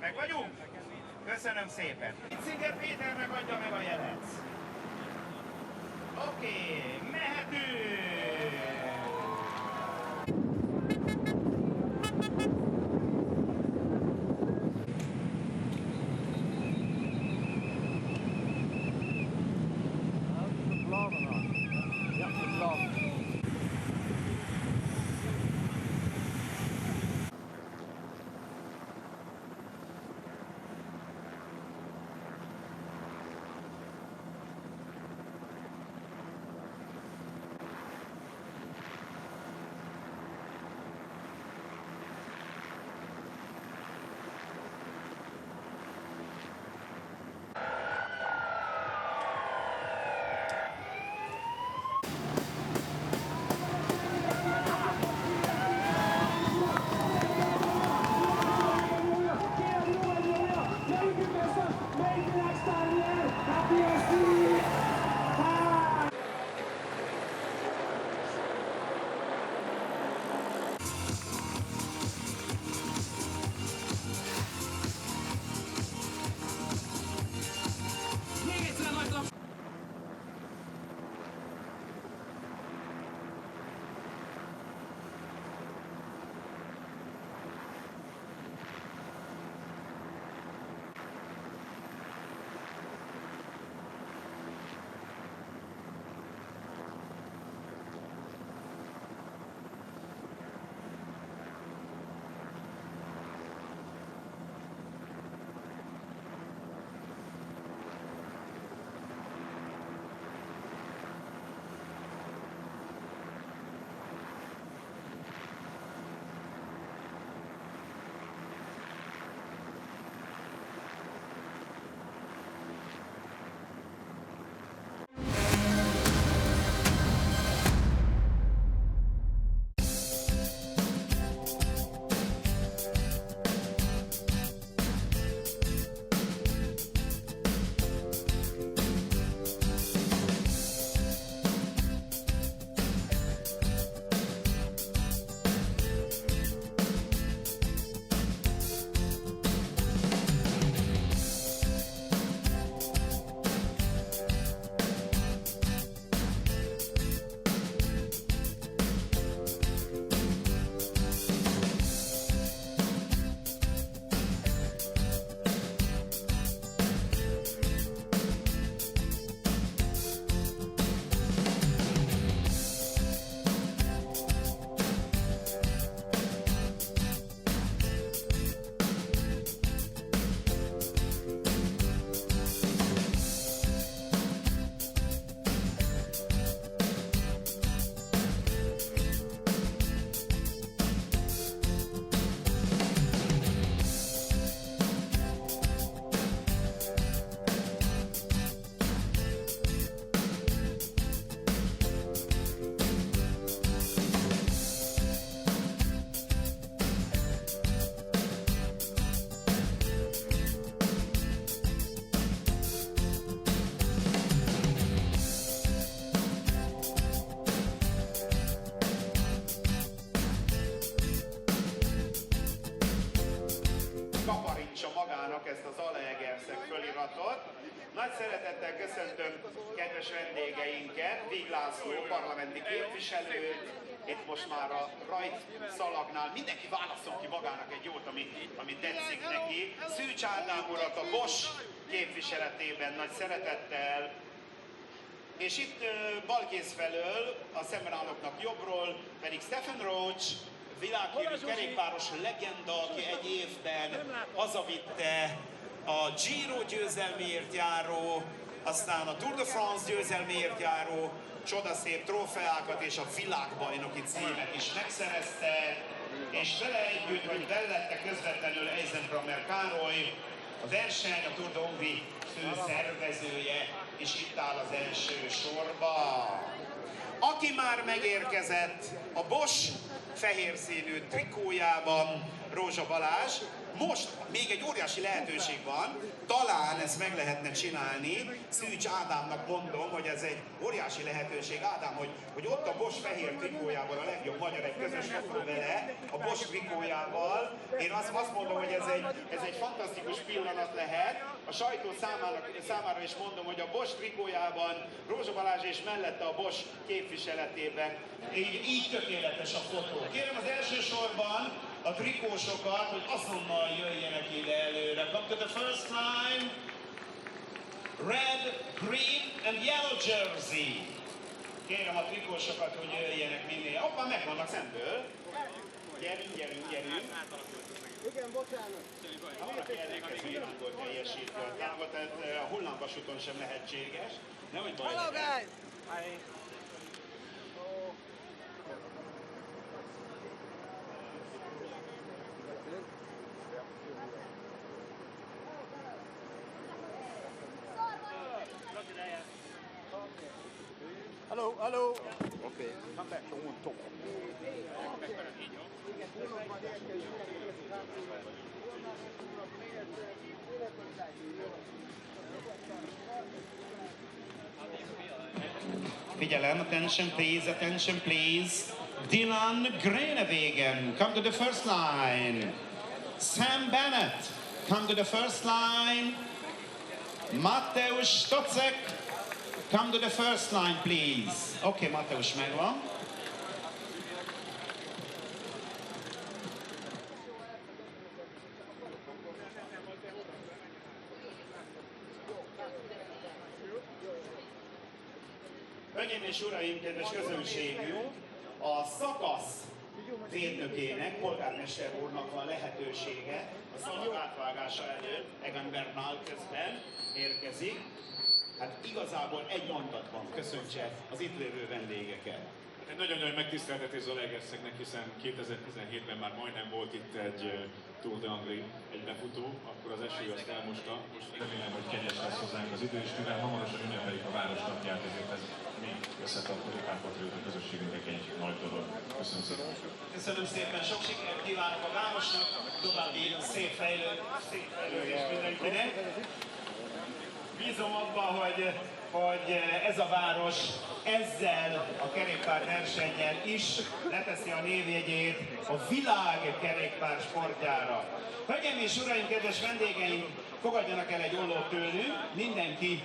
Meg vagyunk? Köszönöm szépen. Itzinger Péternek adja meg a jelet. Oké, mehetünk! Kaparítsa magának ezt az Zalaegerszeg föliratot. Nagy szeretettel köszöntöm kedves vendégeinket, Víg László parlamenti képviselőt, itt most már a rajtszalagnál. Mindenki válasszon ki magának egy jót, ami tetszik neki. Szűcs Ádám urat a Bosch képviseletében nagy szeretettel. És itt balkész felől, a szemben állóknak jobbról pedig Stephen Roach, világhírű kerékpáros legenda, aki egy évben hazavitte a Giro győzelméért járó, aztán a Tour de France győzelméért járó csodaszép trófeákat és a világbajnoki címet is megszerezte, és vele együtt, hogy bellette közvetlenül Eisenkramer Károly, a verseny, a Tour de Hongrie fő szervezője, és itt áll az első sorba. Aki már megérkezett a Bosch fehér színű trikójában, Rózsa Balázs. Most még egy óriási lehetőség van, talán ezt meg lehetne csinálni. Szűcs Ádámnak mondom, hogy ez egy óriási lehetőség. Ádám, hogy ott a Bosch fehér trikójával a legjobb magyar, egy közös fotó vele, a Bosch trikójával. Én azt mondom, hogy ez egy fantasztikus pillanat lehet. A sajtó számára is mondom, hogy a Bosch trikójában Rózsa Balázs és mellette a Bosch képviseletében így tökéletes a fotó. Kérem az első sorban a trikósokat, hogy azonnal jöjjenek ide előre. Come to the first line. Red, green and yellow jersey. Kérem a trikósokat, hogy jöjjenek minél. Hoppá, megvannak szemből. Gyerünk. Igen, bocsánat. Ha valaki ellenkező irányból teljesíti a távot, tehát a hullámvasúton sem lehetséges. Nehogy baj legyen. Hello. Okay, come back to one talk. Figyelem, attention please. Dylan Groenewegen, come to the first line. Sam Bennett, come to the first line. Mateusz Stocek, come to the first line, please. Oké, Mateusz megvan. Hölgyeim és uraim, kedves közönségünk, a szakasz védnökének, polgármester úrnak van lehetősége a szalag átvágása előtt, Egan Bernal közben érkezik. Hát igazából egy mondatban köszöntse az itt lévő vendégeket. Egy nagyon nagy megtiszteltetés Zalaegerszegnek, hiszen 2017-ben már majdnem volt itt egy Tour de Hongrie, egy befutó, akkor az eső azt elmosta. Most remélem, hogy kegyes lesz hozzánk az idő, és mivel hamarosan ünnepeljük a városnapját, ezért ez mi összetartozó párpatrióta közösségünknek egy nagy dolog. Köszönöm szépen! Köszönöm szépen, sok sikert kívánok a városnak, további szép fejlődés mindenkinek. Bízom abban, hogy ez a város ezzel a kerékpárversennyel is leteszi a névjegyét a világ kerékpár sportjára. Hölgyeim és uraim, kedves vendégeim, fogadjanak el egy ollót tőlünk, mindenki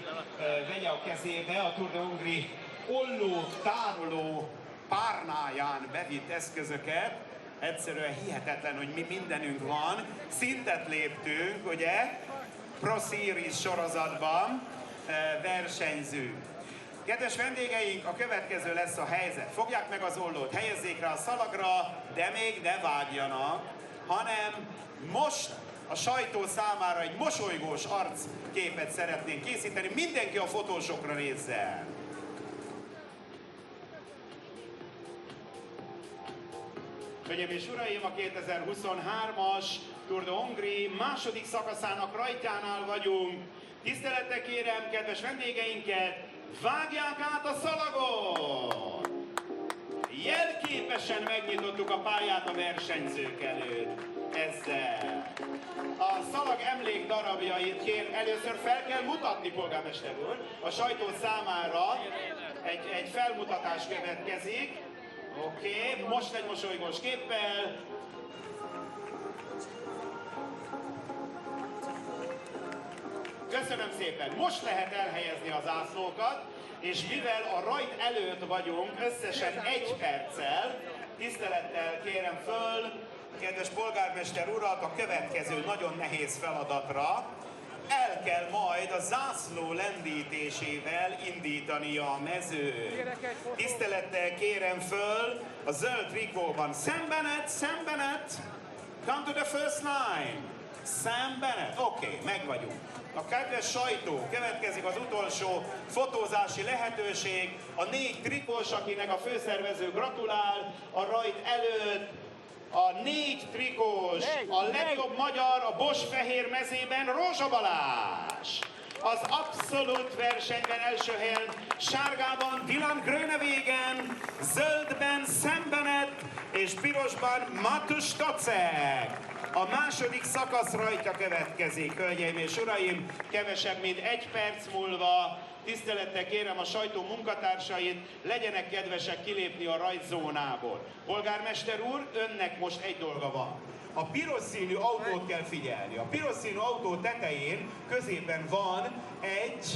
vegye a kezébe a Tour de Hongrie olló tároló párnáján bevitt eszközöket. Egyszerűen hihetetlen, hogy mi mindenünk van. Szintet léptünk, ugye? Pro Series sorozatban versenyzünk. Kedves vendégeink, a következő lesz a helyzet. Fogják meg az ollót, helyezzék rá a szalagra, de még ne vágjanak, hanem most a sajtó számára egy mosolygós arcképet szeretnénk készíteni. Mindenki a fotósokra nézzen! Hölgyeim és uraim, a 2023-as Tour de Hongrie második szakaszának rajtjánál vagyunk. Tisztelettel kérem kedves vendégeinket, vágják át a szalagot! Jelképesen megnyitottuk a pályát a versenyzők előtt. Ezzel. A szalag emlékdarabjait először fel kell mutatni, polgármester úr. A sajtó számára egy felmutatás következik. Oké, most egy mosolygós képpel. Köszönöm szépen! Most lehet elhelyezni a zászlókat, és mivel a rajt előtt vagyunk összesen 1 perccel, tisztelettel kérem föl kedves polgármester urat a következő nagyon nehéz feladatra. El kell majd a zászló lendítésével indítania a mezőt. Tisztelettel kérem föl a zöld trikóban Sam Bennett, come to the first line. Sam Bennett, oké, meg vagyunk. A kedves sajtó, következik az utolsó fotózási lehetőség. A 4 trikós, akinek a főszervező gratulál a rajt előtt. A 4 trikós, a legjobb magyar a Bosch fehér mezében Rózsa Balázs. Az abszolút versenyben első helyen sárgában Dylan Groenewegen, zöldben Sam Bennett és pirosban Mateusz Stocek. A második szakasz rajtja következik, hölgyeim és uraim, kevesebb mint 1 perc múlva. Tisztelettel kérem a sajtó munkatársait, legyenek kedvesek kilépni a rajtzónából. Polgármester úr, önnek most egy dolga van. A piros színű autót kell figyelni. A piros színű autó tetején középen van egy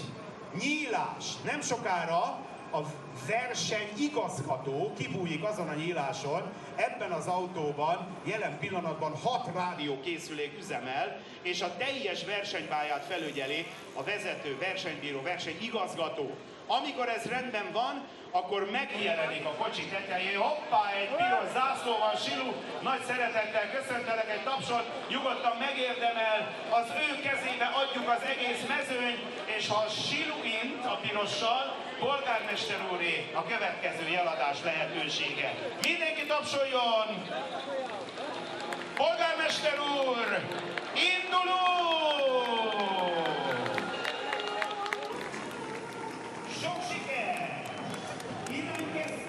nyílás. Nem sokára a versenyigazgató kibújik azon a nyíláson. Ebben az autóban jelen pillanatban 6 rádiókészülék üzemel, és a teljes versenypályát felügyeli a vezető versenybíró, versenyigazgató. Amikor ez rendben van, akkor megjelenik a kocsi tetején, hoppá, egy piros zászlóval, Silu, nagy szeretettel köszöntelek, egy tapsot, nyugodtan megérdemel, az ő kezébe adjuk az egész mezőnyt, és ha Silu int a pirossal, polgármester úré a következő jeladás lehetősége. Mindenki tapsoljon! Polgármester úr, indulunk! Sok siker! Innen kezdve!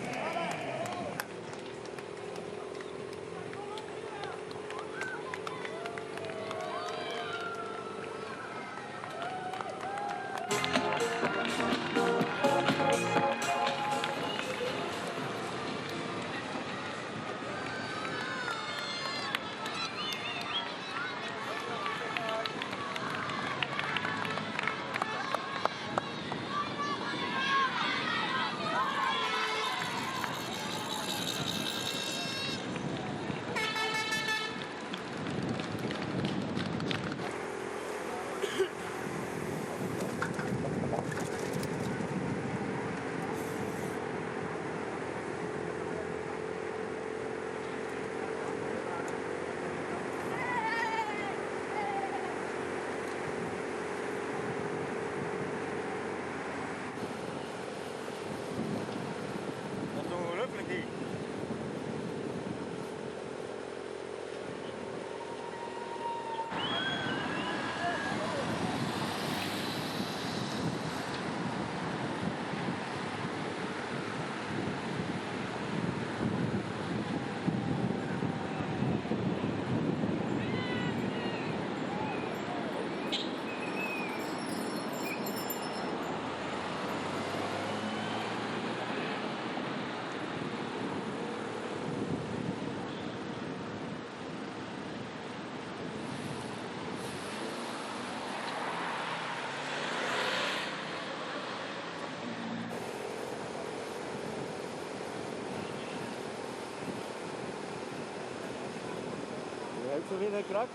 So wie der Krack.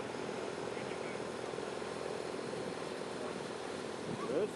Yes.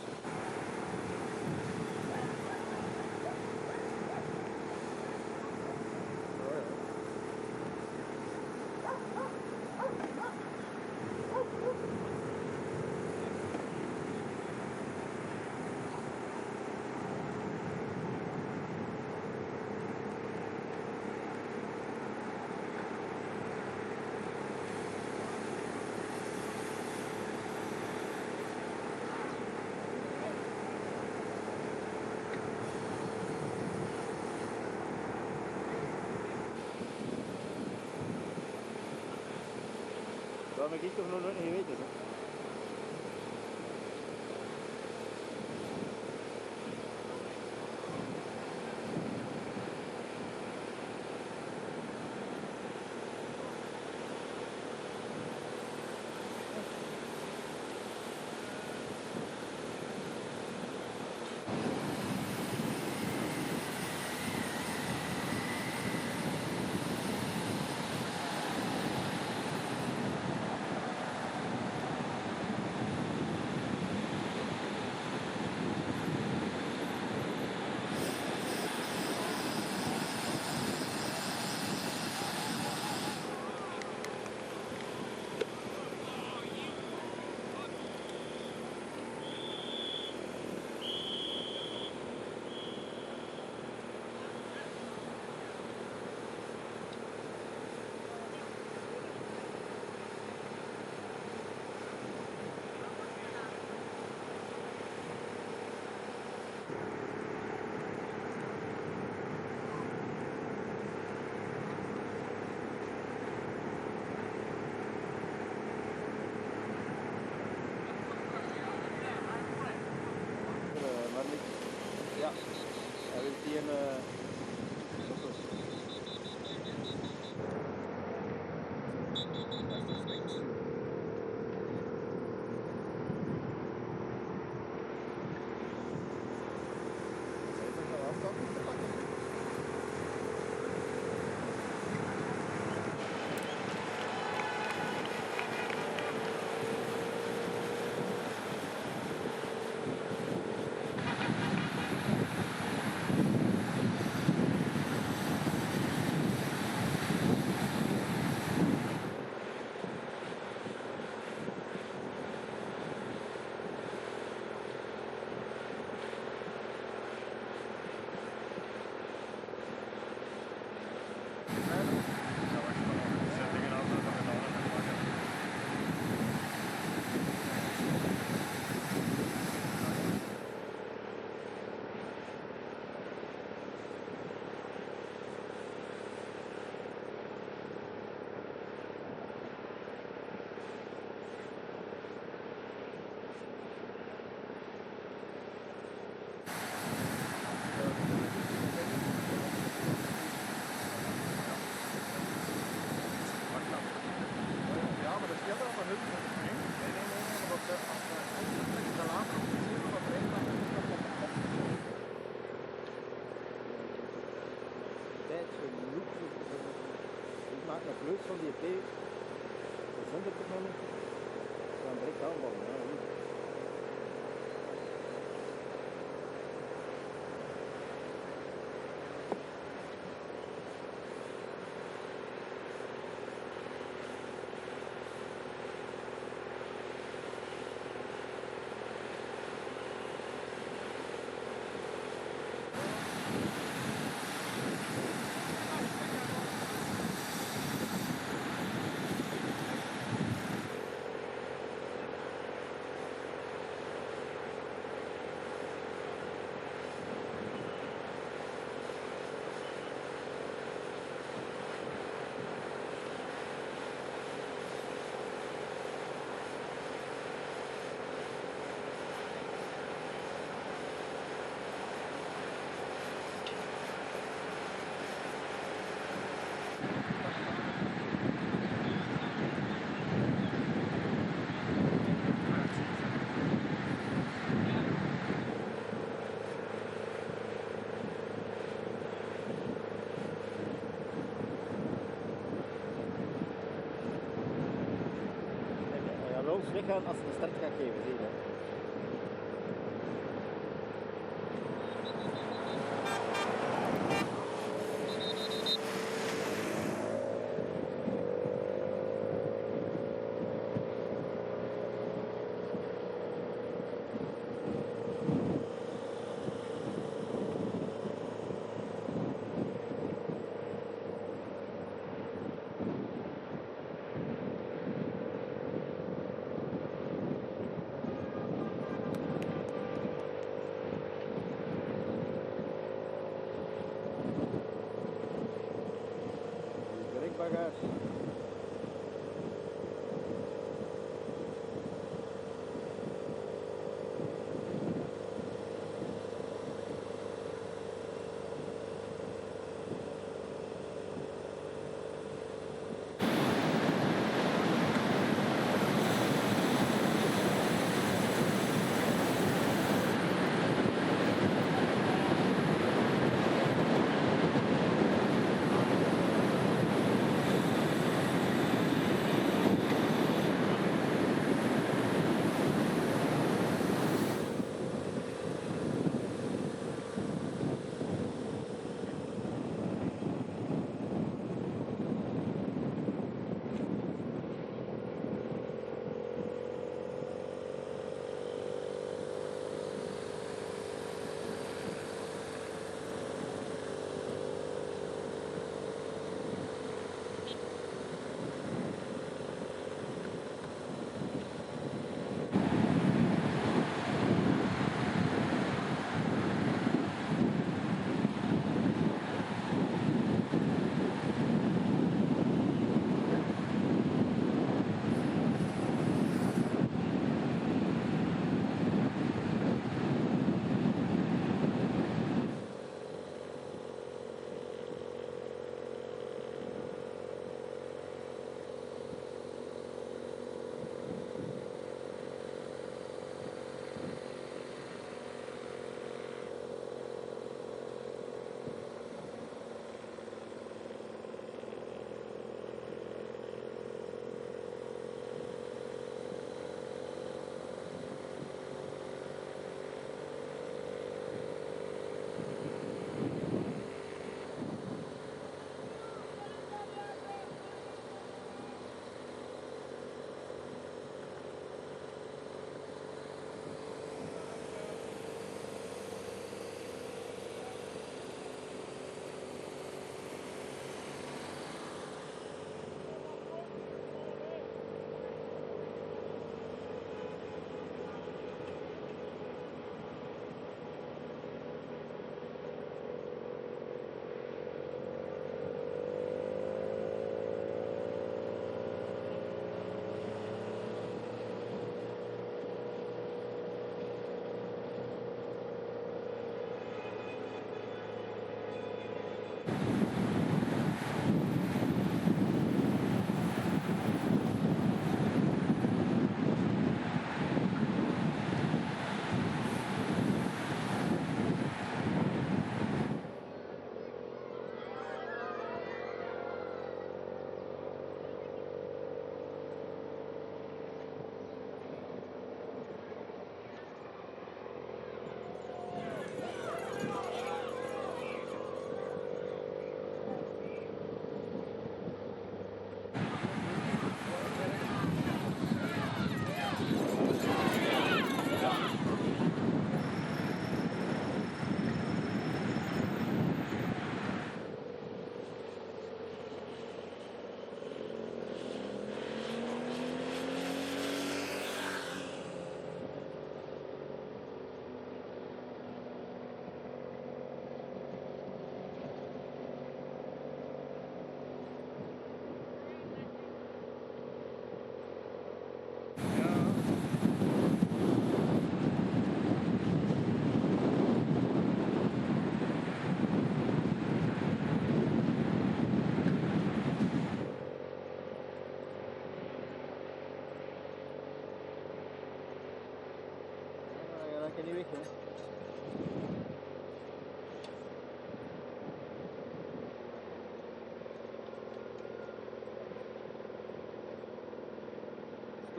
Maar ik toch nog niet weten. tijd genoeg. Ik maak een vlees van die thee. De zender te nemen. Dan direct aanvallen. Ja, goed. Los weggaan als ze een start gaat geven, zie je dat? Bagage.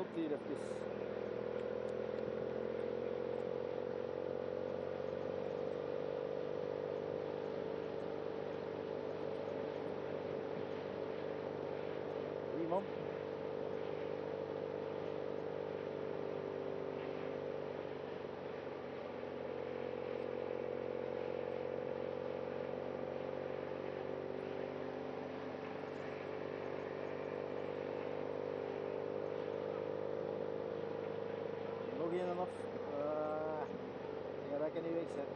stopt hier even. Iemand? Nog een en af. Ja, dat kan niet weg zijn.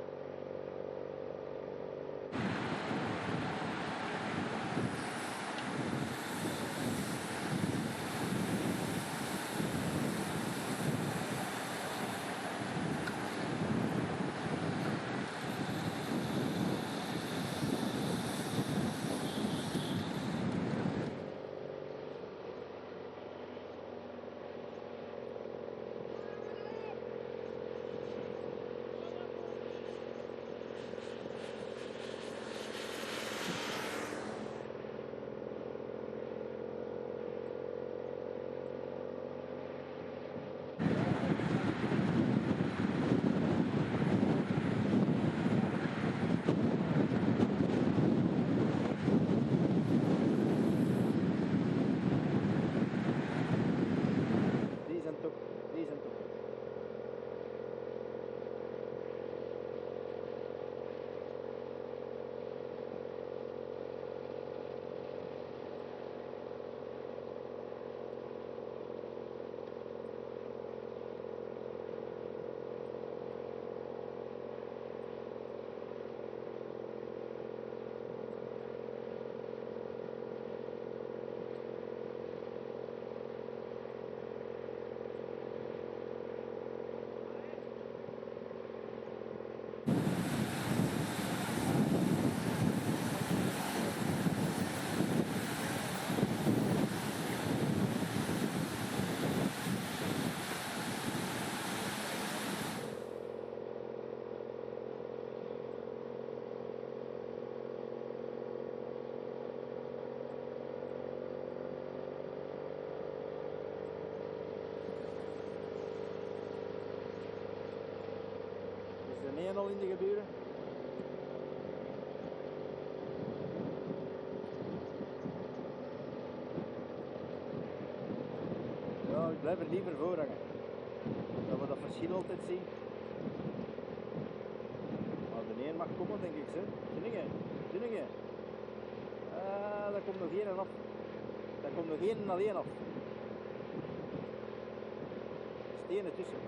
Die zijn top. Is er een al in de gebeuren? Ja, ik blijf er liever voor hangen. Dat we dat verschil altijd zien. Maar de een mag komen, denk ik. Dunningen. Ah, daar komt nog één af. Daar komt nog één alleen af. Stenen tussen.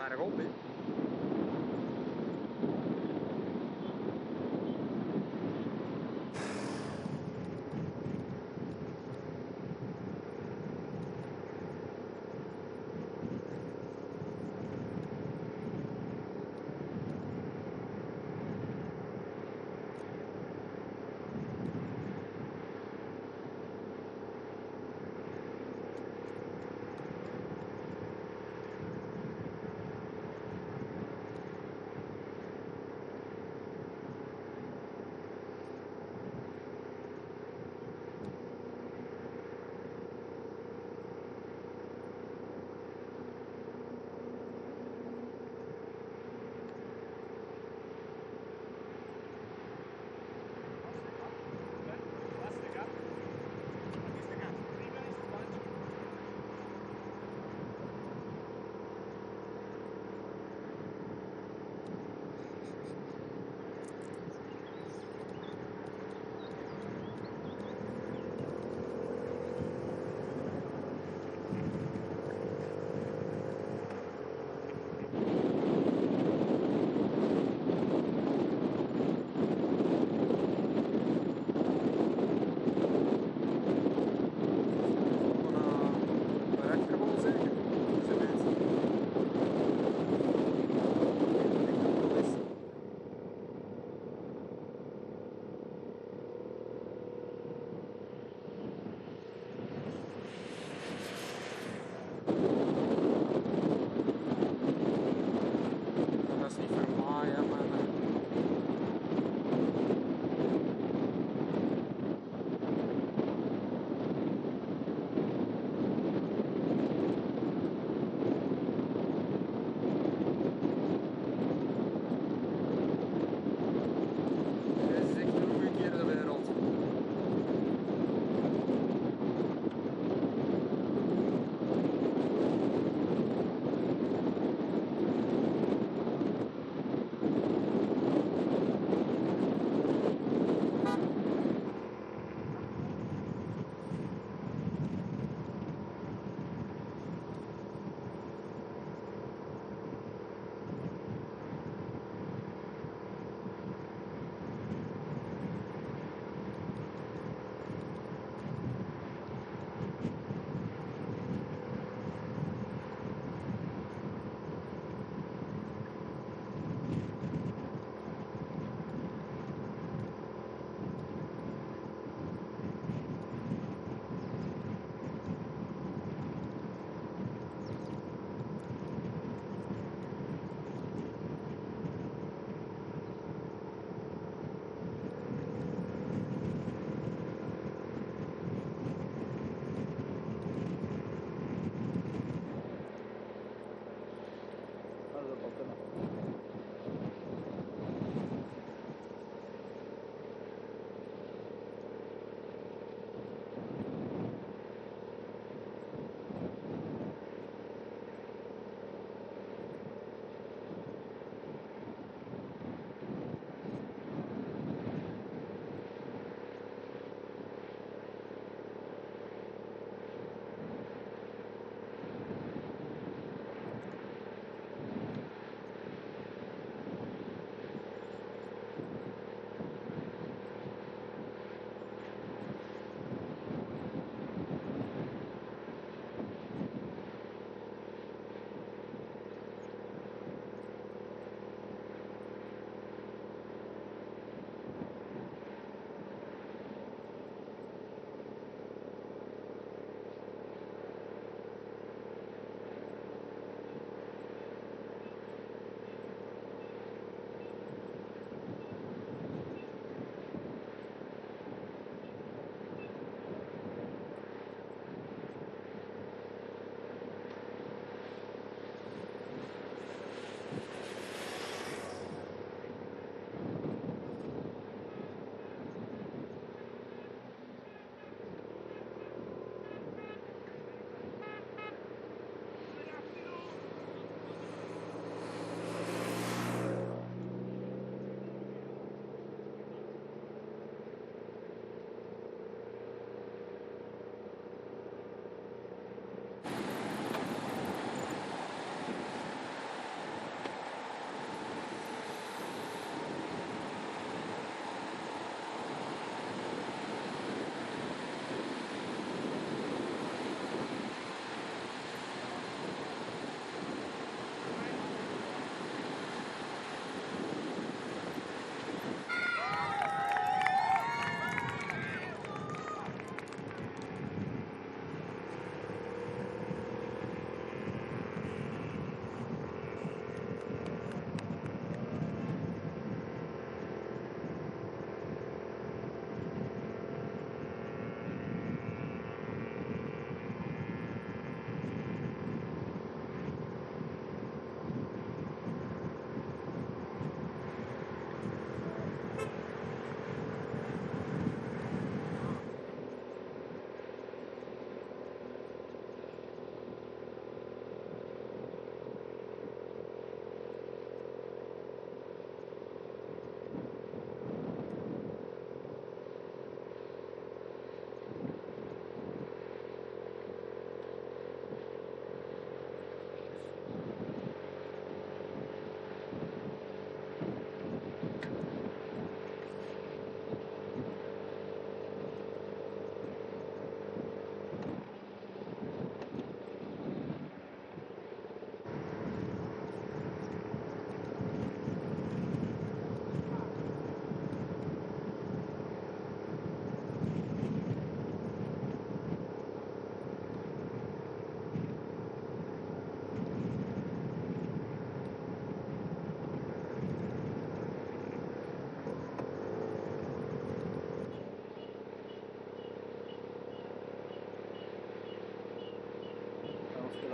aardig op, hè?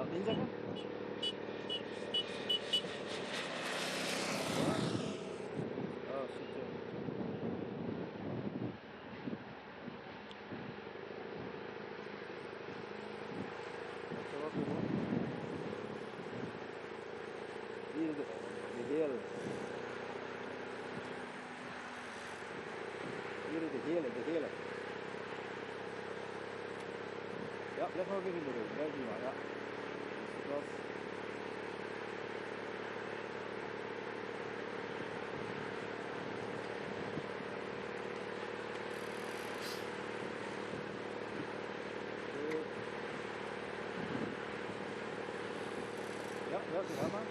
aan het inzetten. Oh, shit. Zo wat doen. Hier de gele. Hier de gele. Ja, blijf maar even in de rug. Blijf die maar, ja. Dat was... Ja, die gaan maar.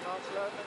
Aansluiten.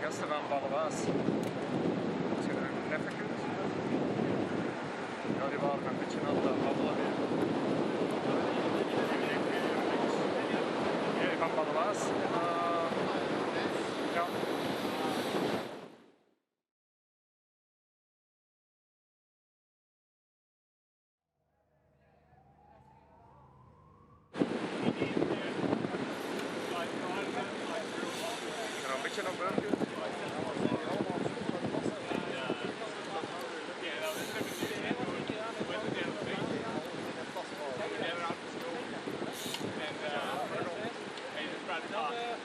Gasten van Ballewaas. Als je er een even kunt. Ja, die waren een beetje aan het babbelen weer. Jullie van Ballewaas. Ja. Een beetje naar buiten. And just brought it off.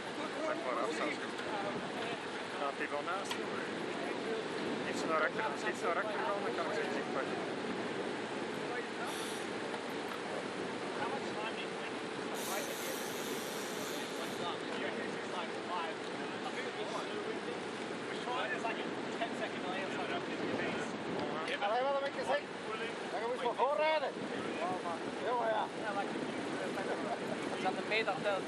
Viszont rakjuk, nekem az egyik vagy. Ga je wel een beetje zek? Dan gaan we eens maar voorrijden. Jongen, ja. Zat een meter telt.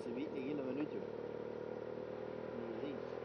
ze weet niet in een minuutje. Links.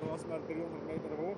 was maar 300 meter hoog.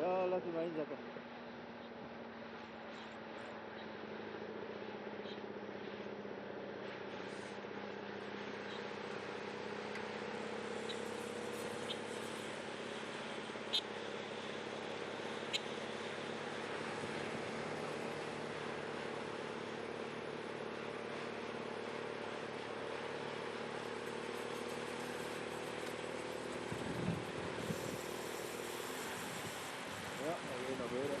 Ja, laat hem maar inzetten. Ja, dan weer naar voren.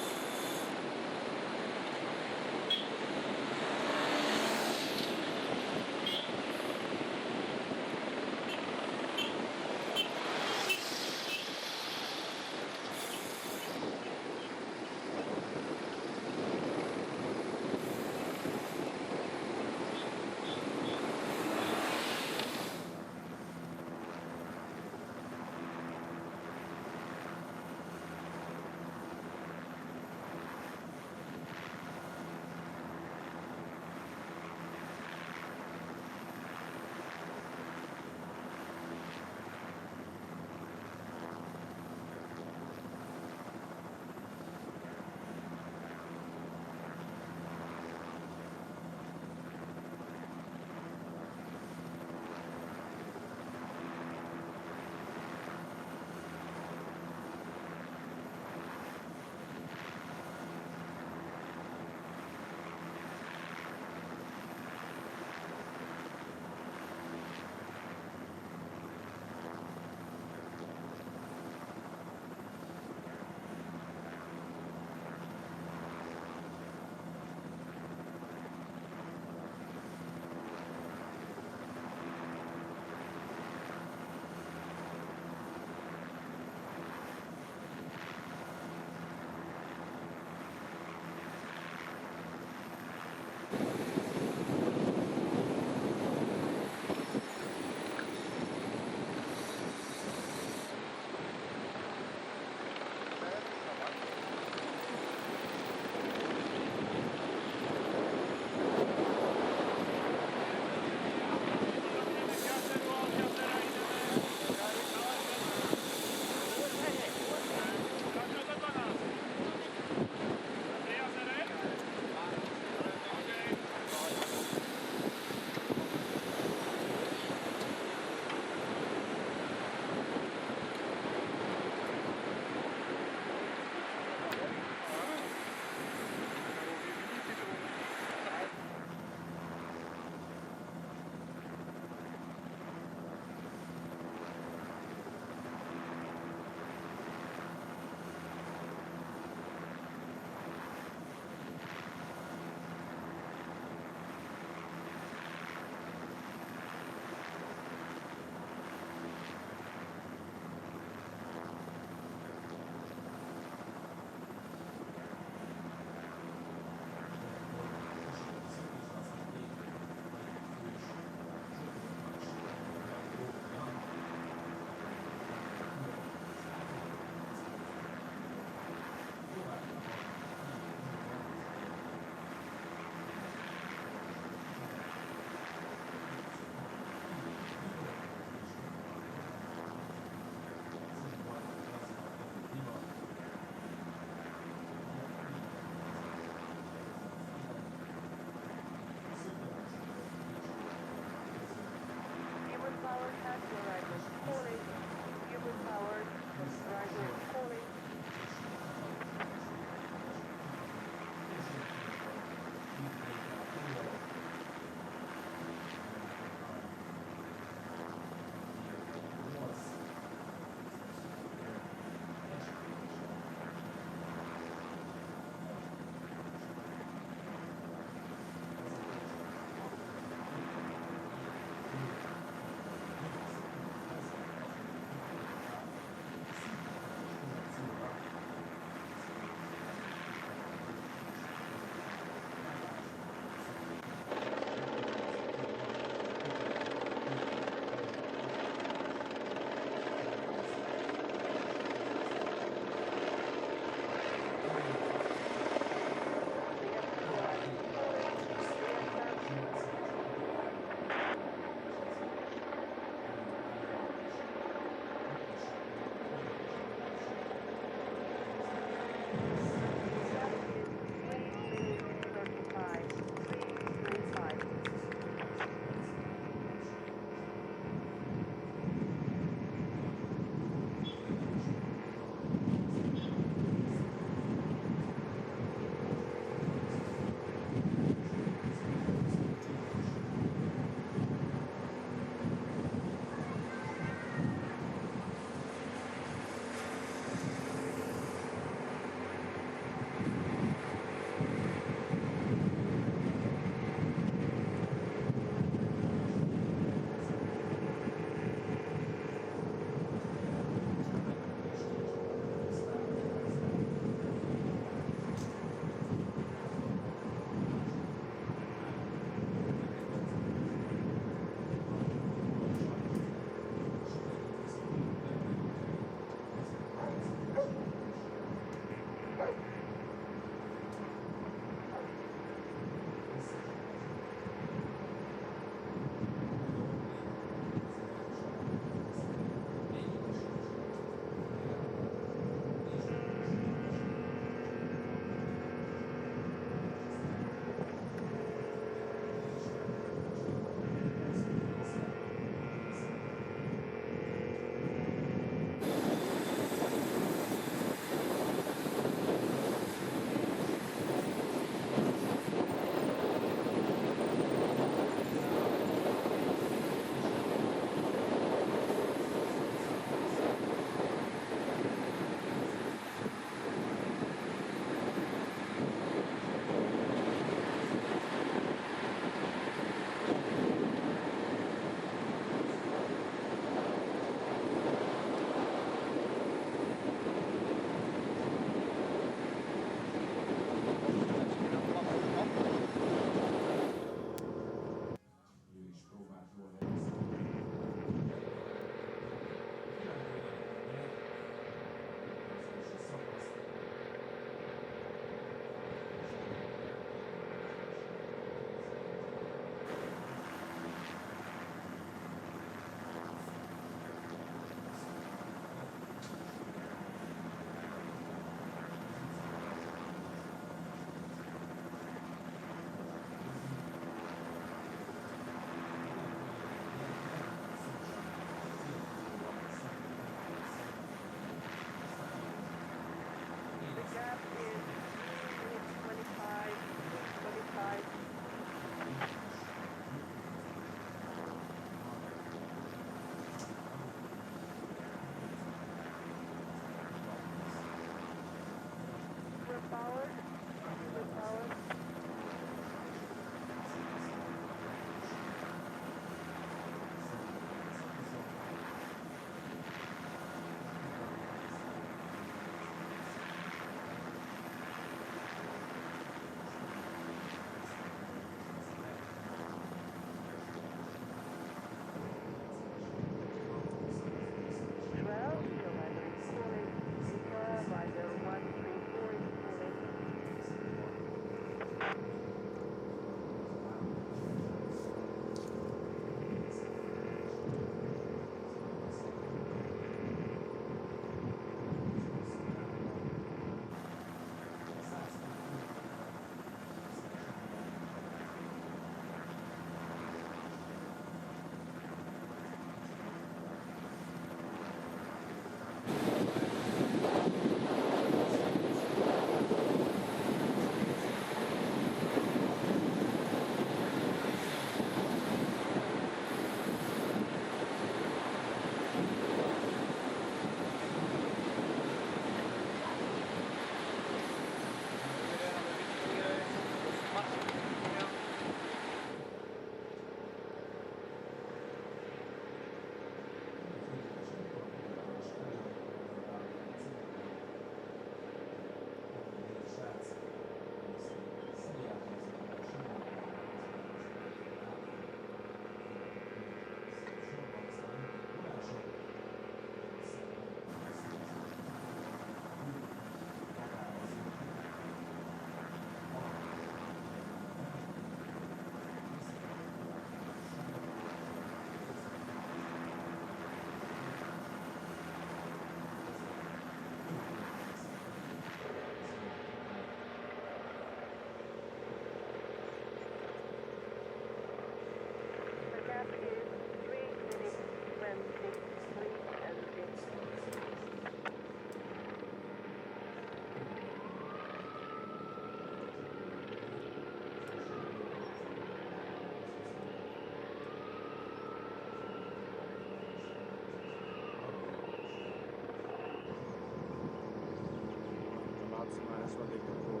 vasvadik akkor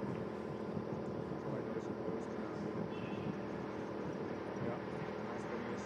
hajnal is akkor csinálni. Ja, másra néz.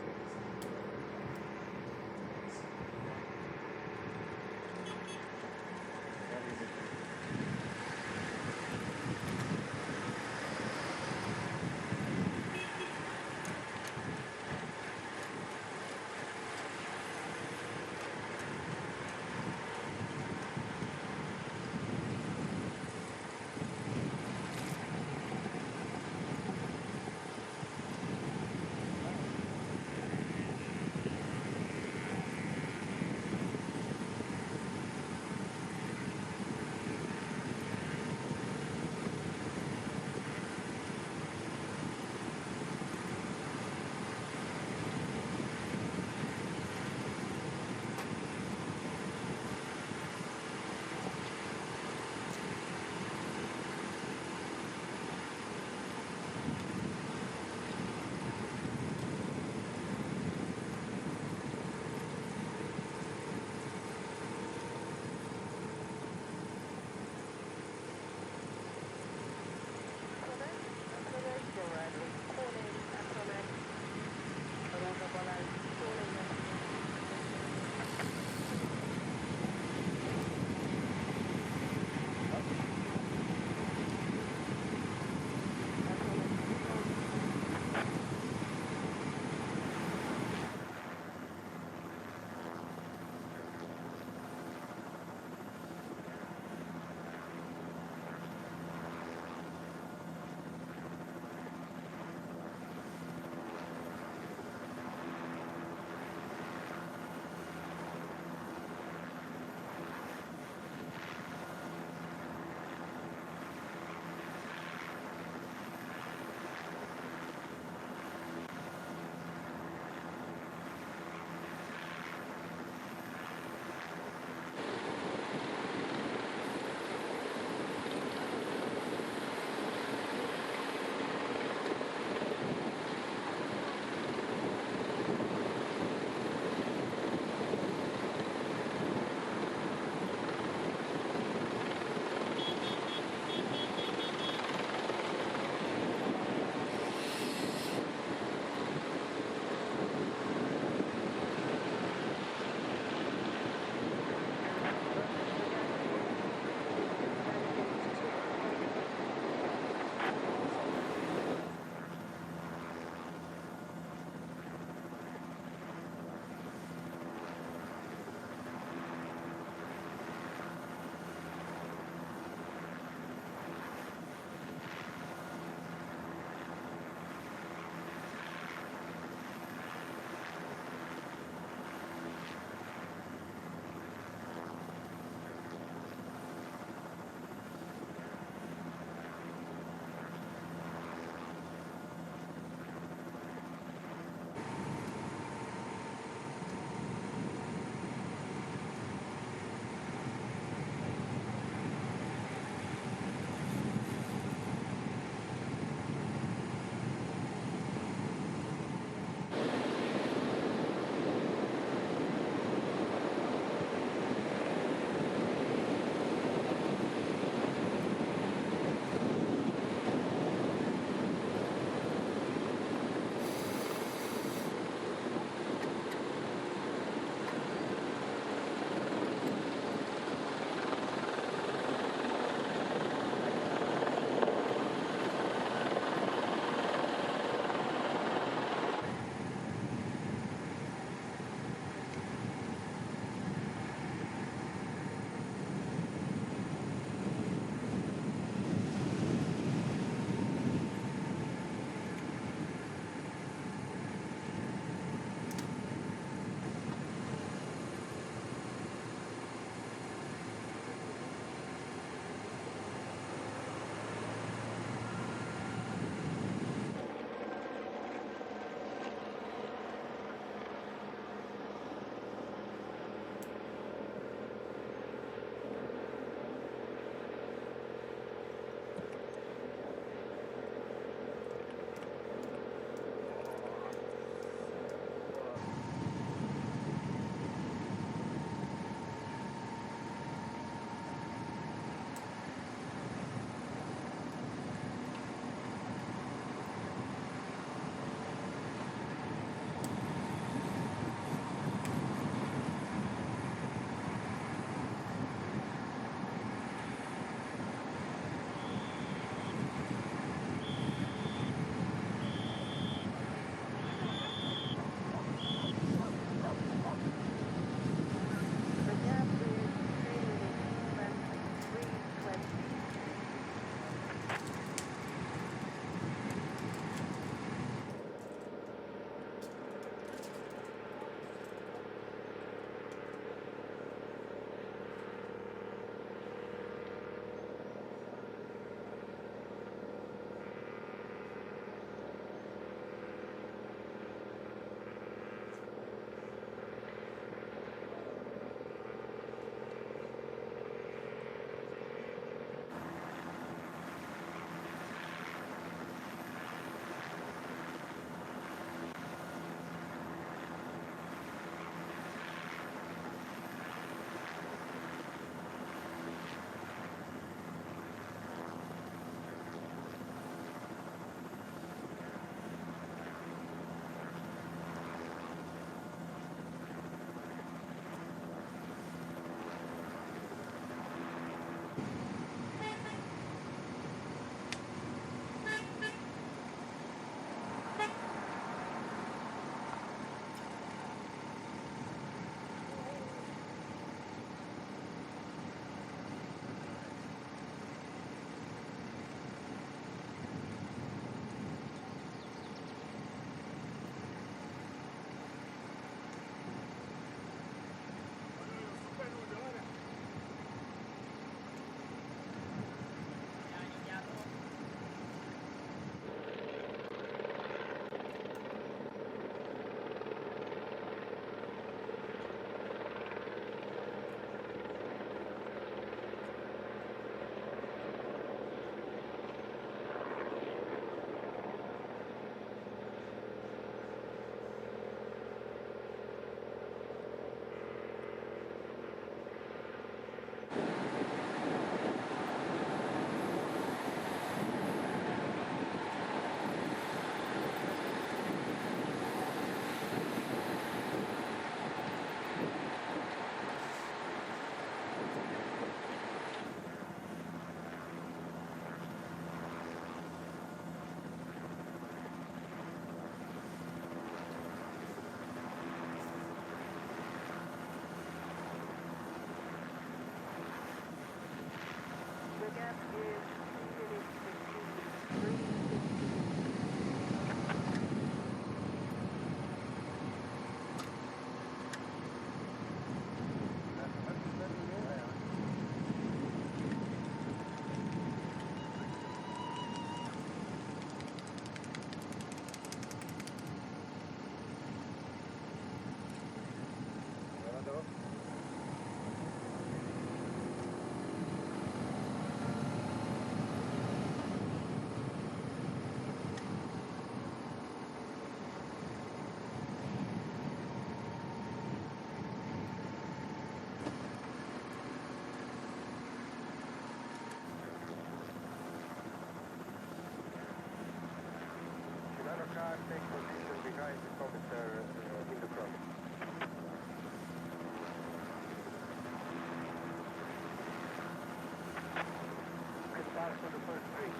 take position behind the Kometa in the front. Good start for the first three.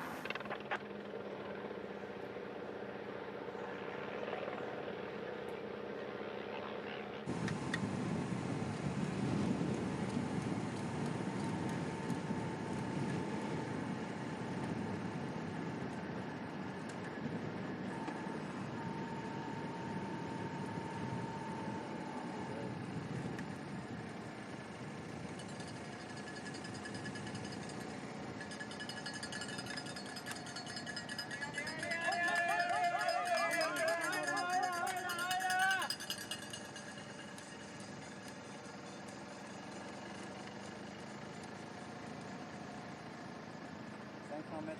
Thanks, Ahmed.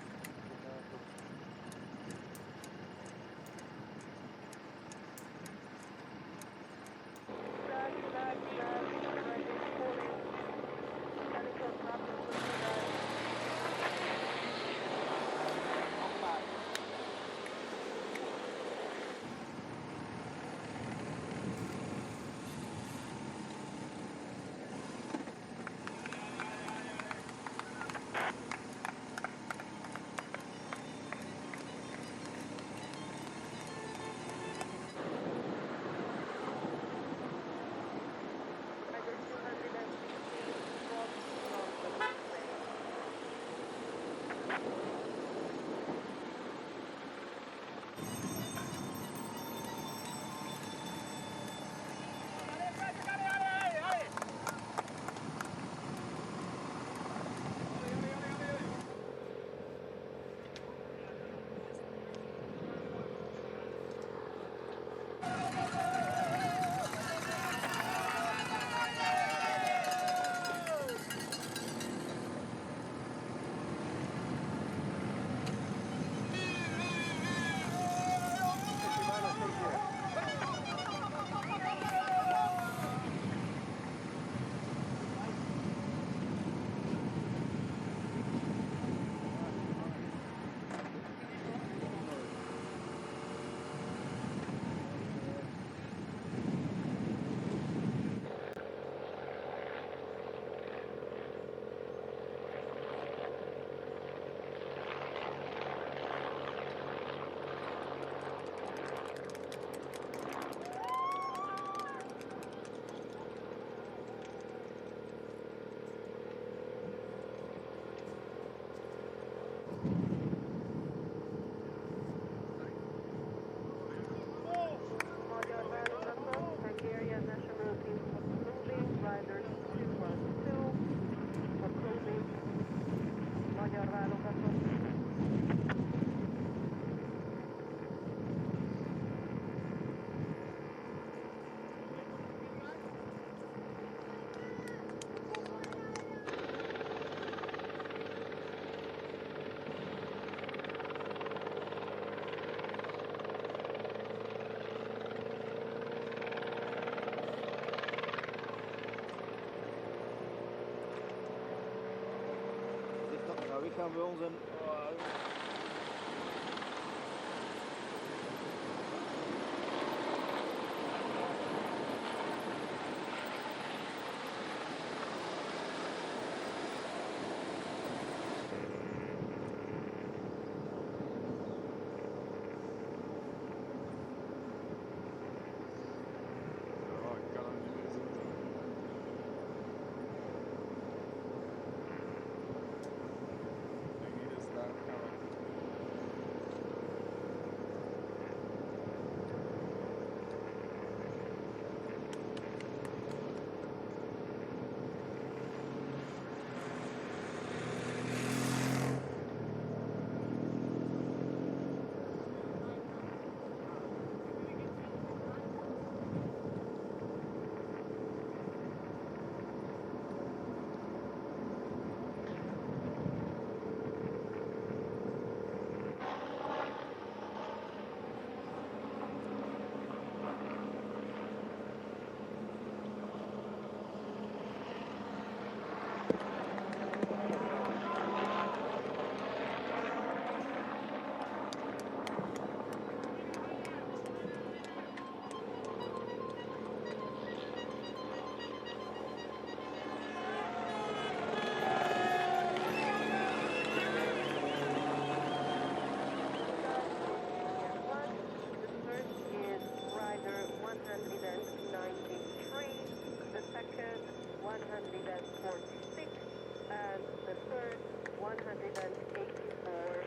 Nou, gaan bij ons een... Maybe it is that kind of 146 and the third 184.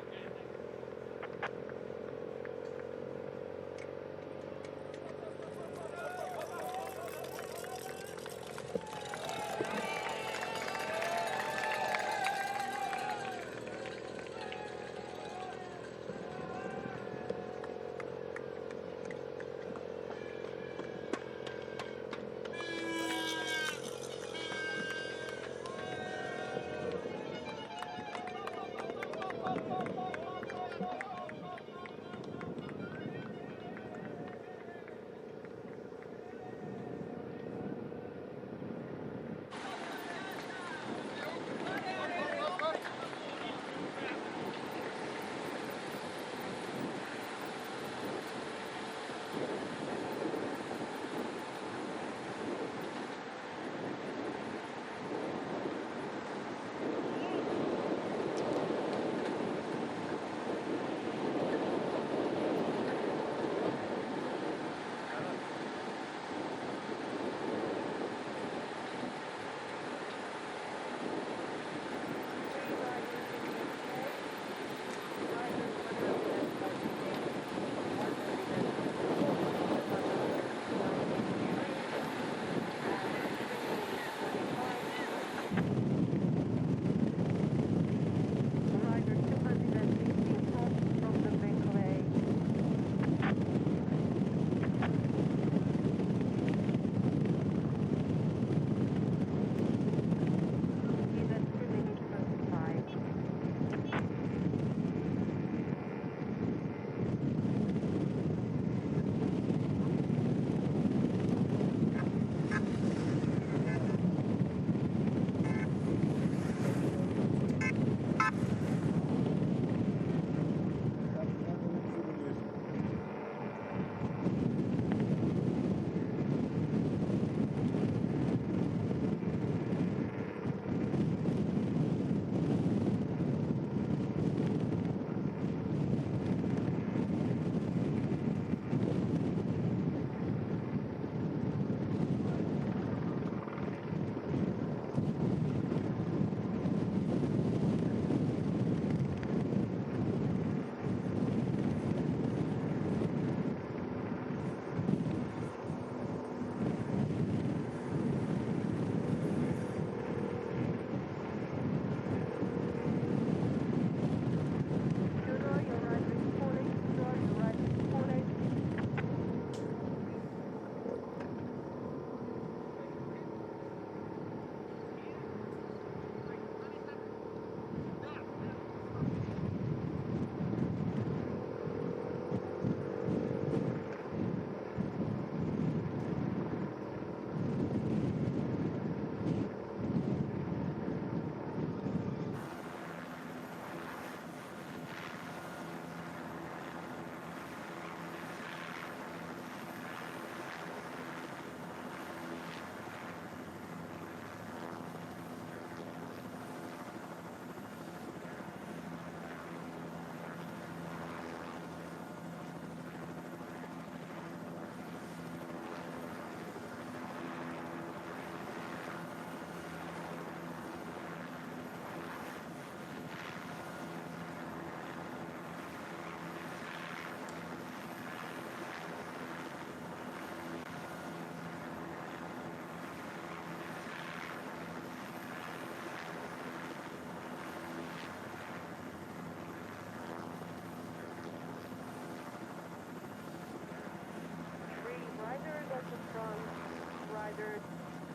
Rider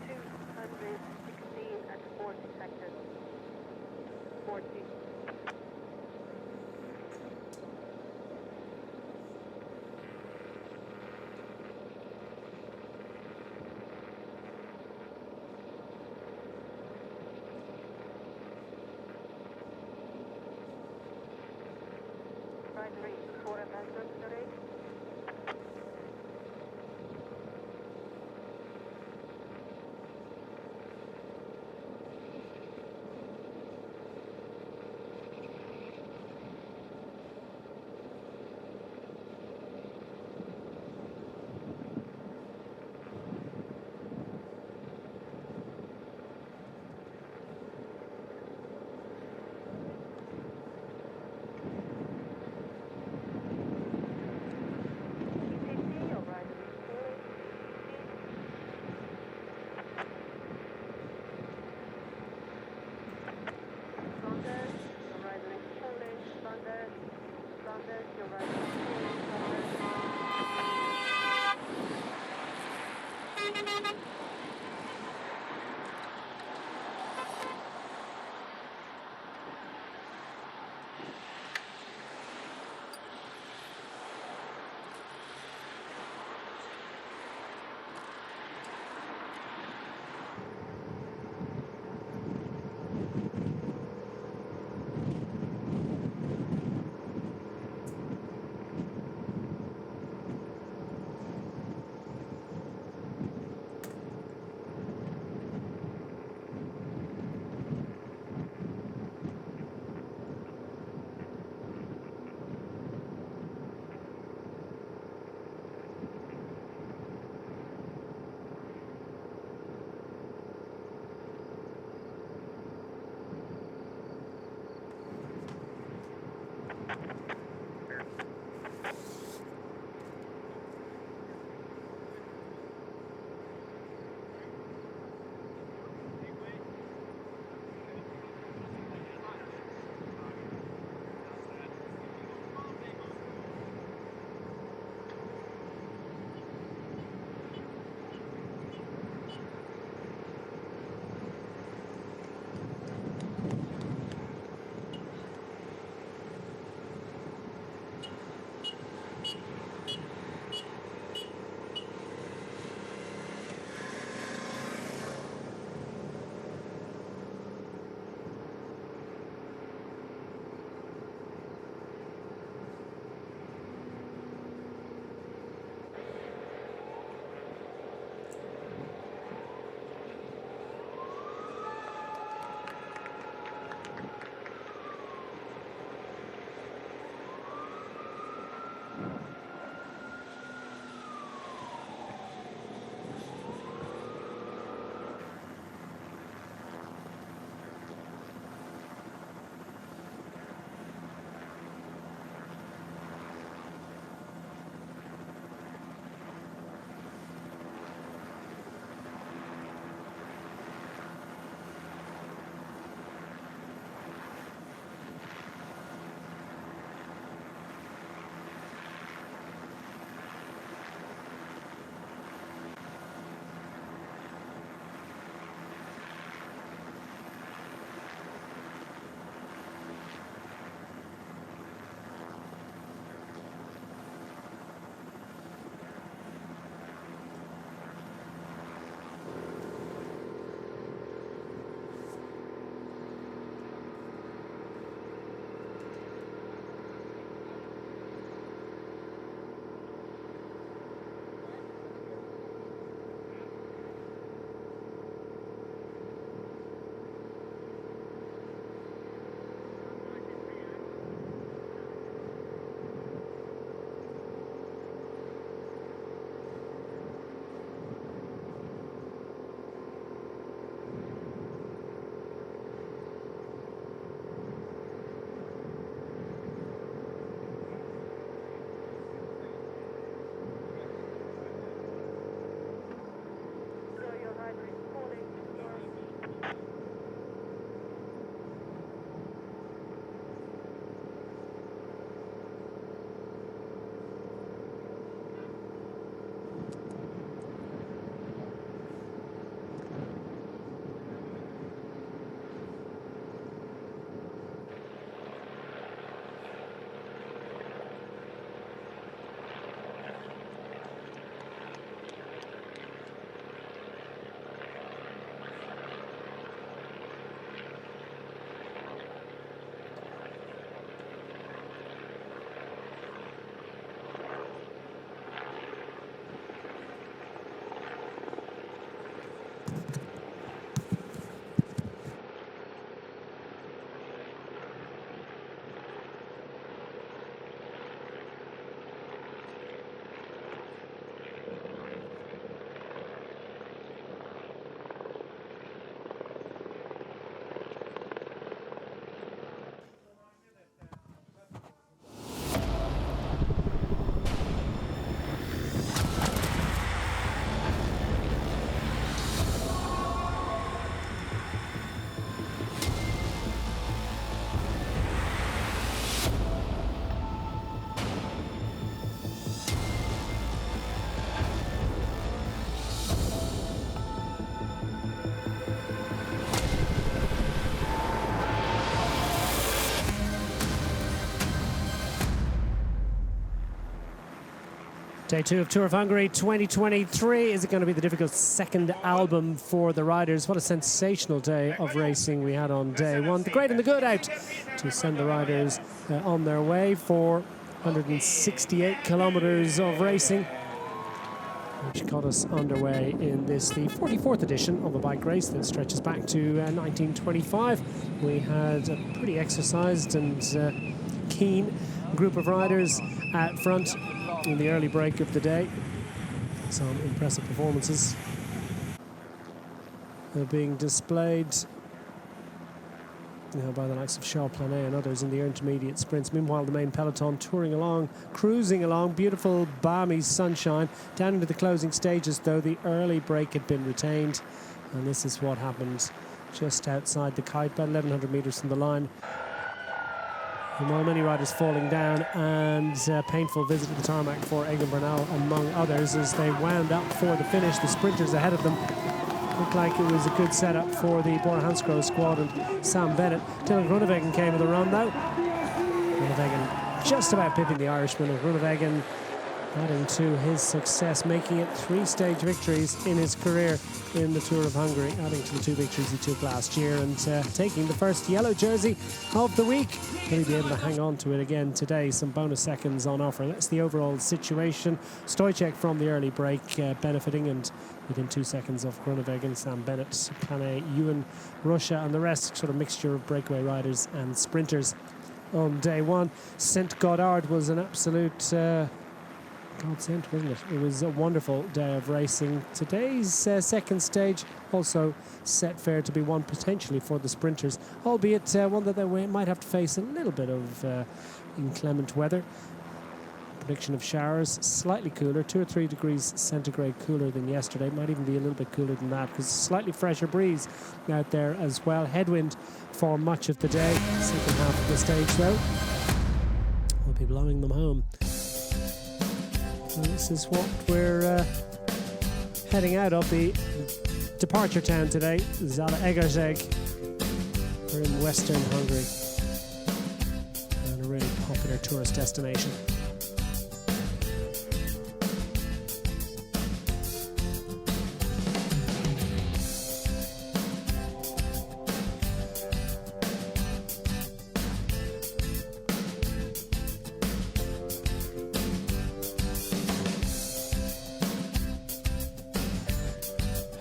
216 at 40 seconds. 40. Rider 4 abandoned, sorry. Day 2 of Tour of Hungary 2023. Is it going to be the difficult second album for the riders? What a sensational day of racing we had on day 1. The great and the good out to send the riders on their way for 168 kilometres of racing, which got us underway in this, the 44th edition of a bike race that stretches back to 1925. We had a pretty exercised and keen group of riders at front in the early break of the day. Some impressive performances are being displayed by the likes of Charles Planet and others in the intermediate sprints. Meanwhile, the main peloton touring along, cruising along, beautiful balmy sunshine. Down into the closing stages, though, the early break had been retained, and this is what happened just outside the kite, about 1,100 metres from the line. And while many riders falling down, and a painful visit to the tarmac for Egan Bernal among others as they wound up for the finish. The sprinters ahead of them looked like it was a good setup for the Bora Hansgrohe squad and Sam Bennett. Dylan Groenewegen came with a run though. Groenewegen just about pipping the Irishman, and Groenewegen adding to his success, making it 3-stage victories in his career in the Tour of Hungary, adding to the 2 victories he took last year, and taking the first yellow jersey of the week. Will he be able to hang on to it again today? Some bonus seconds on offer. That's the overall situation. Stoichek from the early break benefiting, and within 2 seconds of Groenewegen, Sam Bennett, Planet, Ewan, Russia, and the rest, sort of mixture of breakaway riders and sprinters on day 1. Saint Goddard was an absolute godsend, wasn't it? It was a wonderful day of racing. Today's second stage also set fair to be one potentially for the sprinters, albeit one that they might have to face a little bit of inclement weather. Prediction of showers, slightly cooler, 2 or 3 degrees centigrade cooler than yesterday. Might even be a little bit cooler than that because slightly fresher breeze out there as well. Headwind for much of the day. Second half of the stage though will be blowing them home. And this is what we're heading out of, the departure town today, Zalaegerszeg. We're in western Hungary and a really popular tourist destination.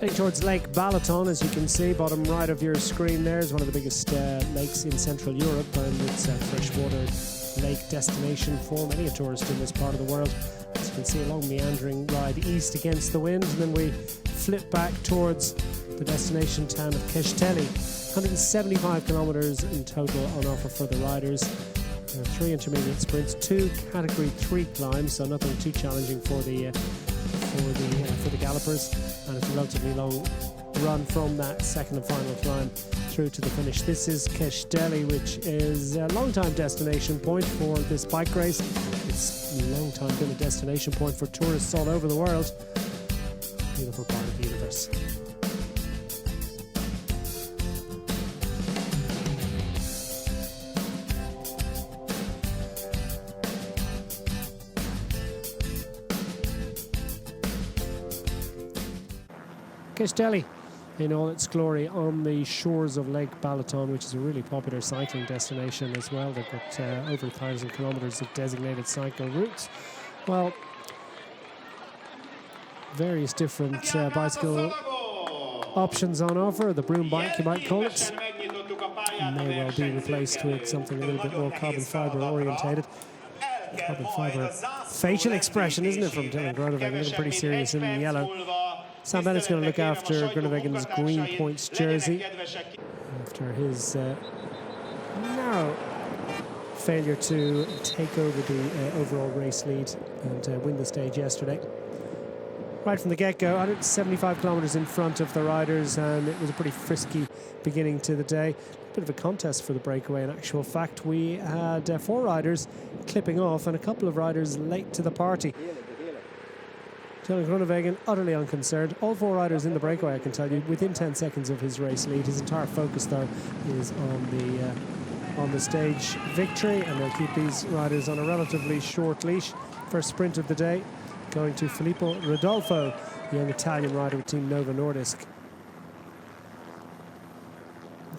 Heading towards Lake Balaton, as you can see, bottom right of your screen there is one of the biggest lakes in Central Europe, and it's a freshwater lake destination for many a tourist in this part of the world. As you can see, a long meandering ride east against the wind, and then we flip back towards the destination town of Keszthely. 175 kilometres in total on offer for the riders. There are 3 intermediate sprints, 2 category 3 climbs, so nothing too challenging for the gallopers, and it's a relatively long run from that second and final climb through to the finish. This is Keszthely, which is a long-time destination point for this bike race. It's a long time been a destination point for tourists all over the world. Beautiful part of the universe. Keszthely in all its glory on the shores of Lake Balaton, which is a really popular cycling destination as well. They've got over 1,000 kilometres of designated cycle routes. Well, various different bicycle options on offer. The broom bike, you might call it, may well be replaced with something a little bit more carbon fibre orientated. Carbon fibre facial expression, isn't it, from Dylan Groenewegen, looking pretty serious in the yellow. Sam Bennett's going to look after Groenewegen's green points jersey after his narrow failure to take over the overall race lead and win the stage yesterday. Right from the get-go, 175 kilometres in front of the riders, and it was a pretty frisky beginning to the day. A bit of a contest for the breakaway in actual fact. We had 4 riders clipping off and a couple of riders late to the party. Dylan Groenewegen utterly unconcerned. All 4 riders in the breakaway, I can tell you, within 10 seconds of his race lead. His entire focus though is on the stage victory, and they'll keep these riders on a relatively short leash. First sprint of the day going to Filippo Rodolfo, the young Italian rider with Team Nova Nordisk.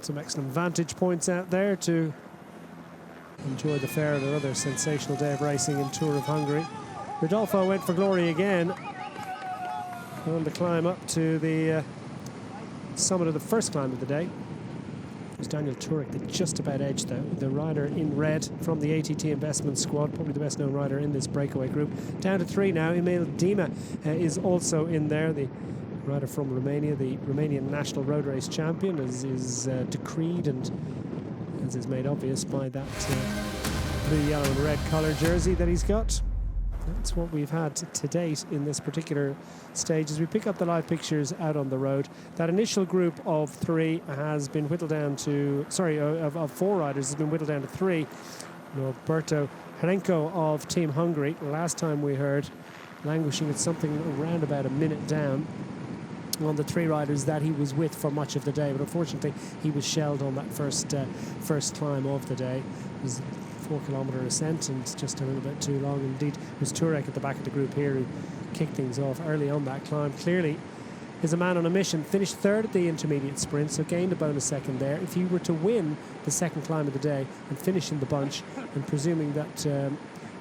Some excellent vantage points out there to enjoy the fair and another sensational day of racing in Tour of Hungary. Rodolfo went for glory again on the climb up to the summit of the first climb of the day. It was Daniel Turek that just about edged the rider in red from the ATT Investment squad, probably the best known rider in this breakaway group. Down to 3 now. Emil Dima is also in there, the rider from Romania, the Romanian national road race champion, as is decreed and as is made obvious by that blue, yellow and red collar jersey that he's got. That's what we've had to date in this particular stage. As we pick up the live pictures out on the road, that initial group of 3 has been whittled down to, of 4 riders has been whittled down to 3. Roberto Hrenko of Team Hungary, last time we heard, languishing at something around about a minute down on the 3 riders that he was with for much of the day, but unfortunately he was shelled on that first climb of the day. It was a 4-kilometre ascent and just a little bit too long. Indeed, it was Turek at the back of the group here who kicked things off early on that climb. Clearly is a man on a mission. Finished 3rd at the intermediate sprint, so gained a bonus second there. If he were to win the second climb of the day and finish in the bunch, and presuming that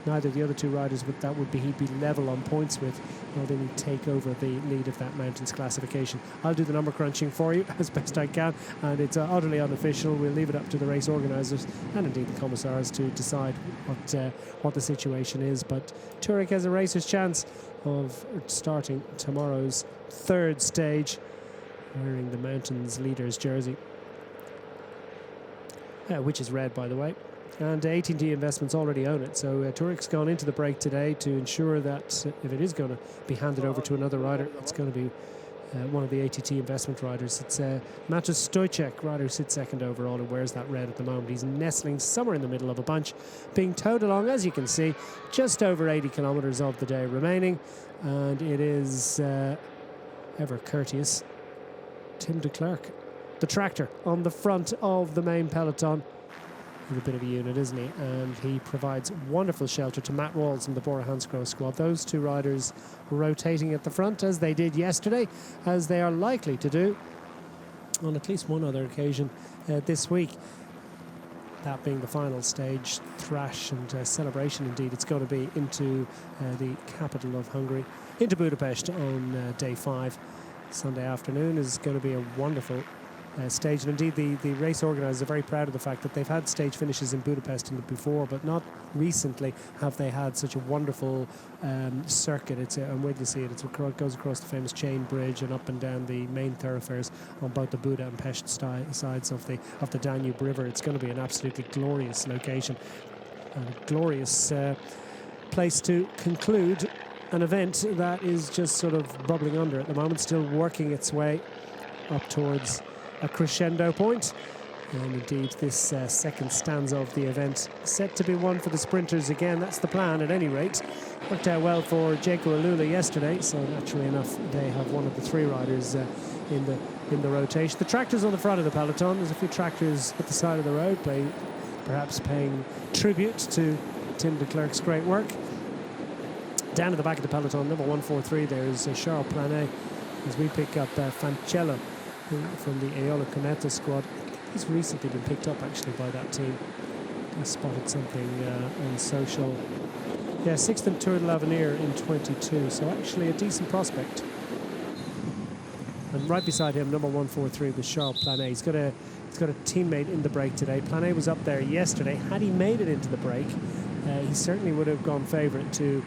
neither of the other 2 riders he'd be level on points with, well, then he'd take over the lead of that mountains classification. I'll do the number crunching for you as best I can, and it's utterly unofficial. We'll leave it up to the race organisers and indeed the commissars to decide what the situation is. But Turek has a racer's chance of starting tomorrow's 3rd stage wearing the mountains leaders jersey, which is red, by the way. And ATT Investments already own it, so Turek's gone into the break today to ensure that if it is going to be handed over to another rider, it's going to be one of the ATT Investment riders. It's Matus Stojcek, rider who sits 2nd overall, who wears that red at the moment. He's nestling somewhere in the middle of a bunch, being towed along, as you can see, just over 80 kilometres of the day remaining, and it is ever courteous Tim de Klerk, the tractor, on the front of the main peloton. He's a bit of a unit, isn't he? And he provides wonderful shelter to Matt Walls and the Bora Hansgrohe squad. Those 2 riders rotating at the front, as they did yesterday, as they are likely to do on at least one other occasion this week. That being the final stage, thrash and celebration indeed. It's going to be into the capital of Hungary, into Budapest on day 5. Sunday afternoon is going to be a wonderful stage, and indeed the race organisers are very proud of the fact that they've had stage finishes in Budapest before, but not recently have they had such a wonderful circuit. And wait to see it. It goes across the famous chain bridge and up and down the main thoroughfares on both the Buda and Pest sides of the Danube River. It's going to be an absolutely glorious location and a glorious place to conclude an event that is just sort of bubbling under at the moment, still working its way up towards a crescendo point. And indeed this second stanza of the event set to be one for the sprinters again. That's the plan at any rate. Worked out well for Jaco Alula yesterday, so naturally enough they have one of the 3 riders in the rotation. The tractors on the front of the peloton. There's a few tractors at the side of the road, perhaps paying tribute to Tim de Klerk's great work. Down at the back of the peloton, number 143, there's Charles Planet, as we pick up Fancello from the Eola Kometa squad. He's recently been picked up actually by that team. I spotted something on social. Yeah, 6th in Tour de l'Avenir in 22, so actually a decent prospect. And right beside him, number 143 was Charles Planet. He's got a teammate in the break today. Planet was up there yesterday. Had he made it into the break, he certainly would have gone favourite to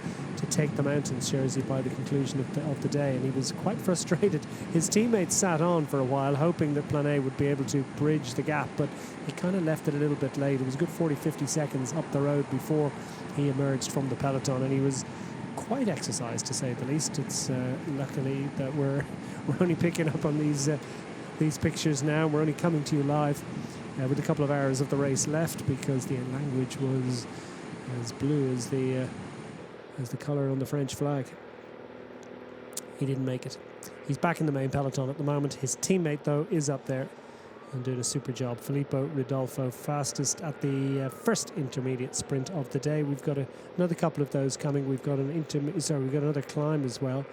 take the mountains jersey by the conclusion of the day, and he was quite frustrated. His teammates sat on for a while hoping that Planet would be able to bridge the gap, but he kind of left it a little bit late. It was a good 40-50 seconds up the road before he emerged from the peloton, and he was quite exercised, to say the least. It's luckily that we're only picking up on these pictures now. We're only coming to you live with a couple of hours of the race left, because the language was as blue as the colour on the French flag. He didn't make it. He's back in the main peloton at the moment. His teammate, though, is up there. and doing a super job. Filippo Ridolfo fastest at the first intermediate sprint of the day. We've got another couple of those coming. We've got we've got another climb as well.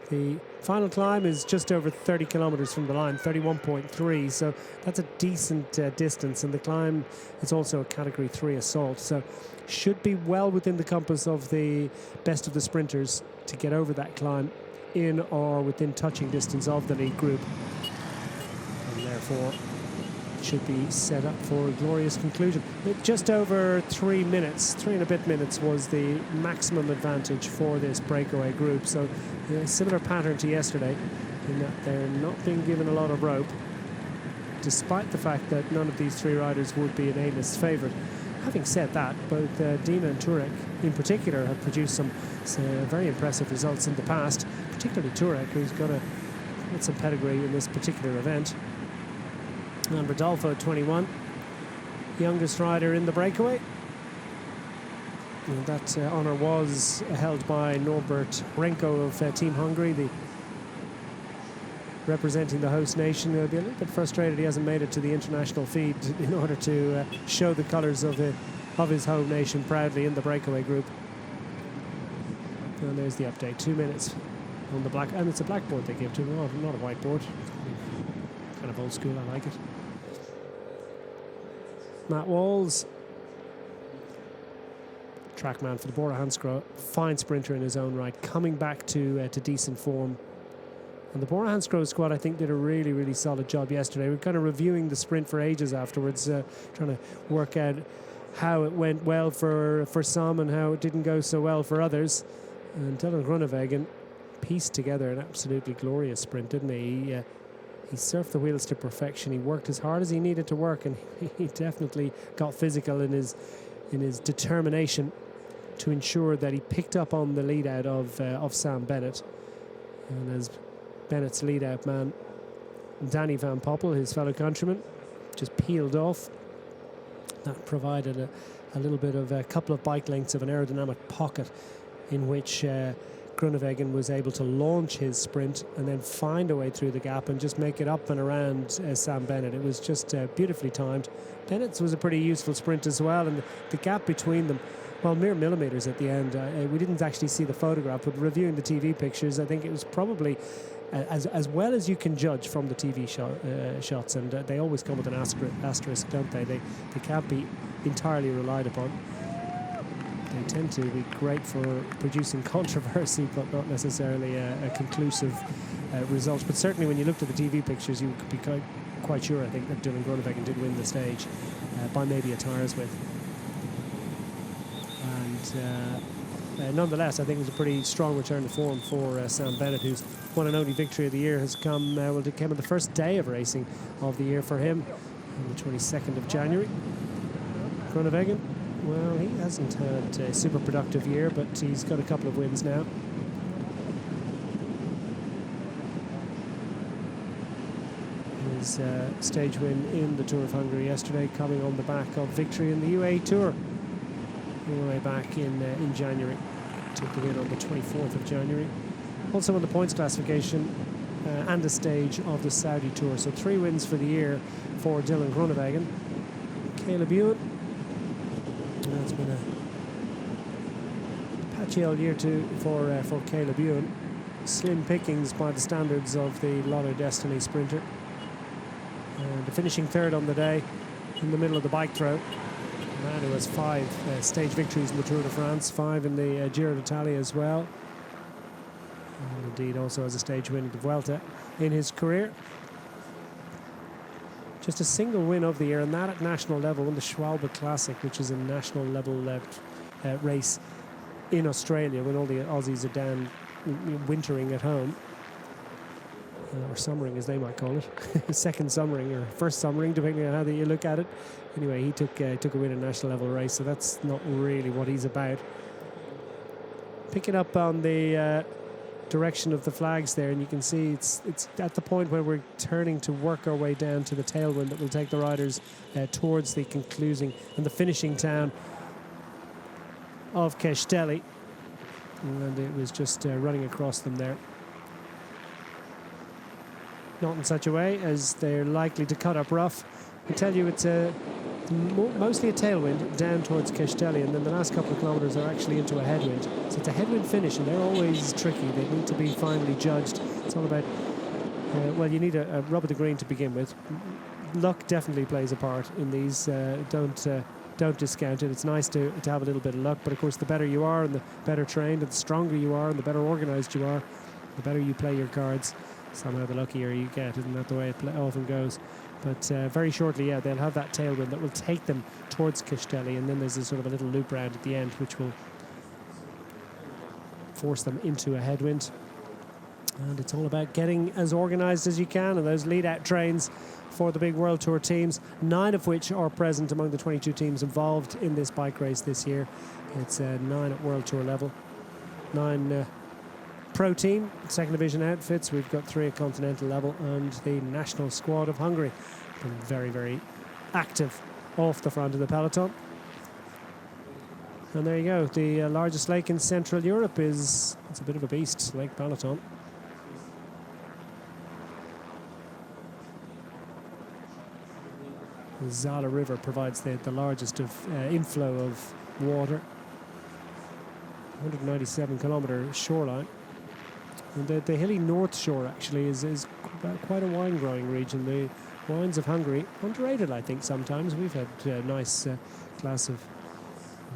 The final climb is just over 30 kilometers from the line, 31.3, so that's a decent distance, and the climb is also a category 3 assault, so should be well within the compass of the best of the sprinters to get over that climb in or within touching distance of the lead group, and therefore should be set up for a glorious conclusion. Just over 3 minutes, 3 and a bit minutes was the maximum advantage for this breakaway group, so a similar pattern to yesterday in that they're not being given a lot of rope, despite the fact that none of these three riders would be an A-list favourite. Having said that, both Dina and Turek in particular have produced some very impressive results in the past, particularly Turek, who's got some pedigree in this particular event. And Rodolfo, 21, youngest rider in the breakaway. And that honour was held by Norbert Renko of Team Hongrie, representing the host nation. He'll be a little bit frustrated he hasn't made it to the international feed in order to show the colours of his home nation proudly in the breakaway group. And there's the update, 2 minutes on the black, and it's a blackboard they give to him, not a whiteboard. Kind of old school, I like it. Matt Walls, trackman for the Bora-Hansgrohe, fine sprinter in his own right, coming back to decent form. And the Bora-Hansgrohe squad, I think, did a really, really solid job yesterday. We're kind of reviewing the sprint for ages afterwards, trying to work out how it went well for some and how it didn't go so well for others. And Dylan Groenewegen pieced together an absolutely glorious sprint, didn't he? He surfed the wheels to perfection. He worked as hard as he needed to work, and he definitely got physical in his determination to ensure that he picked up on the lead out of Sam Bennett. And as Bennett's lead out man, Danny Van Poppel, his fellow countryman, just peeled off. That provided a little bit of a couple of bike lengths of an aerodynamic pocket in which Groenewegen was able to launch his sprint and then find a way through the gap and just make it up and around Sam Bennett. It was just beautifully timed. Bennett's was a pretty useful sprint as well, and the gap between them, well, mere millimetres at the end. We didn't actually see the photograph, but reviewing the TV pictures, I think it was probably as well as you can judge from the TV shots, and they always come with an asterisk, don't they? They can't be entirely relied upon. They tend to be great for producing controversy, but not necessarily a conclusive result. But certainly when you looked at the TV pictures, you could be quite sure, I think, that Dylan Groenewegen did win the stage by maybe a tyre's width. And nonetheless, I think it was a pretty strong return to form for Sam Bennett, whose one and only victory of the year has come, it came on the first day of racing of the year for him, on the 22nd of January. Groenewegen, well, he hasn't had a super productive year, but he's got a couple of wins now. His stage win in the Tour of Hungary yesterday, coming on the back of victory in the UAE Tour all the way back in January. Took the win on the 24th of January. Also on the points classification and a stage of the Saudi Tour. So 3 wins for the year for Dylan Groenewegen. Caleb Ewan. It's been a patchy old year for Caleb Ewan. Slim pickings by the standards of the Lotto Destiny sprinter. The finishing third on the day in the middle of the bike throw. A man who has 5 stage victories in the Tour de France, 5 in the Giro d'Italia as well. And indeed also has a stage win at the Vuelta in his career. Just a single win of the year, and that at national level, won the Schwalbe Classic, which is a national level race in Australia when all the Aussies are down wintering at home. Or summering, as they might call it. Second summering or first summering, depending on how you look at it. Anyway, he took a win in a national level race, so that's not really what he's about. Picking up on the direction of the flags there, and you can see it's at the point where we're turning to work our way down to the tailwind that will take the riders towards the concluding and the finishing town of Castelli. And it was just running across them there. not in such a way as they're likely to cut up rough. I tell you, it's mostly a tailwind down towards Castelli, and then the last couple of kilometres are actually into a headwind. So it's a headwind finish, and they're always tricky. They need to be finely judged. It's all about, well, you need a rub of the green to begin with. Luck definitely plays a part in these. Don't discount it. It's nice to have a little bit of luck, but of course the better you are and the better trained and the stronger you are and the better organised you are, the better you play your cards, somehow the luckier you get. Isn't that the way it often goes? But very shortly, yeah, they'll have that tailwind that will take them towards Castelli, and then there's a sort of a little loop round at the end which will force them into a headwind. And it's all about getting as organised as you can, and those lead-out trains for the big World Tour teams, 9 of which are present among the 22 teams involved in this bike race this year. It's 9 at World Tour level, 9 pro team, second division outfits. We've got 3 at continental level, and the national squad of Hungary been very, very active off the front of the peloton. And there you go. The largest lake in Central Europe it's a bit of a beast, Lake Balaton. The Zala River provides the largest inflow of water. 197 kilometre shoreline. And the hilly north shore actually is quite a wine growing region. The wines of Hungary, underrated I think sometimes. We've had a nice glass of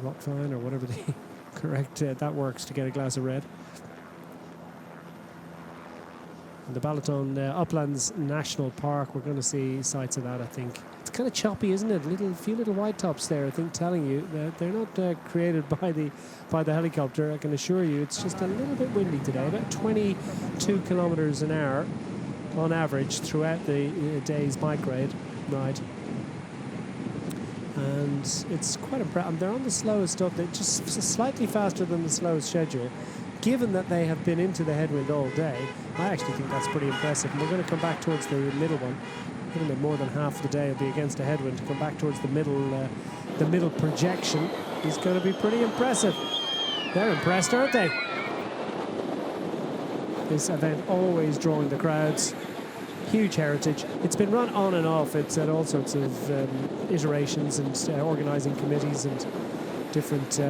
Rockvine or whatever the correct that works to get a glass of red. And the Balaton Uplands National Park, we're going to see sights of that, I think. It's kind of choppy, isn't it? A few little white tops there, I think, telling you that they're not created by the helicopter. I can assure you it's just a little bit windy today, about 22 kilometres an hour on average throughout the day's bike ride. And it's quite impressive. They're on the slowest stuff. They're just slightly faster than the slowest schedule. Given that they have been into the headwind all day, I actually think that's pretty impressive. And we're going to come back towards the middle one. A little bit more than half the day will be against a headwind. To come back towards the middle projection is going to be pretty impressive. They're impressed, aren't they? This event always drawing the crowds. Huge heritage. It's been run on and off. It's at all sorts of iterations and organising committees and different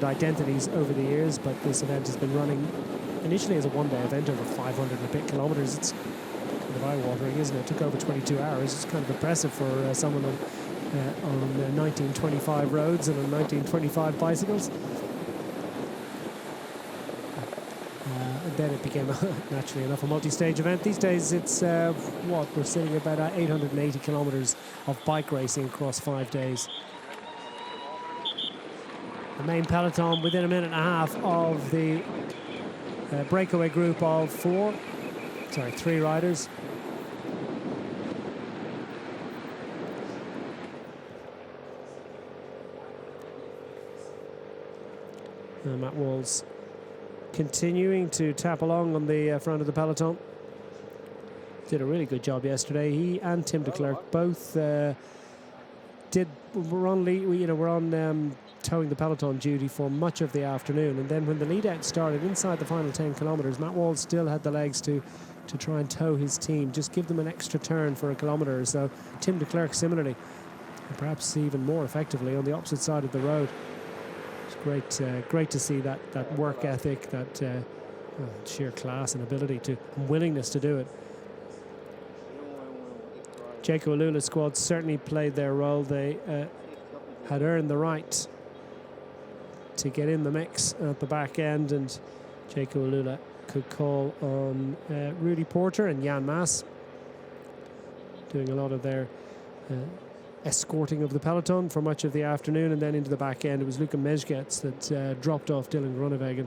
identities over the years, but this event has been running initially as a one-day event over 500 and a bit kilometres. It's kind of eye-watering, isn't it? It took over 22 hours. It's kind of impressive for someone on 1925 roads and on 1925 bicycles. And then it became, naturally enough, a multi-stage event. These days it's, we're sitting at about 880 kilometres of bike racing across 5 days. The main peloton within a minute and a half of the breakaway group of 3 riders. Matt Walls continuing to tap along on the front of the peloton. Did a really good job yesterday. He and Tim de Klerk both were on towing the peloton duty for much of the afternoon, and then when the lead out started inside the final 10 kilometres, Matt Walls still had the legs to try and tow his team, just give them an extra turn for a kilometre or so. Tim de Klerk similarly, and perhaps even more effectively on the opposite side of the road. It's great to see that work ethic, that sheer class and ability and willingness to do it. Jaco Alula's squad certainly played their role. They had earned the right to get in the mix at the back end, and Jaco Alula could call on Rudy Porter and Jan Maas doing a lot of their escorting of the peloton for much of the afternoon, and then into the back end it was Luka Mezgets that dropped off Dylan Groenewegen.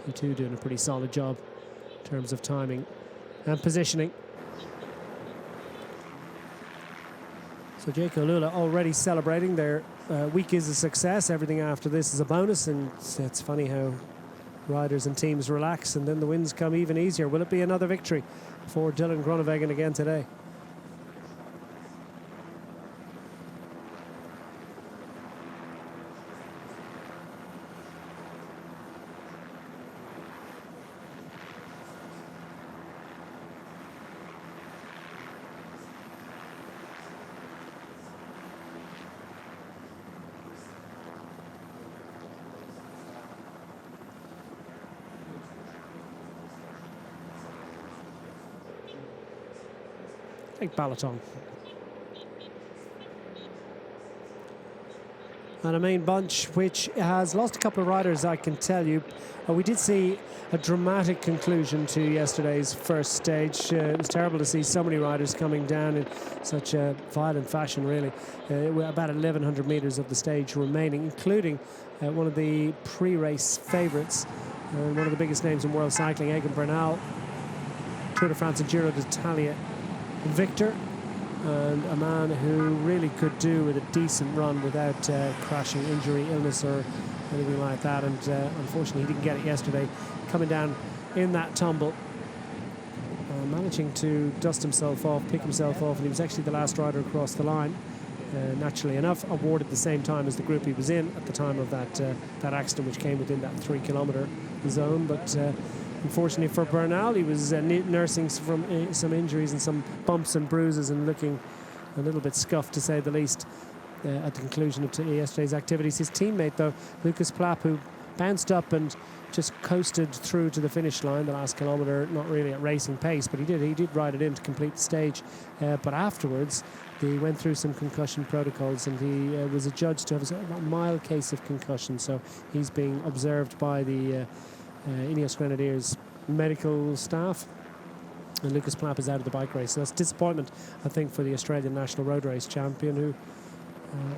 He too doing a pretty solid job in terms of timing and positioning. So Jaco Alula already celebrating. Their week is a success. Everything after this is a bonus, and it's funny how riders and teams relax and then the wins come even easier. Will it be another victory for Dylan Groenewegen again today? Take Balaton. And a main bunch which has lost a couple of riders, I can tell you. We did see a dramatic conclusion to yesterday's first stage. It was terrible to see so many riders coming down in such a violent fashion, really. About 1,100 metres of the stage remaining, including one of the pre-race favourites, one of the biggest names in world cycling, Egan Bernal, Tour de France and Giro d'Italia victor, and a man who really could do with a decent run without crashing, injury, illness or anything like that. And unfortunately he didn't get it yesterday, coming down in that tumble, managing to dust himself off, pick himself off, and he was actually the last rider across the line, naturally enough, awarded the same time as the group he was in at the time of that accident, which came within that 3 kilometre zone. But unfortunately for Bernal, he was nursing from some injuries and some bumps and bruises and looking a little bit scuffed, to say the least, at the conclusion of yesterday's activities. His teammate, though, Lucas Plapp, who bounced up and just coasted through to the finish line the last kilometre, not really at racing pace, but he did ride it in to complete the stage. But afterwards, he went through some concussion protocols, and he was adjudged to have a mild case of concussion. So he's being observed by the Ineos Grenadiers medical staff, and Lucas Plapp is out of the bike race. So that's disappointment, I think, for the Australian National Road Race champion, who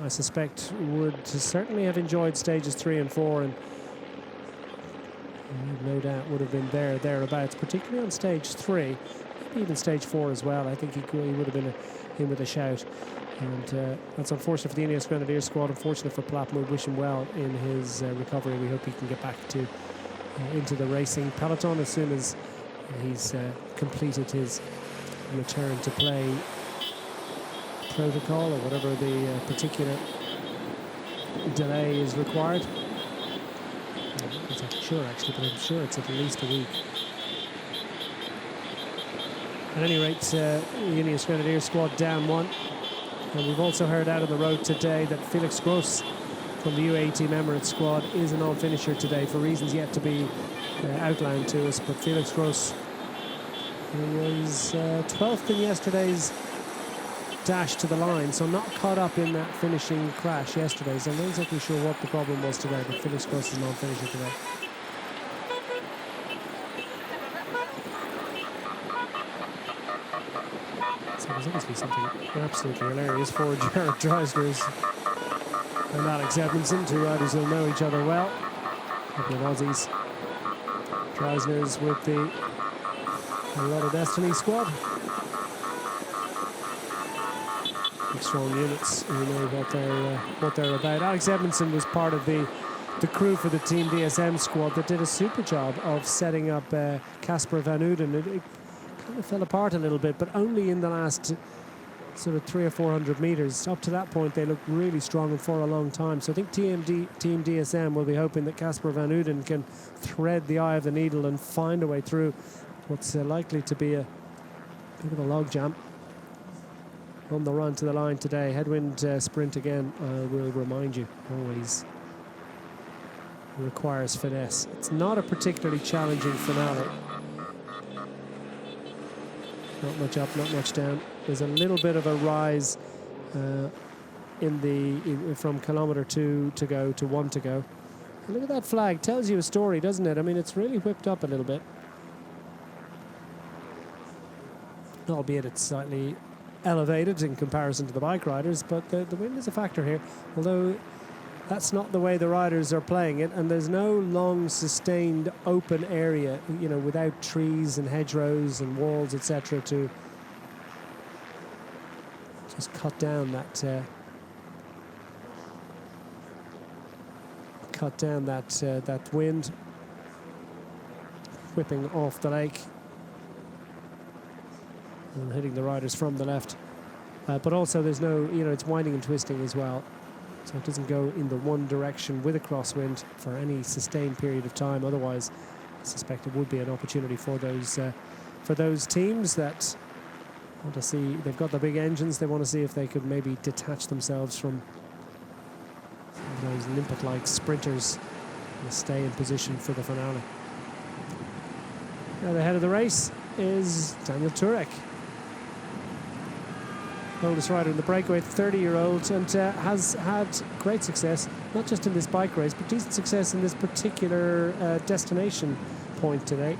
I suspect would certainly have enjoyed stages 3 and 4, and no doubt would have been thereabouts, particularly on stage 3, maybe even stage 4 as well. I think he would have been in with a shout. And that's unfortunate for the Ineos Grenadiers squad, unfortunate for Plapp. We wish him well in his recovery. We hope he can get back to into the racing peloton as soon as he's completed his return to play protocol, or whatever the particular delay is required. I'm not sure actually, but I'm sure it's at least a week. At any rate, the Ineos Grenadiers squad down 1. And we've also heard out on the road today that Felix Gross from the UAE Team Emirates squad is a non-finisher today, for reasons yet to be outlined to us. But Felix Gross, who was 12th in yesterday's dash to the line, so not caught up in that finishing crash yesterday. So I'm not exactly sure what the problem was today, but Felix Gross is non-finisher today. So there's obviously something absolutely hilarious for Jared Dreisner's and Alex Edmondson, two riders who know each other well. A couple of Aussies. Dreisner's with the Lotto Destiny squad. Big strong units who know what they're about. Alex Edmondson was part of the crew for the Team DSM squad that did a super job of setting up Casper Van Uden. It kind of fell apart a little bit, but only in the last sort of 300 or 400 meters. Up to that point, they looked really strong and for a long time. So I think Team DSM will be hoping that Casper Van Uden can thread the eye of the needle and find a way through what's likely to be a bit of a logjam on the run to the line today. Headwind sprint again, I will remind you, always requires finesse. It's not a particularly challenging finale. Not much up, not much down. There's a little bit of a rise from kilometre 2 to go to 1 to go. And look at that flag, tells you a story, doesn't it? I mean, it's really whipped up a little bit, albeit it's slightly elevated in comparison to the bike riders, but the wind is a factor here, although that's not the way the riders are playing it, and there's no long sustained open area, you know, without trees and hedgerows and walls, etc., to just cut down that that wind whipping off the lake and hitting the riders from the left. But also there's no, you know, it's winding and twisting as well, so it doesn't go in the one direction with a crosswind for any sustained period of time. Otherwise, I suspect it would be an opportunity for those teams that want to see, they've got the big engines, they want to see if they could maybe detach themselves from those limpet-like sprinters and stay in position for the finale. Now the head of the race is Daniel Turek. oldest rider in the breakaway, 30-year-old, and has had great success, not just in this bike race, but decent success in this particular destination point today,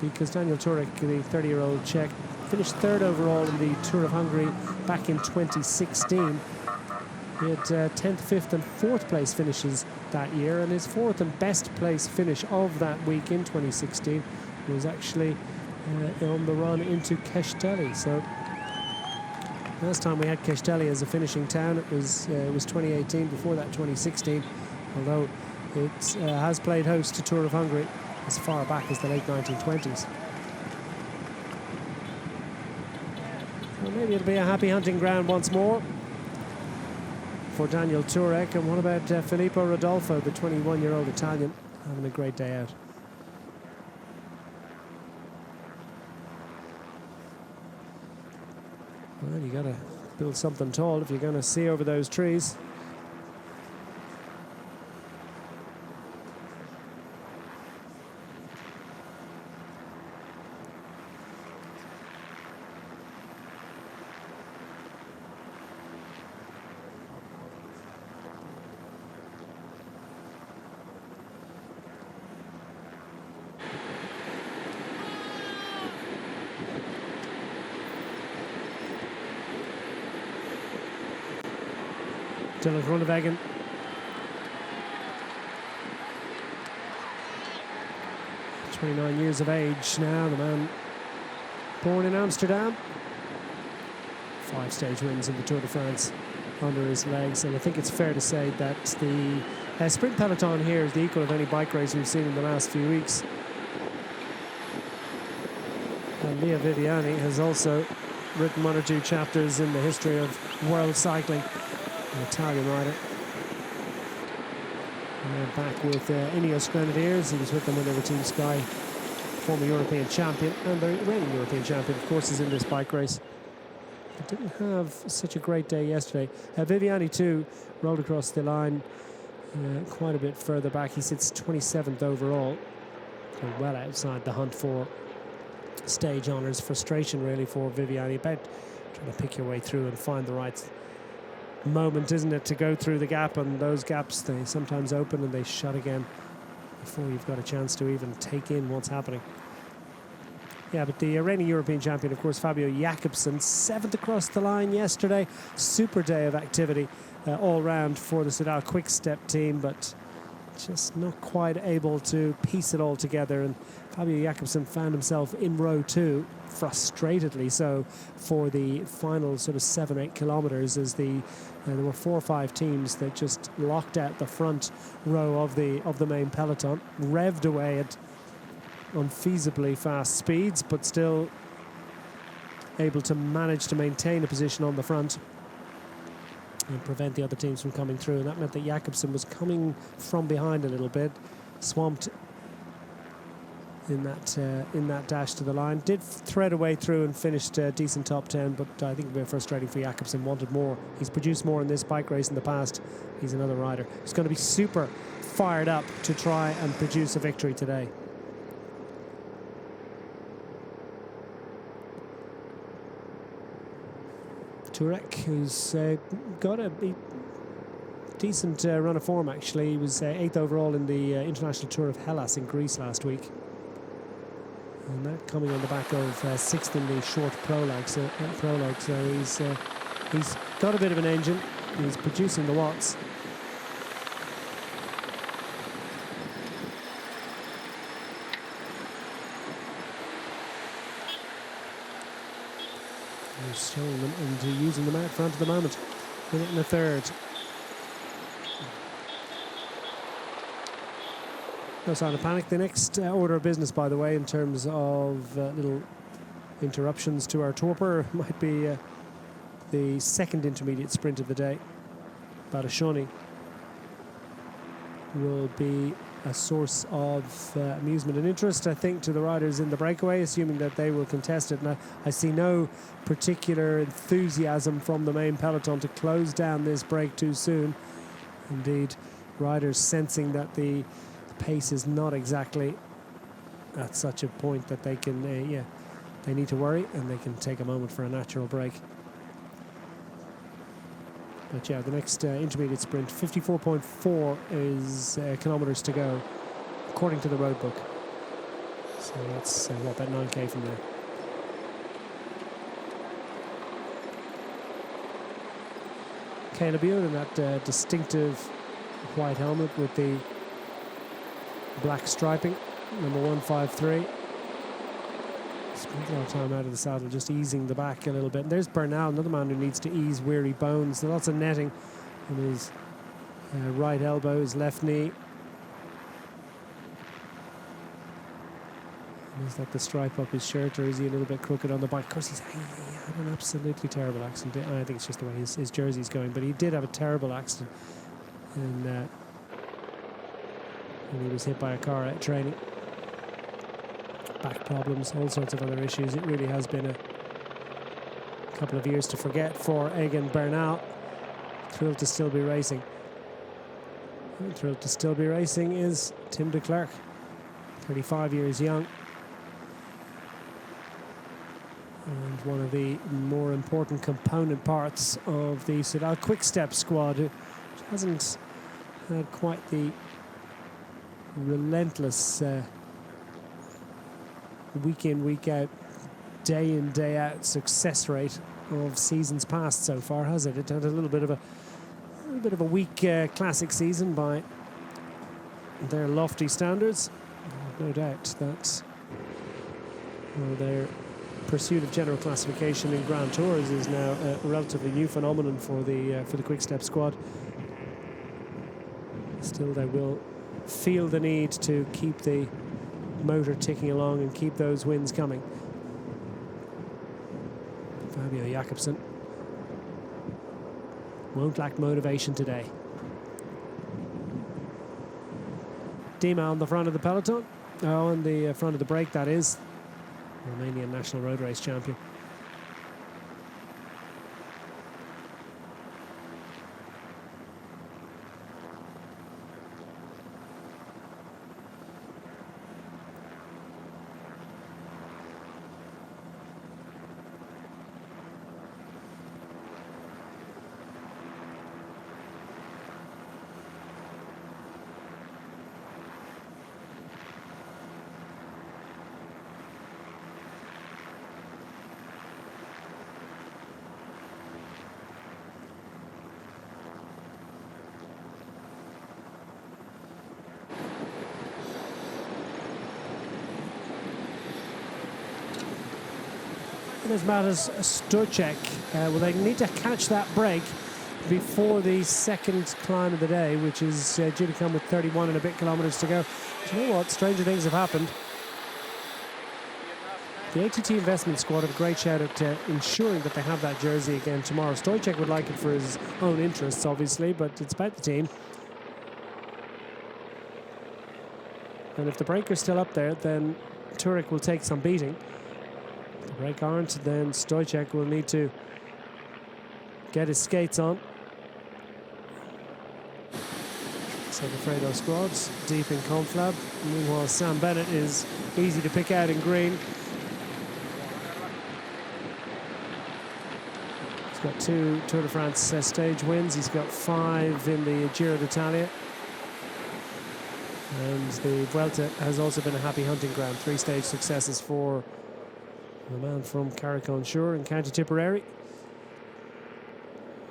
because Daniel Turek, the 30-year-old Czech, finished third overall in the Tour of Hungary back in 2016. He had 10th, 5th and 4th place finishes that year, and his 4th and best place finish of that week in 2016 was actually on the run into Kecsteli. So last time we had Kecsteli as a finishing town, it was 2018. Before that, 2016. Although it has played host to Tour of Hungary as far back as the late 1920s. Well, maybe it'll be a happy hunting ground once more for Daniel Turek. And what about Filippo Rodolfo, the 21-year-old Italian, having a great day out? Well, you got to build something tall if you're going to see over those trees. Dylan Groenewegen. "29 years of age now, the man born in Amsterdam. 5 stage wins in the Tour de France under his legs, and I think it's fair to say that the sprint peloton here is the equal of any bike race we've seen in the last few weeks. And Leah Viviani has also written 1 or 2 chapters in the history of world cycling. An Italian rider. And they're back with Ineos Grenadiers. He was with them when they were Team Sky, former European champion, and the reigning European champion, of course, is in this bike race. But didn't have such a great day yesterday. Viviani, too, rolled across the line quite a bit further back. He sits 27th overall, so well outside the hunt for stage honours. Frustration, really, for Viviani, about trying to pick your way through and find the right moment, isn't it, to go through the gap, and those gaps, they sometimes open and they shut again before you've got a chance to even take in what's happening. Yeah, but the reigning European champion, of course, Fabio Jakobsen, 7th across the line yesterday. Super day of activity all round for the Soudal Quick Step team, but just not quite able to piece it all together. And Fabio Jakobsen found himself in row 2, frustratedly so, for the final sort of 7-8 kilometres, as there were 4 or 5 teams that just locked out the front row of the main peloton, revved away at unfeasibly fast speeds, but still able to manage to maintain a position on the front and prevent the other teams from coming through. And that meant that Jakobsen was coming from behind a little bit, swamped in that dash to the line. Did thread a way through and finished a decent top 10, but I think a bit frustrating for Jakobsen. Wanted more. He's produced more in this bike race in the past. He's another rider. He's going to be super fired up to try and produce a victory today. Turek, who's got a decent run of form, actually. He was 8th overall in the International Tour of Hellas in Greece last week. And that coming on the back of 6th in the short prologue. So he's got a bit of an engine. He's producing the watts. He's showing them and using them out front at the moment. Minute and a third. No sign of panic. The next order of business, by the way, in terms of little interruptions to our torpor, might be the second intermediate sprint of the day. Badashoni will be a source of amusement and interest, I think, to the riders in the breakaway, assuming that they will contest it. And I see no particular enthusiasm from the main peloton to close down this break too soon. Indeed, riders sensing that the pace is not exactly at such a point that they can, they need to worry, and they can take a moment for a natural break. But yeah, the next intermediate sprint, 54.4 is kilometres to go, according to the road book. So that's about 9k from there. Caleb Ewan in that distinctive white helmet with the black striping, number 153. Spent a lot of time out of the saddle, just easing the back a little bit. And there's Bernal, another man who needs to ease weary bones. There's lots of netting in his right elbow, his left knee. And is that the stripe up his shirt, or is he a little bit crooked on the bike? Of course, he had an absolutely terrible accident. I think it's just the way his jersey's going, but he did have a terrible accident. And he was hit by a car at training. Back problems, all sorts of other issues. It really has been a couple of years to forget for Egan Bernal. Thrilled to still be racing. And thrilled to still be racing is Tim de Klerk, 35 years young. And one of the more important component parts of the Soudal Quick-Step squad, which hasn't had quite the relentless week in, week out, day in, day out success rate of seasons past so far, has it? It had a little bit of a weak classic season by their lofty standards. No doubt that their pursuit of general classification in Grand Tours is now a relatively new phenomenon for the Quick Step squad. Still, they will feel the need to keep the motor ticking along and keep those wins coming. Fabio Jakobsen won't lack motivation today. Dima on the front of the peloton, on the front of the break, that is. Romanian national road race champion. As Matas Sturcek, well, they need to catch that break before the second climb of the day, which is due to come with 31 and a bit kilometres to go. Do you know what? Stranger things have happened. The ATT investment squad have a great shout at ensuring that they have that jersey again tomorrow. Stojcek would like it for his own interests, obviously, but it's about the team. And if the breaker's still up there, then Turek will take some beating. If the brake aren't, then Stojcek will need to get his skates on. So the Fredo squad's deep in conflab. Meanwhile, Sam Bennett is easy to pick out in green. He's got 2 Tour de France stage wins. He's got 5 in the Giro d'Italia. And the Vuelta has also been a happy hunting ground. 3 stage successes for the man from Carrick-on-Shore in County Tipperary.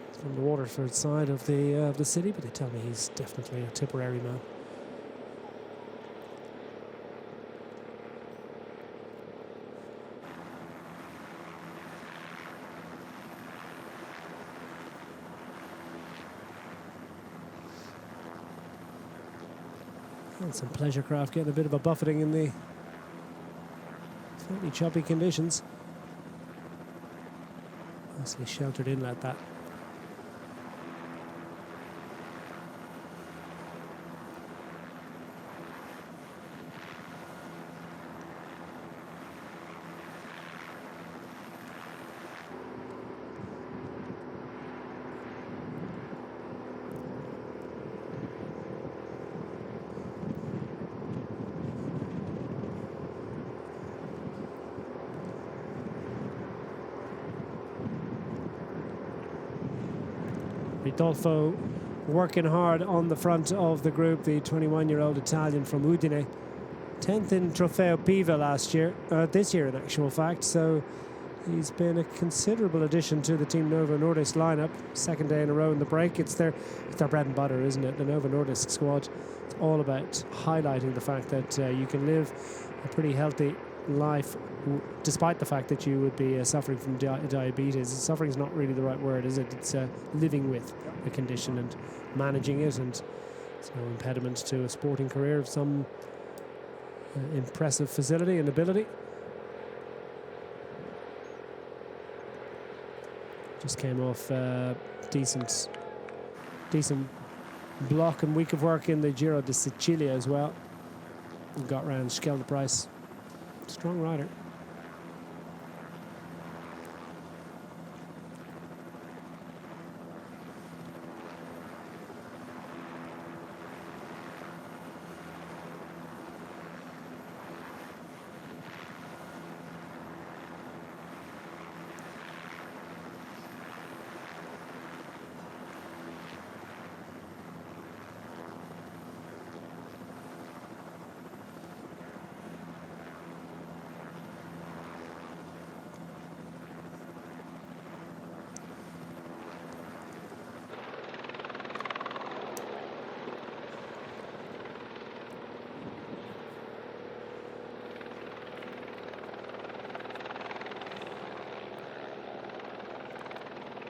He's from the Waterford side of the city, but they tell me he's definitely a Tipperary man. And some pleasure craft getting a bit of a buffeting in the slightly choppy conditions. Nicely sheltered inlet, that. Ridolfo working hard on the front of the group, the 21-year-old Italian from Udine. 10th in Trofeo Piva this year in actual fact, so he's been a considerable addition to the Team Novo Nordisk lineup. Second day in a row in the break. It's their bread and butter, isn't it? The Novo Nordisk squad. It's all about highlighting the fact that you can live a pretty healthy life despite the fact that you would be suffering from diabetes. Suffering is not really the right word, is it? It's living with the condition and managing it, and it's no impediment to a sporting career of some impressive facility and ability. Just came off decent block and week of work in the Giro di Sicilia as well. Got round Schelde Price. Strong rider.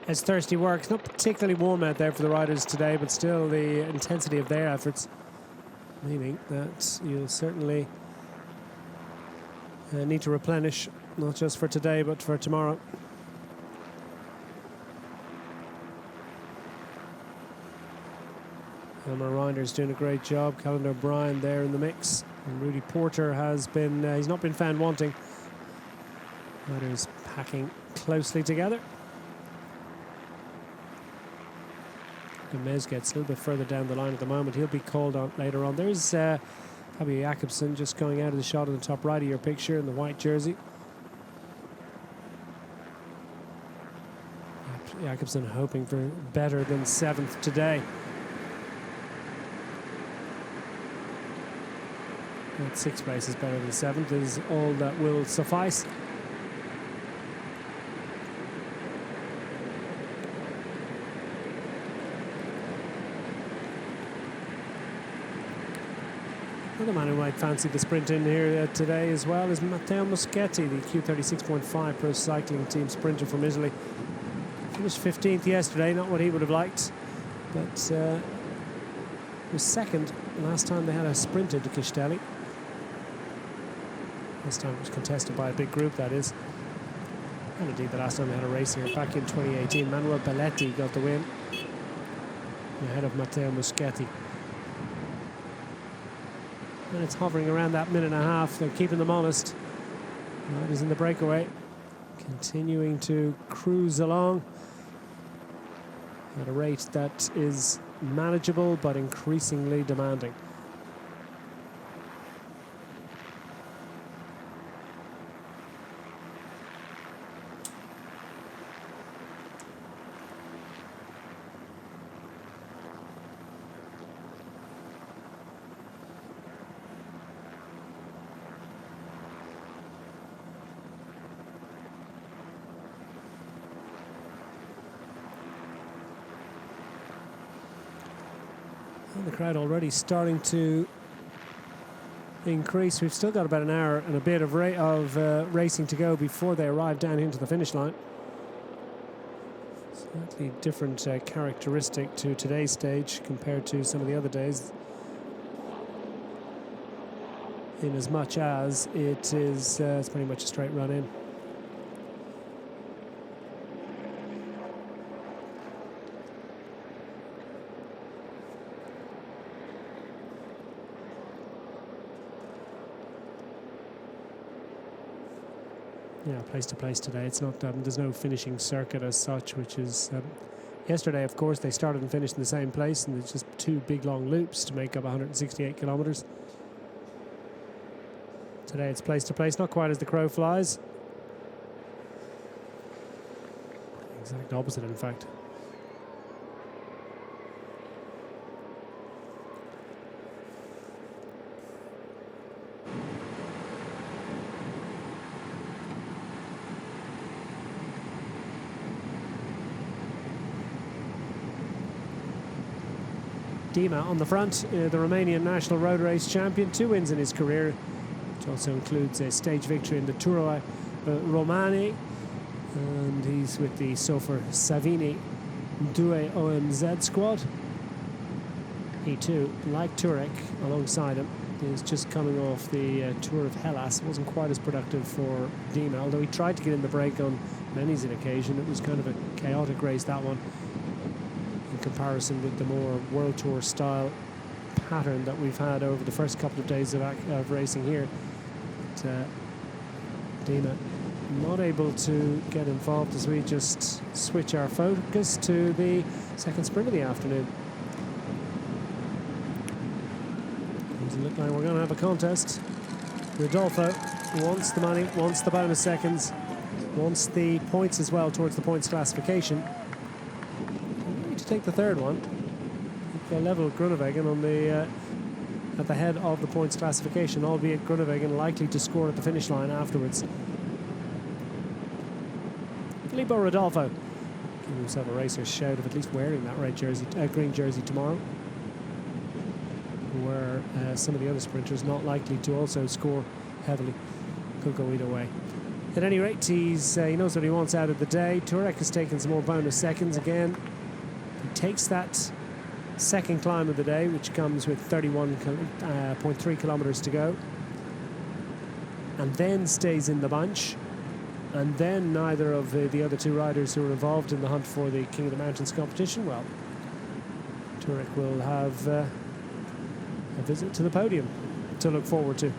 As thirsty works, not particularly warm out there for the riders today, but still the intensity of their efforts, meaning that you'll certainly need to replenish, not just for today, but for tomorrow. Elmer Reinder's doing a great job. Callan O'Brien there in the mix. And Rudy Porter has been, he's not been found wanting. Riders packing closely together. Gomez gets a little bit further down the line at the moment. He'll be called on later on. There's Fabio Jakobsen just going out of the shot on the top right of your picture in the white jersey. Jakobsen hoping for better than 7th today. But 6th place is better than 7th is all that will suffice. Another man who might fancy the sprint in here today as well is Matteo Moschetti, the Q36.5 Pro Cycling Team sprinter from Italy. Finished 15th yesterday, not what he would have liked, but was second last time they had a sprint into Castelli. This time it was contested by a big group, that is. And indeed the last time they had a race here back in 2018, Manuel Belletti got the win ahead of Matteo Moschetti. And it's hovering around that minute and a half. They're keeping them honest. Riders in the breakaway, continuing to cruise along at a rate that is manageable but increasingly demanding. And the crowd already starting to increase. We've still got about an hour and a bit of racing to go before they arrive down into the finish line. Slightly different characteristic to today's stage compared to some of the other days, in as much as it is it's pretty much a straight run in. Yeah, place to place today. It's not. There's no finishing circuit as such, which is. Yesterday, of course, they started and finished in the same place, and it's just 2 big long loops to make up 168 kilometres. Today, it's place to place, not quite as the crow flies. Exact opposite, in fact. Dima on the front, the Romanian national road race champion, 2 wins in his career, which also includes a stage victory in the Tour Romani, and he's with the Sofer Savini Due OMZ squad. He too, like Turek, alongside him, is just coming off the Tour of Hellas. It wasn't quite as productive for Dima, although he tried to get in the break on many an occasion. It was kind of a chaotic race, that one, in comparison with the more World Tour style pattern that we've had over the first couple of days of racing here. But, Dima not able to get involved as we just switch our focus to the second sprint of the afternoon. Doesn't look like we're going to have a contest. Rodolfo wants the money, wants the bonus seconds, wants the points as well towards the points classification. We need to take the third one. They'll level Groenewegen on the at the head of the points classification, albeit Groenewegen likely to score at the finish line afterwards. Filippo Rodolfo giving himself a racer's shout of at least wearing that red jersey, green jersey tomorrow, where some of the other sprinters not likely to also score heavily. Could go either way. At any rate, he knows what he wants out of the day. Turek has taken some more bonus seconds again. He takes that second climb of the day, which comes with 31.3 kilometers to go, and then stays in the bunch. And then neither of the other 2 riders who are involved in the hunt for the King of the Mountains competition, well, Turek will have a visit to the podium to look forward to.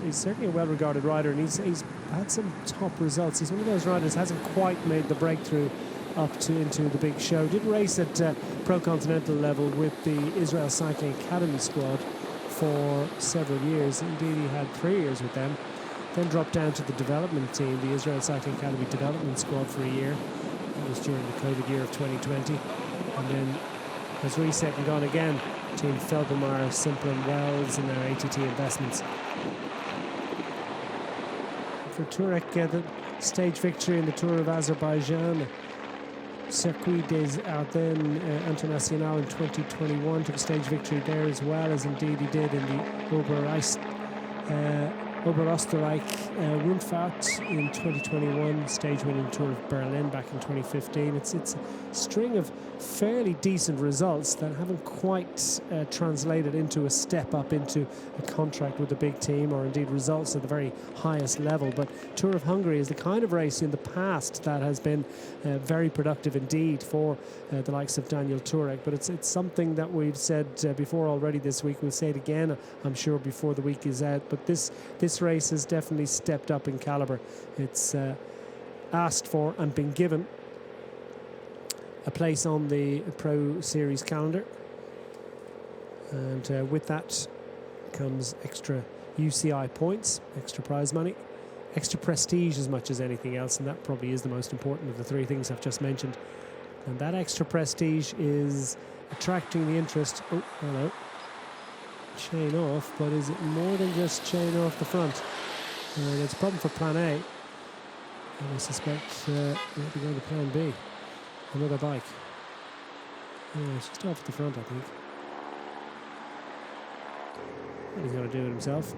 He's certainly a well-regarded rider, and he's had some top results. He's one of those riders who hasn't quite made the breakthrough up into the big show. Did race at pro-continental level with the Israel Cycling Academy squad for several years. Indeed, he had 3 years with them. Then dropped down to the development team, the Israel Cycling Academy development squad, for a year. That was during the COVID year of 2020. And then has reset and gone again. Team Felbermeyer, Simplon, Wells in their ATT investments. For Turek, the stage victory in the Tour of Azerbaijan, Circuit des Ardennes International in 2021, took a stage victory there, as well as indeed he did in the Oberösterreich Rundfahrt in 2021, stage win in the Tour of Berlin back in 2015. It's a string of fairly decent results that haven't quite translated into a step up into a contract with a big team, or indeed results at the very highest level. But Tour of Hungary is the kind of race in the past that has been very productive indeed for the likes of Daniel Turek. But it's something that we've said before already this week. We'll say it again, I'm sure, before the week is out. But this race has definitely stepped up in caliber. It's asked for and been given a place on the Pro Series calendar, and with that comes extra UCI points, extra prize money, extra prestige as much as anything else, and that probably is the most important of the 3 things I've just mentioned. And that extra prestige is attracting the interest. Oh, hello. Chain off, but is it more than just chain off the front? It's a problem for Plan A, and I suspect it might be going to Plan B. Another bike. Yeah, it's just off at the front, I think. And he's going to do it himself.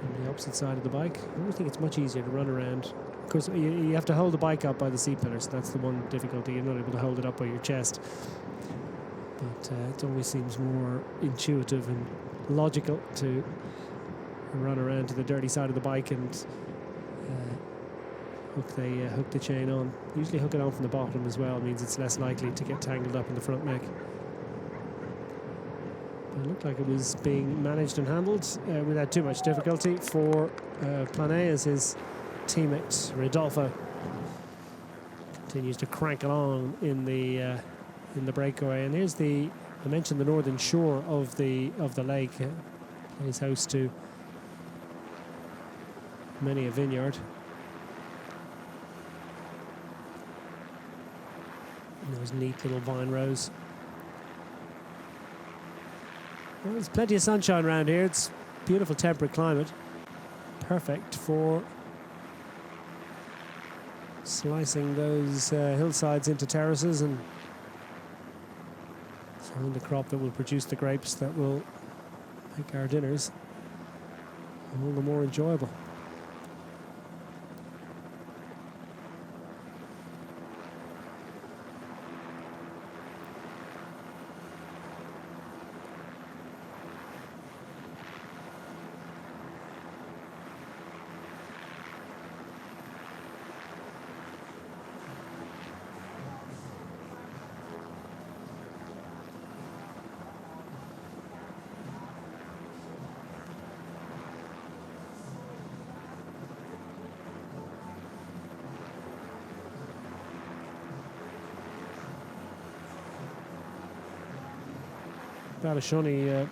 On the opposite side of the bike. I don't think it's much easier to run around. Of course, you have to hold the bike up by the seat pillars. That's the one difficulty. You're not able to hold it up by your chest. But it always seems more intuitive and logical to run around to the dirty side of the bike and hook the chain on. Usually hook it on from the bottom as well, means it's less likely to get tangled up in the front neck. But it looked like it was being managed and handled without too much difficulty for Plan A, as his teammate Rodolfo continues to crank along in the breakaway. And here's I mentioned the northern shore of the lake. Plays host to many a vineyard. And those neat little vine rows. Well, there's plenty of sunshine around here. It's beautiful temperate climate. Perfect for slicing those hillsides into terraces and sowing the crop that will produce the grapes that will make our dinners all the more enjoyable. Balashoni,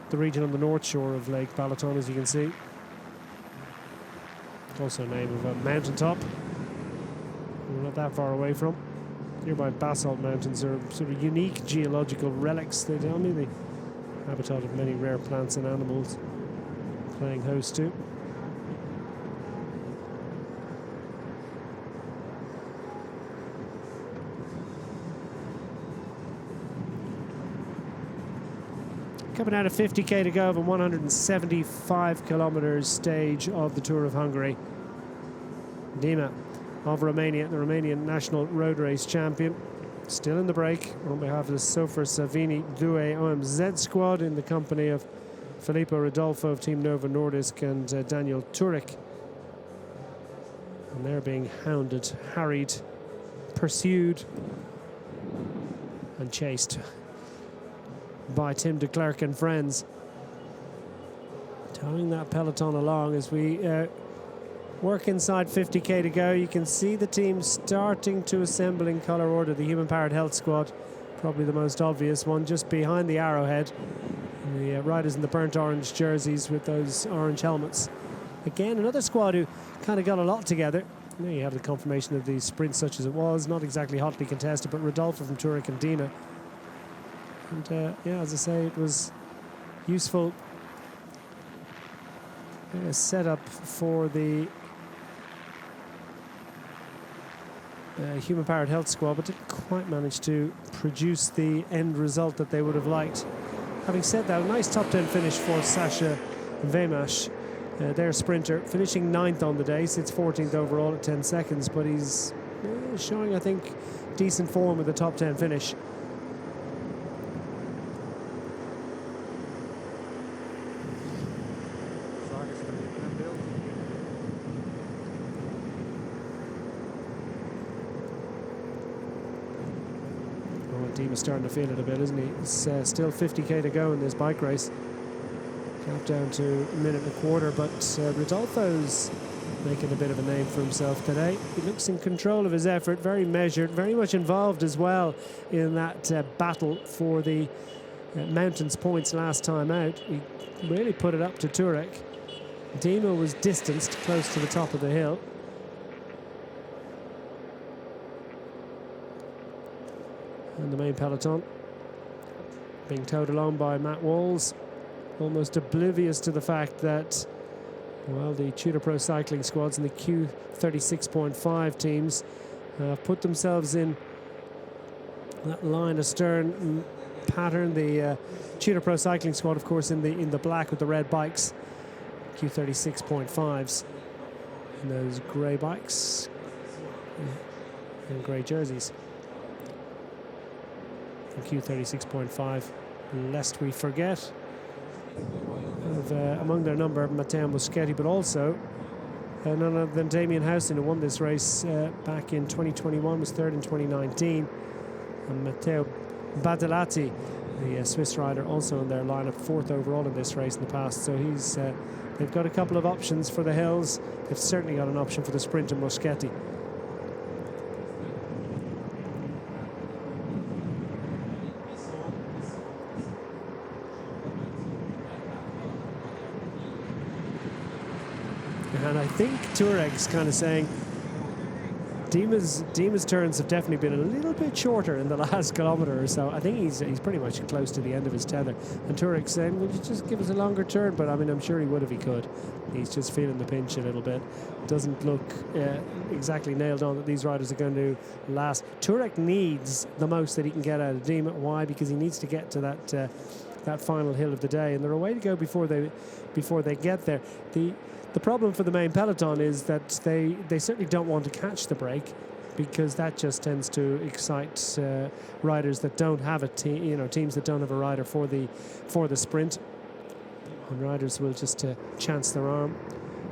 the region on the north shore of Lake Balaton, as you can see. Also a name of a mountaintop we're not that far away from. Nearby basalt mountains are sort of unique geological relics, they tell me, the habitat of many rare plants and animals playing host to. Coming out of 50k to go of a 175 kilometers stage of the Tour of Hungary. Dima of Romania, the Romanian national road race champion, still in the break on behalf of the Sofer Savini Due OMZ squad in the company of Filippo Rodolfo of Team Novo Nordisk and Daniel Turek. And they're being hounded, harried, pursued and chased by Tim de Klerk and friends. Towing that peloton along as we work inside 50k to go. You can see the team starting to assemble in colour order. The Human Powered Health squad, probably the most obvious one, just behind the arrowhead. The riders in the burnt orange jerseys with those orange helmets. Again, another squad who kind of got a lot together. There you have the confirmation of the sprint such as it was. Not exactly hotly contested, but Rodolfo from Turek and Dina. And yeah, as I say, it was useful setup for the Human Powered Health squad, but didn't quite manage to produce the end result that they would have liked. Having said that, a nice top 10 finish for Sasha Vemash, their sprinter, finishing 9th on the day, sits 14th overall at 10 seconds, but he's showing, I think, decent form with the top 10 finish. Dima's starting to feel it a bit, isn't he? It's still 50k to go in this bike race. Gap down to a minute and a quarter, but Rodolfo's making a bit of a name for himself today. He looks in control of his effort, very measured, very much involved as well in that battle for the mountains points last time out. He really put it up to Turek. Dima was distanced close to the top of the hill. And the main peloton being towed along by Matt Walls, almost oblivious to the fact that, well, the Tudor Pro cycling squads and the Q36.5 teams put themselves in that line astern pattern. The Tudor Pro cycling squad, of course, in the black with the red bikes, Q36.5s, and those grey bikes and grey jerseys. Q36.5, lest we forget, of, among their number Matteo Moschetti, but also none other than Damien Howson, who won this race back in 2021, was third in 2019, and Matteo Badalati, the Swiss rider, also in their lineup, fourth overall in this race in the past. So he's they've got a couple of options for the hills. They've certainly got an option for the sprint in Moschetti. And I think Turek's kind of saying, Dima's turns have definitely been a little bit shorter in the last kilometre or so. I think he's pretty much close to the end of his tether. And Turek's saying, "Would you just give us a longer turn?" But I mean, I'm sure he would if he could. He's just feeling the pinch a little bit. Doesn't look exactly nailed on that these riders are going to last. Turek needs the most that he can get out of Dima. Why? Because he needs to get to that final hill of the day, and they're a way to go before they get there. The problem for the main peloton is that they certainly don't want to catch the break, because that just tends to excite riders that don't have a team, teams that don't have a rider for the sprint. And riders will just chance their arm,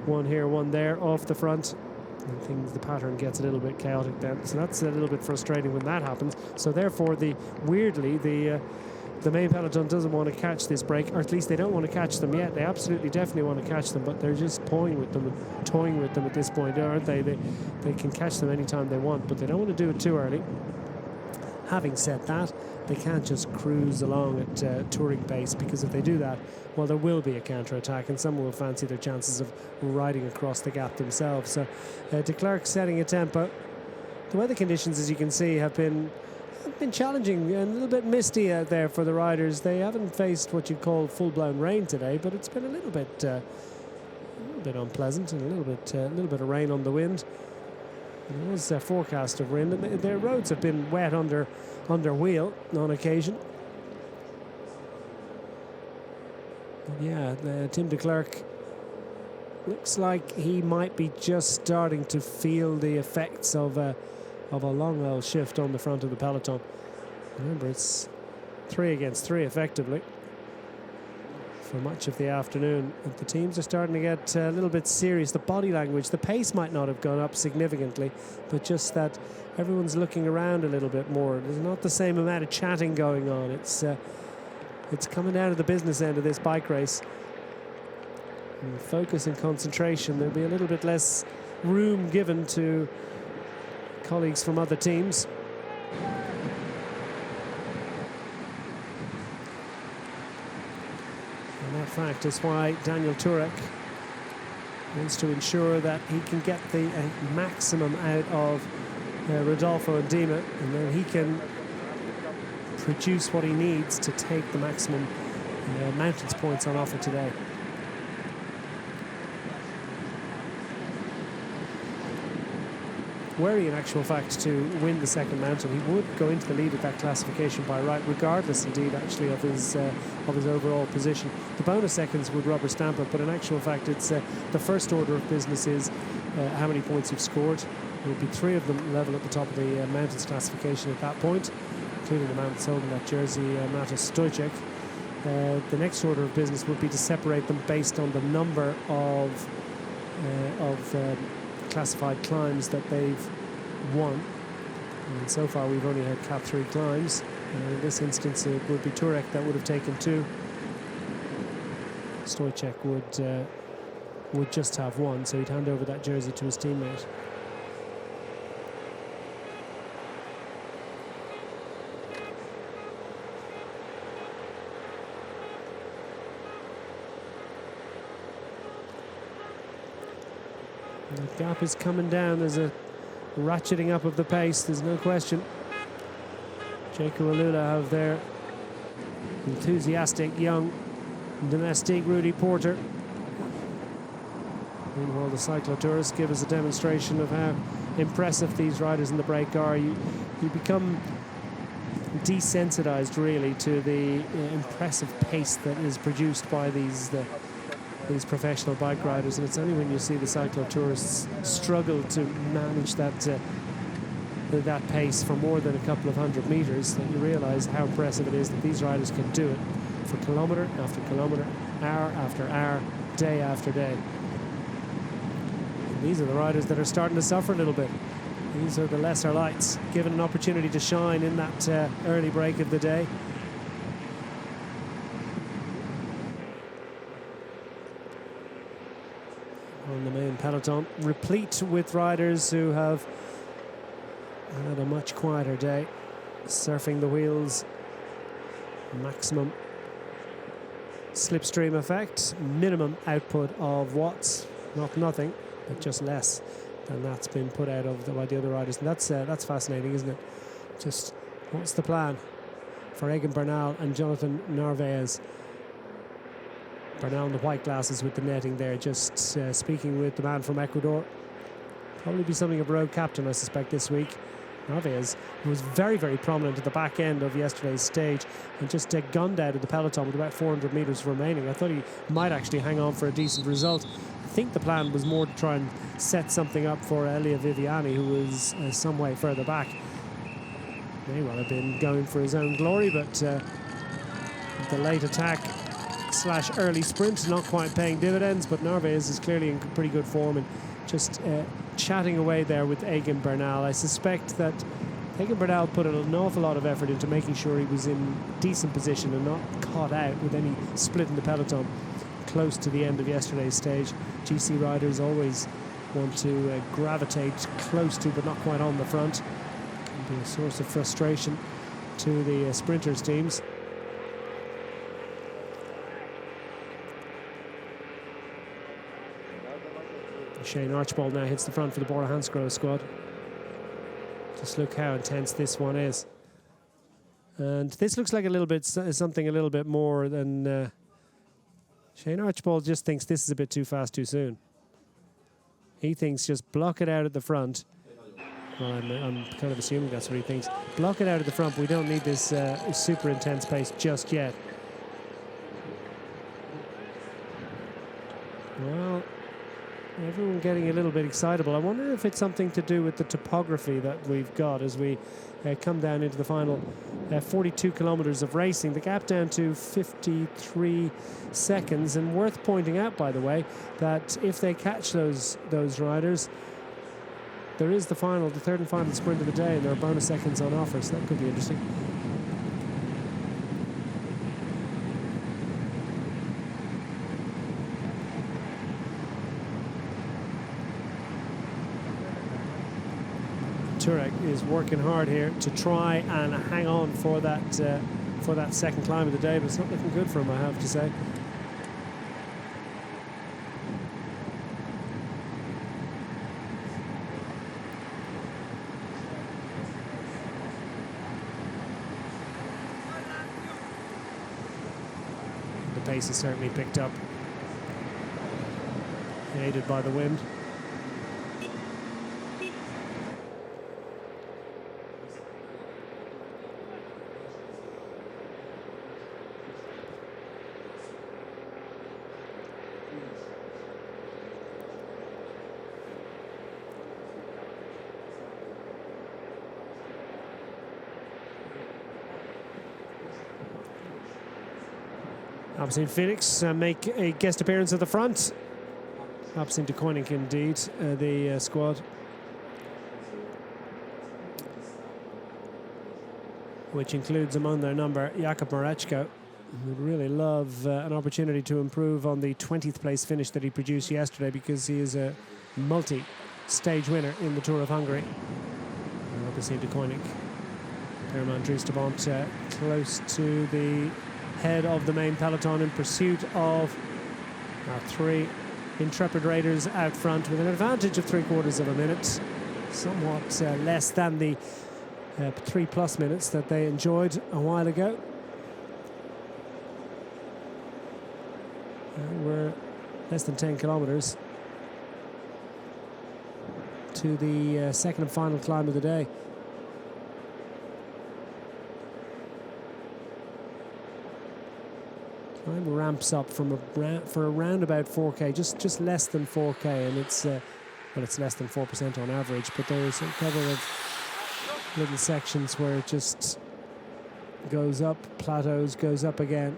one here, one there, off the front. And the pattern gets a little bit chaotic then, so that's a little bit frustrating when that happens. So therefore, weirdly the main peloton doesn't want to catch this break, or at least they don't want to catch them yet. They absolutely definitely want to catch them, but they're just toying with them at this point, aren't they? They can catch them anytime they want, but they don't want to do it too early. Having said that, they can't just cruise along at touring pace, because if they do that, well, there will be a counter-attack, and someone will fancy their chances of riding across the gap themselves. So de Klerk setting a tempo. The weather conditions, as you can see, have been challenging and a little bit misty out there for the riders. They haven't faced what you'd call full-blown rain today, but it's been a little bit unpleasant, and a little bit of rain on the wind. There was a forecast of rain, and their roads have been wet under wheel on occasion. But yeah, Tim de Klerk looks like he might be just starting to feel the effects of a long old shift on the front of the peloton. Remember, it's 3 against 3 effectively for much of the afternoon. And the teams are starting to get a little bit serious. The body language, the pace might not have gone up significantly, but just that everyone's looking around a little bit more. There's not the same amount of chatting going on. It's coming down to the business end of this bike race. And focus and concentration. There'll be a little bit less room given to colleagues from other teams. And that fact is why Daniel Turek wants to ensure that he can get the maximum out of Rodolfo and Dima, and then he can produce what he needs to take the maximum mountains points on offer today. Were he in actual fact to win the second mountain, he would go into the lead at that classification by right, regardless indeed actually of his overall position. The bonus seconds would rubber stamp it, but in actual fact it's the first order of business is how many points you've scored. There would be 3 of them level at the top of the mountains classification at that point, including the man that's holding that jersey, Matas Stojcek. The next order of business would be to separate them based on the number of classified climbs that they've won. And so far we've only had Cat 3 climbs. In this instance it would be Turek that would have taken 2. Stojcek would just have 1, so he'd hand over that jersey to his teammate. The gap is coming down. There's a ratcheting up of the pace, there's no question. Jaco Alula have their enthusiastic young domestique Rudy Porter. Meanwhile, the cyclotourists give us a demonstration of how impressive these riders in the break are. You become desensitized really to the impressive pace that is produced by these professional bike riders, and it's only when you see the cyclotourists struggle to manage that pace for more than a couple of 100 meters that you realize how impressive it is that these riders can do it for kilometer after kilometer, hour after hour, day after day. And these are the riders that are starting to suffer a little bit. These are the lesser lights, given an opportunity to shine in that early break of the day. On the main peloton, replete with riders who have had a much quieter day, surfing the wheels, maximum slipstream effect, minimum output of watts, not nothing, but just less than that's been put out of by the other riders, and that's fascinating, isn't it? Just what's the plan for Egan Bernal and Jonathan Narvaez? Bernal in the white glasses with the netting there, just speaking with the man from Ecuador. Probably be something of a road captain, I suspect, this week. Narvaez, who was very, very prominent at the back end of yesterday's stage and just gunned out of the peloton with about 400 metres remaining. I thought he might actually hang on for a decent result. I think the plan was more to try and set something up for Elia Viviani, who was some way further back. May well have been going for his own glory, but the late attack / early sprint not quite paying dividends. But Narvaez is clearly in pretty good form and just chatting away there with Egan Bernal. I suspect that Egan Bernal put an awful lot of effort into making sure he was in decent position and not caught out with any split in the peloton close to the end of yesterday's stage. GC riders always want to gravitate close to but not quite on the front. Can be a source of frustration to the sprinters teams. Shane Archibald now hits the front for the Bora Hansgrohe squad. Just look how intense this one is. And this looks like a little bit something a little bit more than Shane Archibald just thinks this is a bit too fast too soon. He thinks just block it out at the front. Well, I'm kind of assuming that's what he thinks. Block it out at the front. We don't need this super intense pace just yet. Well, everyone getting a little bit excitable. I wonder if it's something to do with the topography that we've got as we come down into the final 42 kilometres of racing. The gap down to 53 seconds, and worth pointing out, by the way, that if they catch those riders, there is the third and final sprint of the day, and there are bonus seconds on offer, so that could be interesting. Turek is working hard here to try and hang on for that second climb of the day, but it's not looking good for him, I have to say. The pace has certainly picked up, aided by the wind. Alpecin Phoenix make a guest appearance at the front. Alpecin de Koninck, indeed, the squad. Which includes among their number Jakub Mareczko, who would really love an opportunity to improve on the 20th place finish that he produced yesterday, because he is a multi-stage winner in the Tour of Hungary. Alpecin de Koninck. Herman Dries de Bont close to the head of the main peloton in pursuit of our three intrepid raiders out front with an advantage of 3/4 of a minute, somewhat less than the 3+ minutes that they enjoyed a while ago. We're less than 10 kilometres to the second and final climb of the day. Time ramps up for around about 4K, just less than 4K, and it's well, it's less than 4% on average. But there's a couple of little sections where it just goes up, plateaus, goes up again.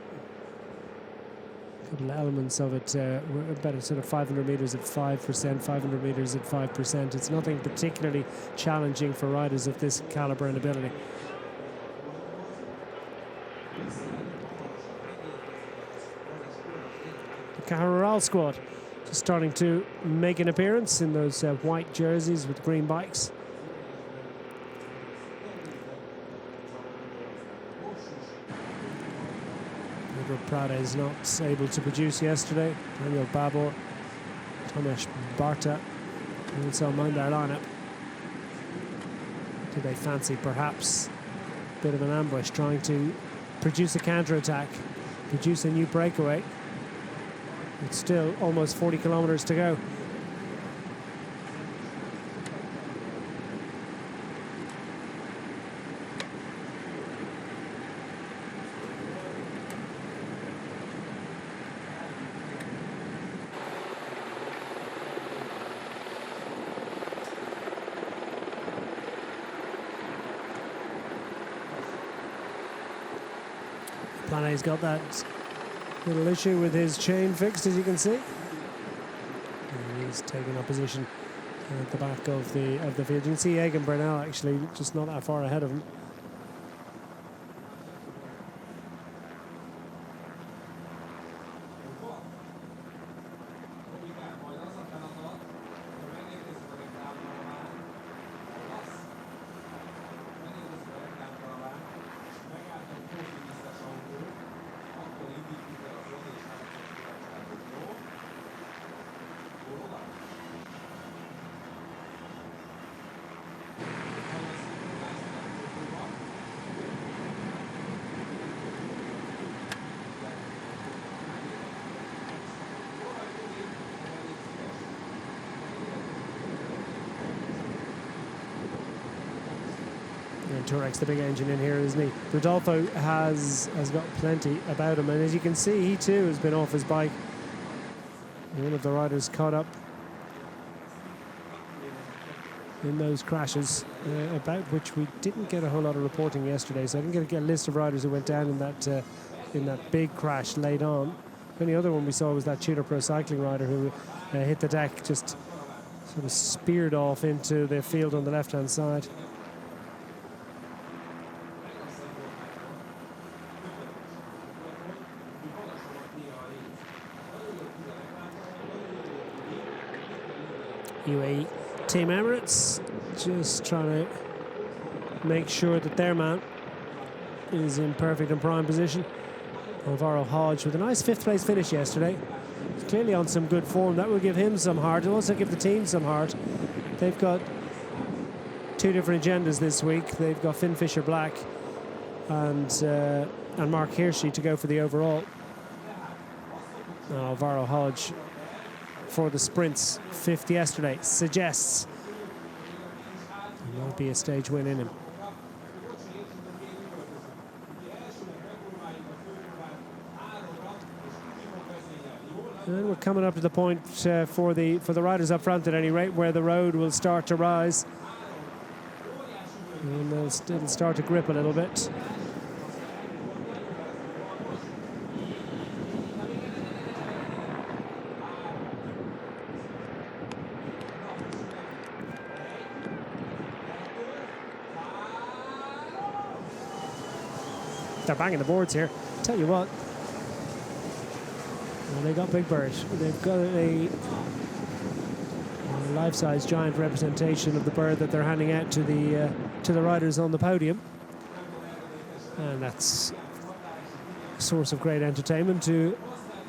A couple of elements of it, we're about sort of 500 metres at 5%, 500 metres at 5%. It's nothing particularly challenging for riders of this calibre and ability. Cajarural squad just starting to make an appearance in those white jerseys with green bikes. Pedro Prada is not able to produce yesterday. Daniel Babor, Tomasz Barta also mind their lineup. Do they fancy perhaps a bit of an ambush, trying to produce a counter-attack, produce a new breakaway? It's still almost 40 kilometres to go. Plane's got that little issue with his chain fixed, as you can see. And he's taking up position at the back of the field. You can see Egan Bernal actually just not that far ahead of him. And Turek's the big engine in here, isn't he? Rodolfo has got plenty about him, and as you can see, he too has been off his bike. One of the riders caught up in those crashes, about which we didn't get a whole lot of reporting yesterday, so I didn't get a list of riders who went down in that big crash late on. The only other one we saw was that Tudor Pro Cycling rider who hit the deck, just sort of speared off into the field on the left-hand side. UAE Team Emirates just trying to make sure that their man is in perfect and prime position. Alvaro Hodge with a nice 5th place finish yesterday. He's clearly on some good form. That will give him some heart. It'll also give the team some heart. They've got 2 different agendas this week. They've got Finn Fisher-Black and Mark Hirschi to go for the overall. Alvaro Hodge for the sprints, 5th yesterday, suggests there might be a stage win in him. And we're coming up to the point for the riders up front, at any rate, where the road will start to rise, and it'll start to grip a little bit. They're banging the boards here. Tell you what, well, they got Big Bird. They've got a life-size giant representation of the bird that they're handing out to the riders on the podium, and that's a source of great entertainment to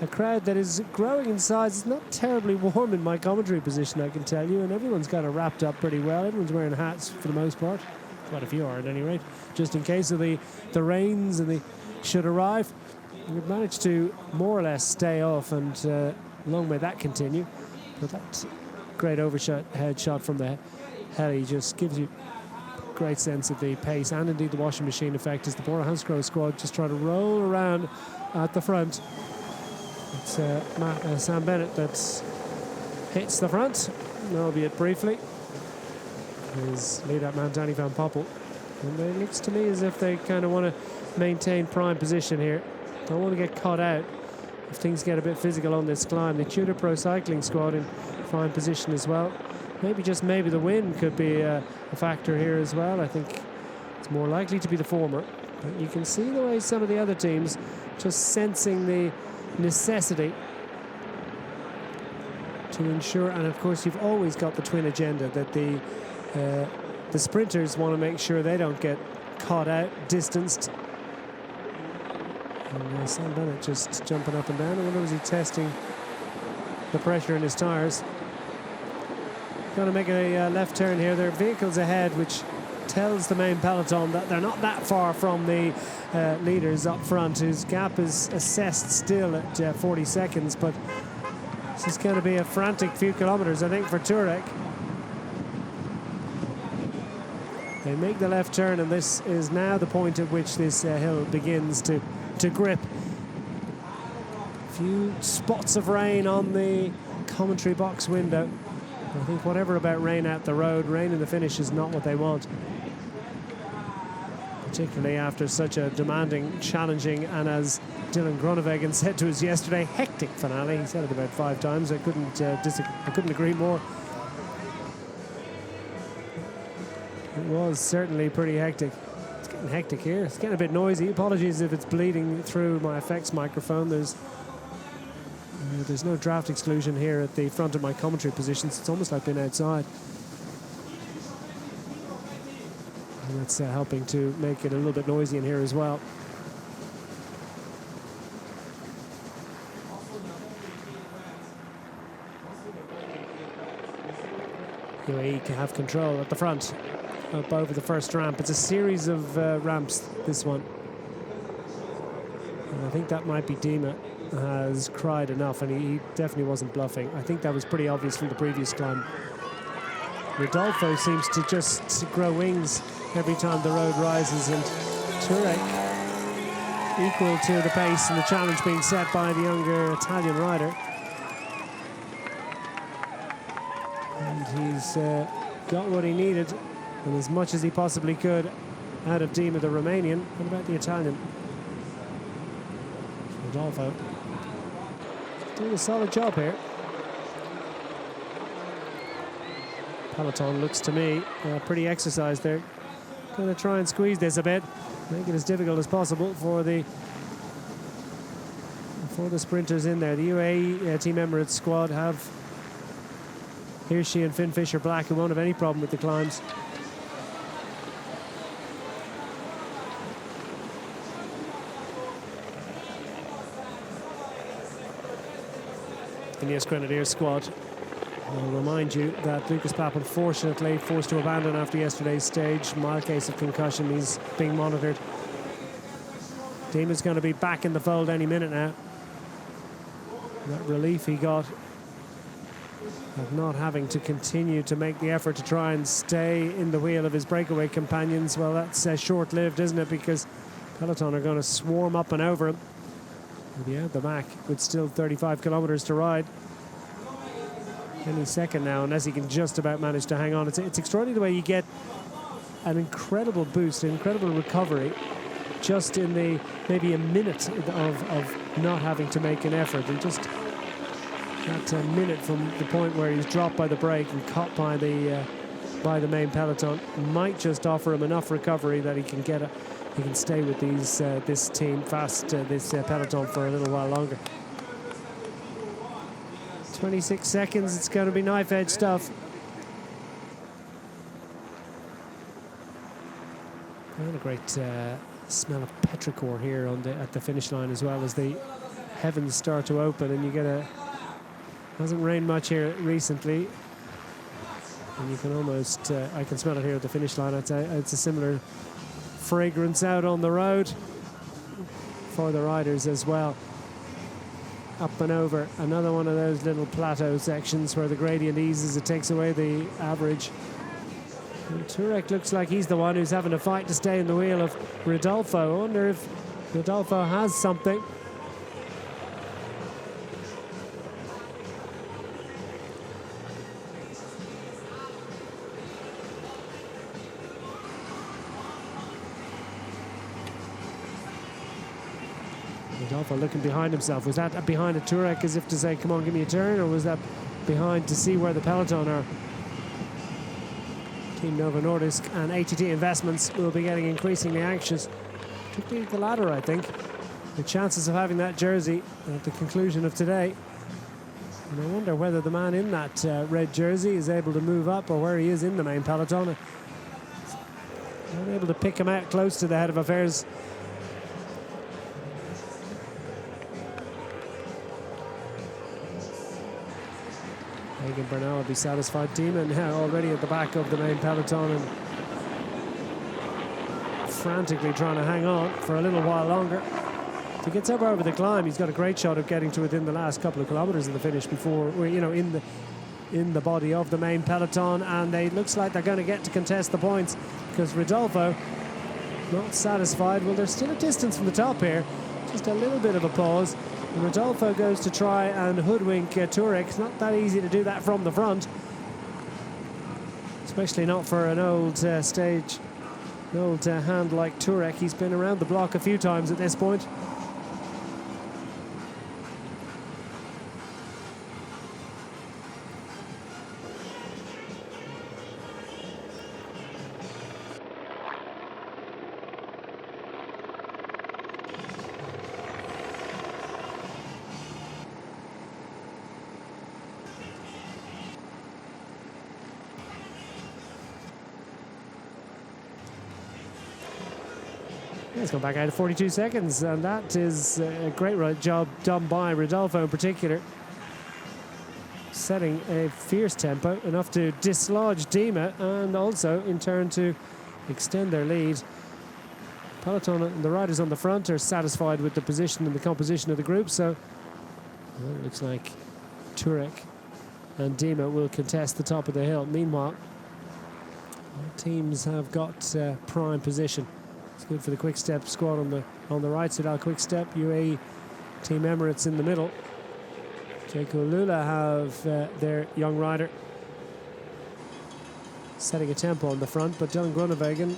a crowd that is growing in size. It's not terribly warm in my commentary position, I can tell you, and everyone's kind of wrapped up pretty well. Everyone's wearing hats for the most part. Quite a few are at any rate, just in case of the rains and they should arrive. We've managed to more or less stay off, and long may that continue. But that great overshot head shot from the heli just gives you a great sense of the pace and indeed the washing machine effect as the Kometa-Xstra squad just try to roll around at the front. It's Sam Bennett that hits the front, albeit briefly. His lead-up man, Danny Van Poppel. And it looks to me as if they kind of want to maintain prime position here. Don't want to get caught out if things get a bit physical on this climb. The Tudor Pro Cycling squad in prime position as well. Maybe, just maybe, the wind could be a factor here as well. I think it's more likely to be the former. But you can see the way some of the other teams just sensing the necessity to ensure, and of course you've always got the twin agenda that the sprinters want to make sure they don't get caught out, distanced. And Sam Bennett just jumping up and down. I wonder, was he testing the pressure in his tyres? going to make a left turn here. There are vehicles ahead, which tells the main peloton that they're not that far from the leaders up front, whose gap is assessed still at 40 seconds. But this is going to be a frantic few kilometres, I think, for Turek. They make the left turn, and this is now the point at which this hill begins to grip. A few spots of rain on the commentary box window. I think whatever about rain out the road, rain in the finish is not what they want. Particularly after such a demanding, challenging, and as Dylan Groenewegen said to us yesterday, hectic finale. He said it about 5 times. I couldn't agree more. It was certainly pretty hectic. It's getting hectic here. It's getting a bit noisy. Apologies if it's bleeding through my effects microphone. There's no draft exclusion here at the front of my commentary positions. It's almost like being outside. And that's helping to make it a little bit noisy in here as well. UAE can have control at the front, up over the first ramp. It's a series of ramps, this one. And I think that might be Dima has cried enough, and he definitely wasn't bluffing. I think that was pretty obvious from the previous climb. Rodolfo seems to just grow wings every time the road rises, and Turek equal to the pace and the challenge being set by the younger Italian rider. And he's got what he needed, and as much as he possibly could out of Dima, the Romanian. What about the Italian? Rodolfo doing a solid job here. Peloton looks to me pretty exercised there. Going to try and squeeze this a bit, make it as difficult as possible for the sprinters in there. The UAE Team Emirates squad have Hirschi and Finn Fisher-Black, who won't have any problem with the climbs. Ineos Grenadiers squad. I'll remind you that Lucas Papp, unfortunately, forced to abandon after yesterday's stage. Mild case of concussion. He's being monitored. Dima's going to be back in the fold any minute now. That relief he got of not having to continue to make the effort to try and stay in the wheel of his breakaway companions, well, that's short-lived, isn't it? Because Peloton are going to swarm up and over him. He'll be out the back with still 35 kilometres to ride. Any second now, unless he can just about manage to hang on. It's extraordinary the way you get an incredible boost, an incredible recovery, just in the maybe a minute of not having to make an effort. And just that minute from the point where he's dropped by the brake and caught by the main peloton might just offer him enough recovery that he can stay with this team this peloton for a little while longer. 26 seconds, it's going to be knife-edge stuff. And a great smell of petrichor here at the finish line, as well as the heavens start to open, and you get hasn't rained much here recently, and you can almost I can smell it here at the finish line. It's a similar fragrance out on the road for the riders as well. Up and over, another one of those little plateau sections where the gradient eases, it takes away the average. And Turek looks like he's the one who's having a fight to stay in the wheel of Rodolfo. I wonder if Rodolfo has something. Rodolfo looking behind himself. Was that behind a Turek as if to say, come on, give me a turn, or was that behind to see where the peloton are? Team Novo Nordisk and ATT Investments will be getting increasingly anxious, particularly the latter, I think. The chances of having that jersey at the conclusion of today. And I wonder whether the man in that red jersey is able to move up, or where he is in the main peloton. Not able to pick him out close to the head of affairs. Egan Bernal will be satisfied. Dima now already at the back of the main peloton and frantically trying to hang on for a little while longer. If he gets over the climb, he's got a great shot of getting to within the last couple of kilometres of the finish before, you know, in the body of the main peloton, and it looks like they're going to get to contest the points because Rodolfo not satisfied. Well, there's still a distance from the top here, just a little bit of a pause. And Rodolfo goes to try and hoodwink Turek. It's not that easy to do that from the front, especially not for an old hand like Turek. He's been around the block a few times at this point. He's gone back out of 42 seconds, and that is a great job done by Rodolfo in particular. Setting a fierce tempo, enough to dislodge Dima and also in turn to extend their lead. Peloton and the riders on the front are satisfied with the position and the composition of the group, so well, it looks like Turek and Dima will contest the top of the hill. Meanwhile, teams have got prime position. It's good for the Quick Step squad on the right. Soudal Quick Step, UAE Team Emirates in the middle. Jaco Lula have their young rider setting a tempo on the front, but Dylan Groenewegen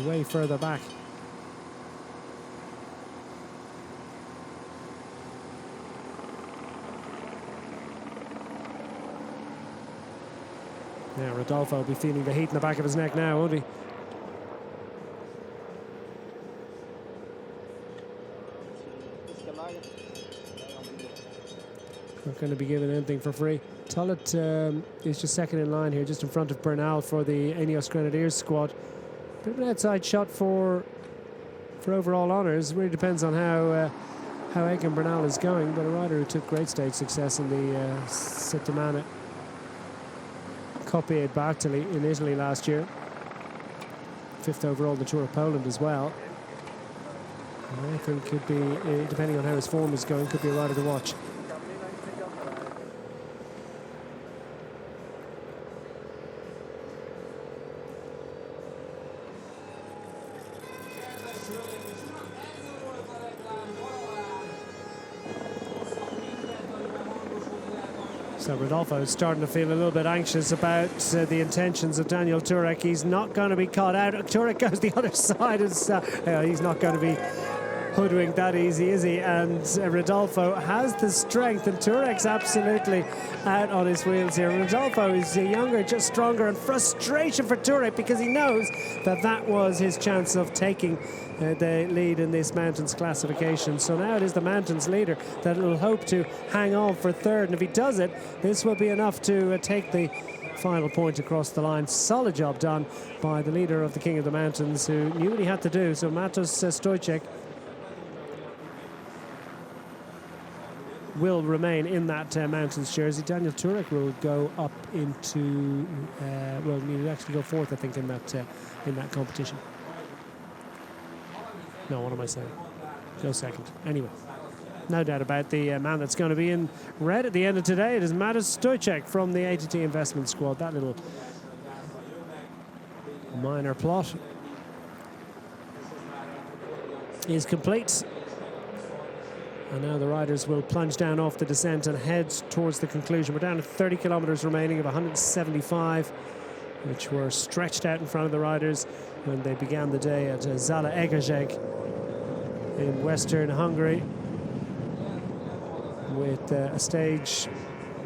way further back. Yeah, Rodolfo will be feeling the heat in the back of his neck now, won't he? Not going to be given anything for free. Tullett is just second in line here, just in front of Bernal for the Ineos Grenadiers squad. Bit of an outside shot for overall honours. Really depends on how Egan Bernal is going, but a rider who took great stage success in the Settimana Coppi e Bartoli in Italy last year. 5th overall in the Tour of Poland as well. And I think could be, depending on how his form is going, could be a rider to watch. So Rodolfo is starting to feel a little bit anxious about the intentions of Daniel Turek. He's not going to be caught out. Turek goes the other side. He's not going to be hoodwinked that easy, is he? And Rodolfo has the strength, and Turek's absolutely out on his wheels here. Rodolfo is younger, just stronger, and frustration for Turek because he knows that was his chance of taking the lead in this mountains classification. So now it is the mountains leader that will hope to hang on for third, and if he does it, this will be enough to take the final point across the line. Solid job done by the leader of the King of the Mountains, who knew what he had to do. So Matos Stojcek will remain in that mountains jersey. Daniel Turek will go up into well, he'll actually go fourth, I think, in that competition. No, what am I saying? Go second. Anyway, no doubt about the man that's going to be in red at the end of today. It is Matos Stojcek from the ATT Investment Squad. That little minor plot is complete. And now the riders will plunge down off the descent and head towards the conclusion. We're down to 30 kilometres remaining of 175, which were stretched out in front of the riders when they began the day at Zalaegerszeg in western Hungary, with a stage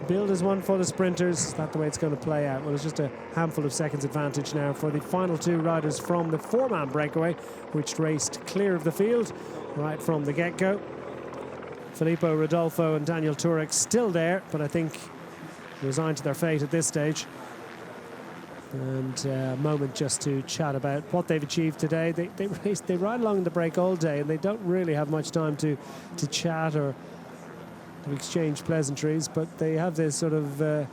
billed as one for the sprinters. Is that the way it's going to play out? Well, it's just a handful of seconds advantage now for the final two riders from the four-man breakaway, which raced clear of the field right from the get-go. Filippo Rodolfo and Daniel Turek still there, but I think resigned to their fate at this stage. And a moment just to chat about what they've achieved today. They ride along the break all day, and they don't really have much time to chat or They've exchanged pleasantries, but they have this sort of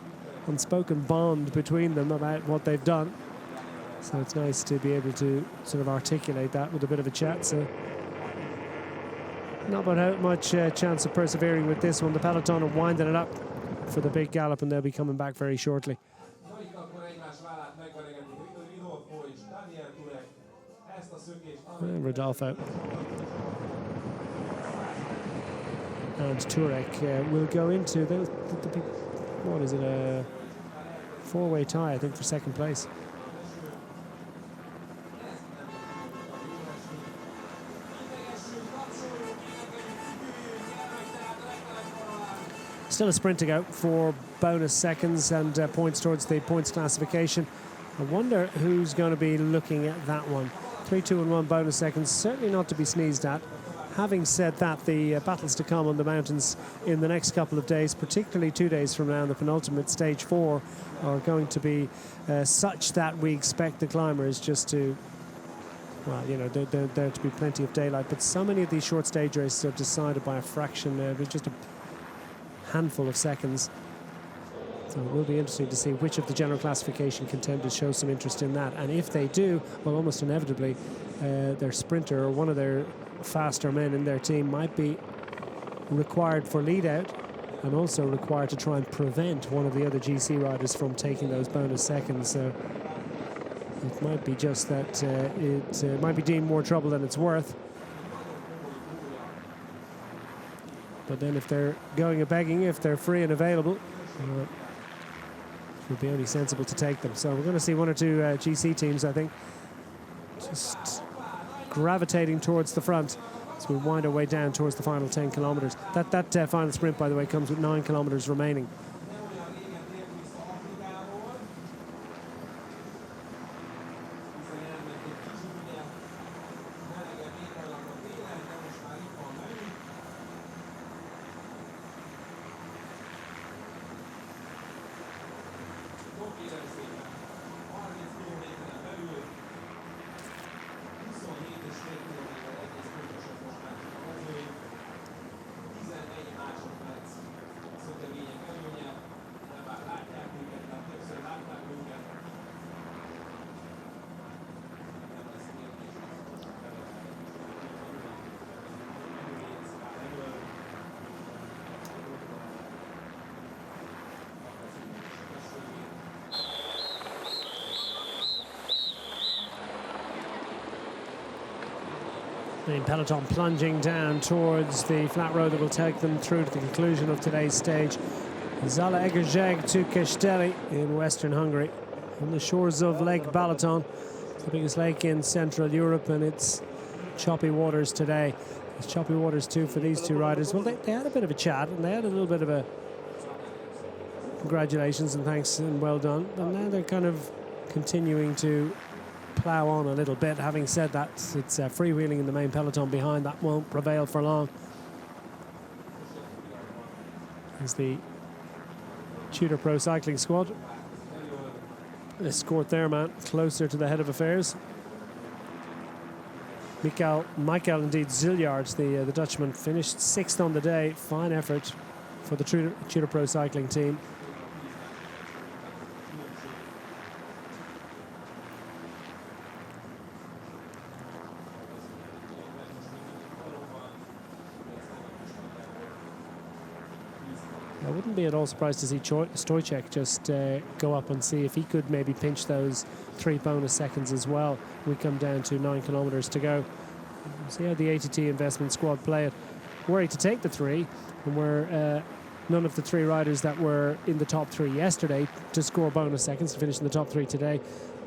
unspoken bond between them about what they've done. So it's nice to be able to sort of articulate that with a bit of a chat. So not much chance of persevering with this one. The peloton are winding it up for the big gallop, and they'll be coming back very shortly. And Rodolfo and Turek will go into what is it, a four-way tie, I think, for second place. Still a sprint to go for bonus seconds and points towards the points classification. I wonder who's going to be looking at that one. 3, 2 and 1 bonus seconds, certainly not to be sneezed at. Having said that, the battles to come on the mountains in the next couple of days, particularly 2 days from now in the penultimate stage 4, are going to be such that we expect the climbers just to, well, you know, there to be plenty of daylight. But so many of these short stage races are decided by a fraction, just a handful of seconds. So it will be interesting to see which of the general classification contenders show some interest in that. And if they do, well, almost inevitably, their sprinter or one of their faster men in their team might be required for lead out and also required to try and prevent one of the other GC riders from taking those bonus seconds. So it might be just that it might be deemed more trouble than it's worth. But then if they're going a begging, if they're free and available, it would be only sensible to take them. So we're going to see 1 or 2 GC teams, I think, just gravitating towards the front as we wind our way down towards the final 10 kilometres. That final sprint, by the way, comes with 9 kilometres remaining. The peloton plunging down towards the flat road that will take them through to the conclusion of today's stage. Zalaegerszeg to Kesteli in western Hungary, on the shores of Lake Balaton, the biggest lake in Central Europe, and it's choppy waters today. It's choppy waters too for these 2 riders. Well, they had a bit of a chat, and they had a little bit of a congratulations and thanks and well done, and now they're kind of continuing to plough on a little bit. Having said that, it's freewheeling in the main peloton behind. That won't prevail for long, as the Tudor Pro Cycling Squad escort their man closer to the head of affairs. Michael indeed Zilliard, the Dutchman, finished 6th on the day. Fine effort for the Tudor Pro Cycling team. I wouldn't be at all surprised to see Stoychev just go up and see if he could maybe pinch those 3 bonus seconds as well. We come down to 9 kilometres to go. See how the ATT investment squad play it. Were he to take the 3, and were none of the 3 riders that were in the top 3 yesterday to score bonus seconds to finish in the top 3 today,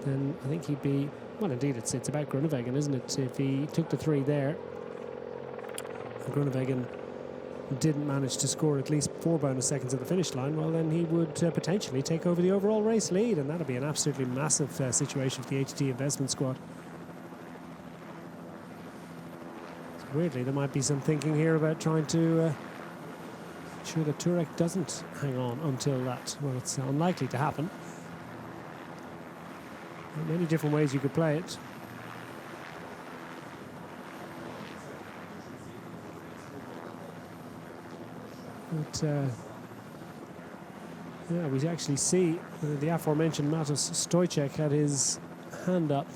then I think he'd be, well, indeed, it's about Groenewegen, isn't it? If he took the 3 there, and Groenewegen didn't manage to score at least 4 bonus seconds at the finish line, well, then he would potentially take over the overall race lead, and that'd be an absolutely massive situation for the ATT investment squad. So weirdly, there might be some thinking here about trying to ensure that Turek doesn't hang on until that. Well, it's unlikely to happen. There are many different ways you could play it. But yeah, we actually see the aforementioned Matos Stojcek had his hand up.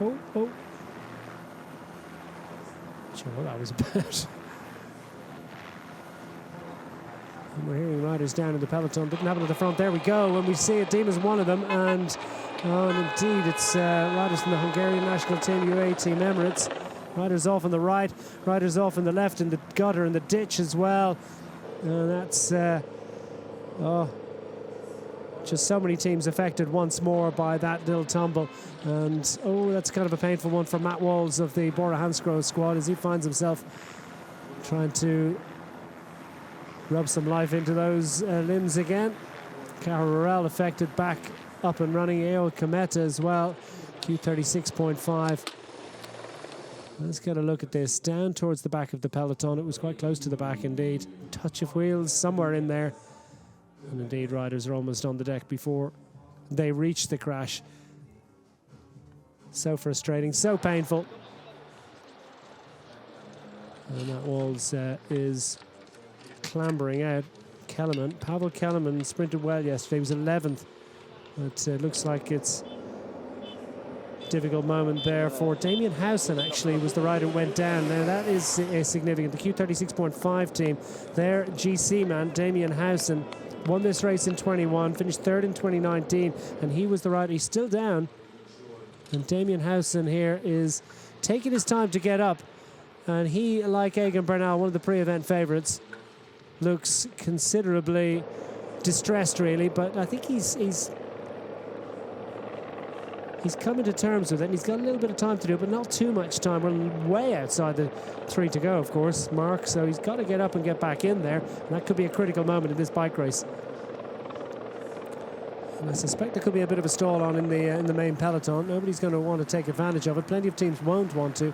Oh. Sure what that was about. And we're hearing riders down in the peloton. Didn't happen at the front. There we go. And we see it. Dima's one of them. And indeed, it's riders from the Hungarian national team, UAE Team Emirates. Riders off on the right, riders off on the left in the gutter and the ditch as well. And that's just so many teams affected once more by that little tumble. And that's kind of a painful one for Matt Walls of the Bora Hansgrohe squad as he finds himself trying to rub some life into those limbs again. Cara Rorel affected, back up and running. Eo Kometa as well, Q36.5. Let's get a look at this. Down towards the back of the peloton. It was quite close to the back indeed. Touch of wheels somewhere in there. And indeed, riders are almost on the deck before they reach the crash. So frustrating, so painful. And that Walls is clambering out. Pavel Kellerman sprinted well yesterday. He was 11th. But it looks like it's a difficult moment there for Damien Howson, actually, was the rider who went down. Now, that is significant. The Q36.5 team, their GC man, Damien Howson, won this race in 21, finished third in 2019, and he was the rider. He's still down. And Damien Howson here is taking his time to get up. And he, like Egan Bernal, one of the pre-event favourites, looks considerably distressed, really. But I think he's coming to terms with it, and he's got a little bit of time to do it, but not too much time. We're way outside the 3 to go, of course, mark, so he's got to get up and get back in there, and that could be a critical moment in this bike race. And I suspect there could be a bit of a stall on in the main peloton. Nobody's going to want to take advantage of it. Plenty of teams won't want to.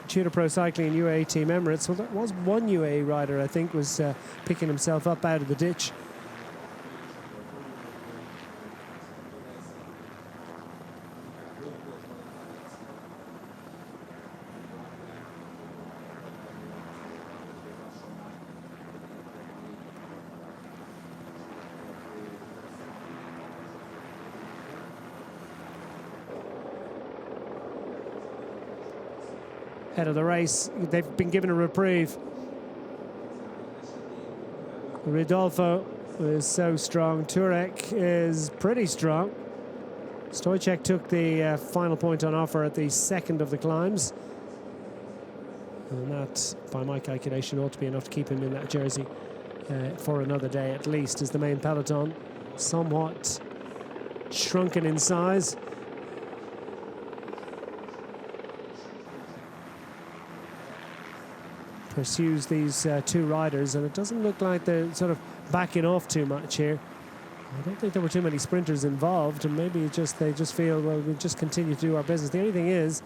Tudor Pro Cycling and UAE Team Emirates. Well, there was one UAE rider, I think, was picking himself up out of the ditch. Head of the race, they've been given a reprieve. Ridolfo is so strong. Turek is pretty strong. Stojcek took the final point on offer at the second of the climbs. And that, by my calculation, ought to be enough to keep him in that jersey for another day at least, as the main peloton somewhat shrunken in size. Pursues these two riders, and it doesn't look like they're sort of backing off too much here. I don't think there were too many sprinters involved, and maybe they just feel, well, we'll just continue to do our business. The only thing is,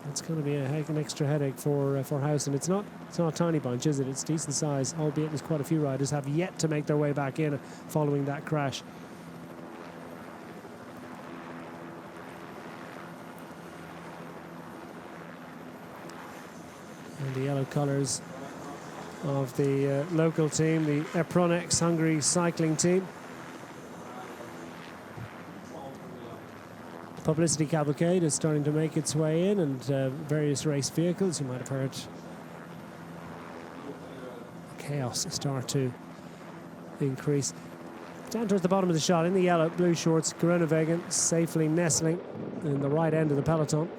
it's going to be an extra headache for Howson. It's not a tiny bunch, is it? It's decent size, albeit there's quite a few riders have yet to make their way back in following that crash. And the yellow colours of the local team, the Epronex Hungary cycling team. The publicity cavalcade is starting to make its way in, and various race vehicles, you might have heard chaos start to increase. Down towards the bottom of the shot, in the yellow, blue shorts, Groenewegen safely nestling in the right end of the peloton.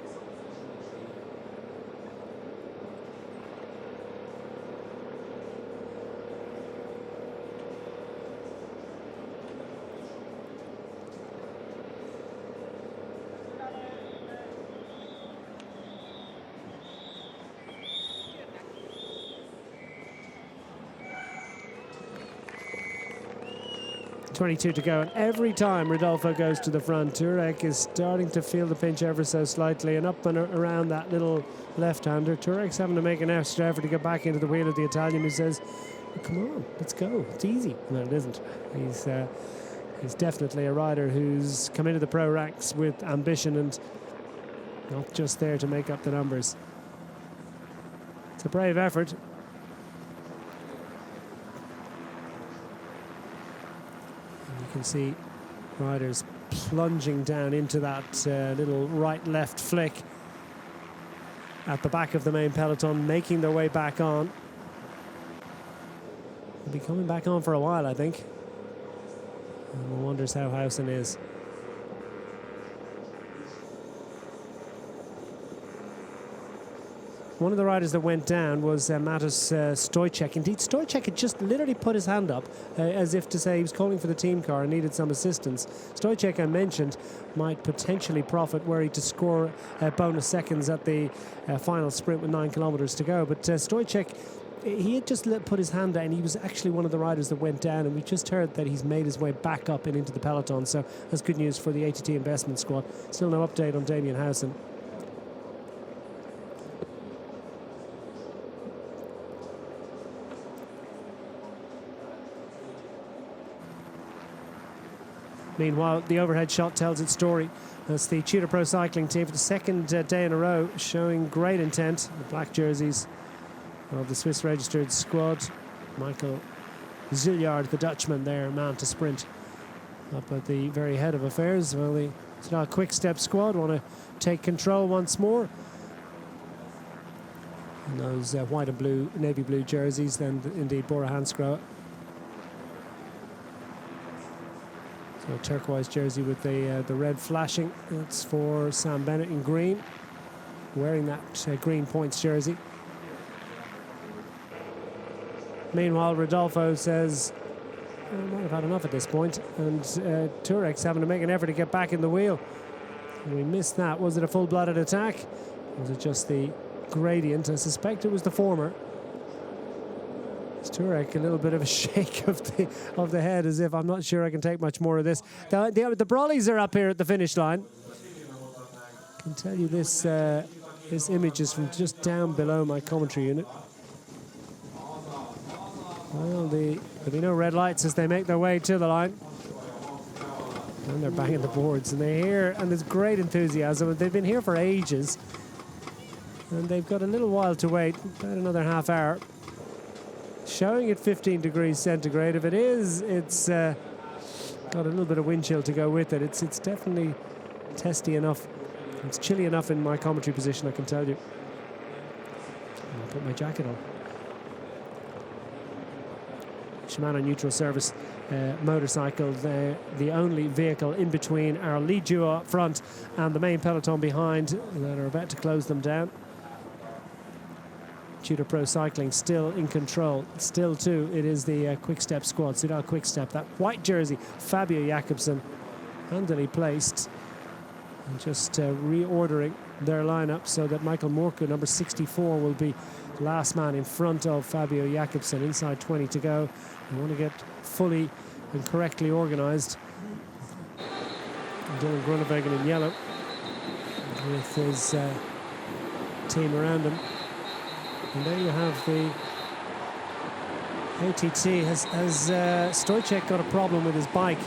.22 to go, and every time Rodolfo goes to the front, Turek is starting to feel the pinch ever so slightly, and up and around that little left-hander. Turek's having to make an extra effort to get back into the wheel of the Italian, who says, oh, come on, let's go, it's easy. No, it isn't. He's definitely a rider who's come into the pro ranks with ambition, and Not just there to make up the numbers. It's a brave effort. And you can see riders plunging down into that little right-left flick at the back of the main peloton, making their way back on. They'll be coming back on for a while, I think. And one wonders how Howson is. One of the riders that went down was Matus Stoychev. Indeed, Stoychev had just literally put his hand up as if to say he was calling for the team car and needed some assistance. Stoychev, I mentioned, might potentially profit were he to score bonus seconds at the final sprint with 9 kilometres to go. But Stoychev, he had just put his hand out, and he was actually one of the riders that went down, and we just heard that he's made his way back up and into the peloton. So that's good news for the ATT investment squad. Still no update on Damien Howson. Meanwhile, the overhead shot tells its story. That's the Tudor Pro Cycling team for the second day in a row, showing great intent. The black jerseys of the Swiss registered squad. Michael Zilliard, the Dutchman there, man to sprint up at the very head of affairs. Well, the Quick-Step squad want to take control once more. And those white and blue, navy blue jerseys, then indeed Bora Hansgrohe. So a turquoise jersey with the red flashing. That's for Sam Bennett in green, wearing that green points jersey. Meanwhile, Rodolfo says, I might have had enough at this point, and Tourek's having to make an effort to get back in the wheel. And we missed that. Was it a full-blooded attack? Or was it just the gradient? I suspect it was the former. It's Turek, a little bit of a shake of the head, as if I'm not sure I can take much more of this. The brollies are up here at the finish line. I can tell you this image is from just down below my commentary unit. Well, there'll be no red lights as they make their way to the line. And they're banging the boards, and there's great enthusiasm. They've been here for ages, and they've got a little while to wait, about another half hour. Showing it 15 degrees centigrade. If it is, it's got a little bit of wind chill to go with it. It's definitely testy enough. It's chilly enough in my commentary position, I can tell you. I'll put my jacket on. Shimano neutral service motorcycle, the only vehicle in between our lead duo up front and the main peloton behind that are about to close them down. Tudor Pro Cycling still in control. Still, too, it is the Quick-Step squad. Soudal Quick-Step, that white jersey, Fabio Jakobsen, handily placed. And just reordering their lineup so that Michael Morku, number 64, will be last man in front of Fabio Jakobsen. Inside 20 to go. We want to get fully and correctly organised. Dylan Groenewegen in yellow with his team around him. And there you have the ATT. Has Stoychev got a problem with his bike?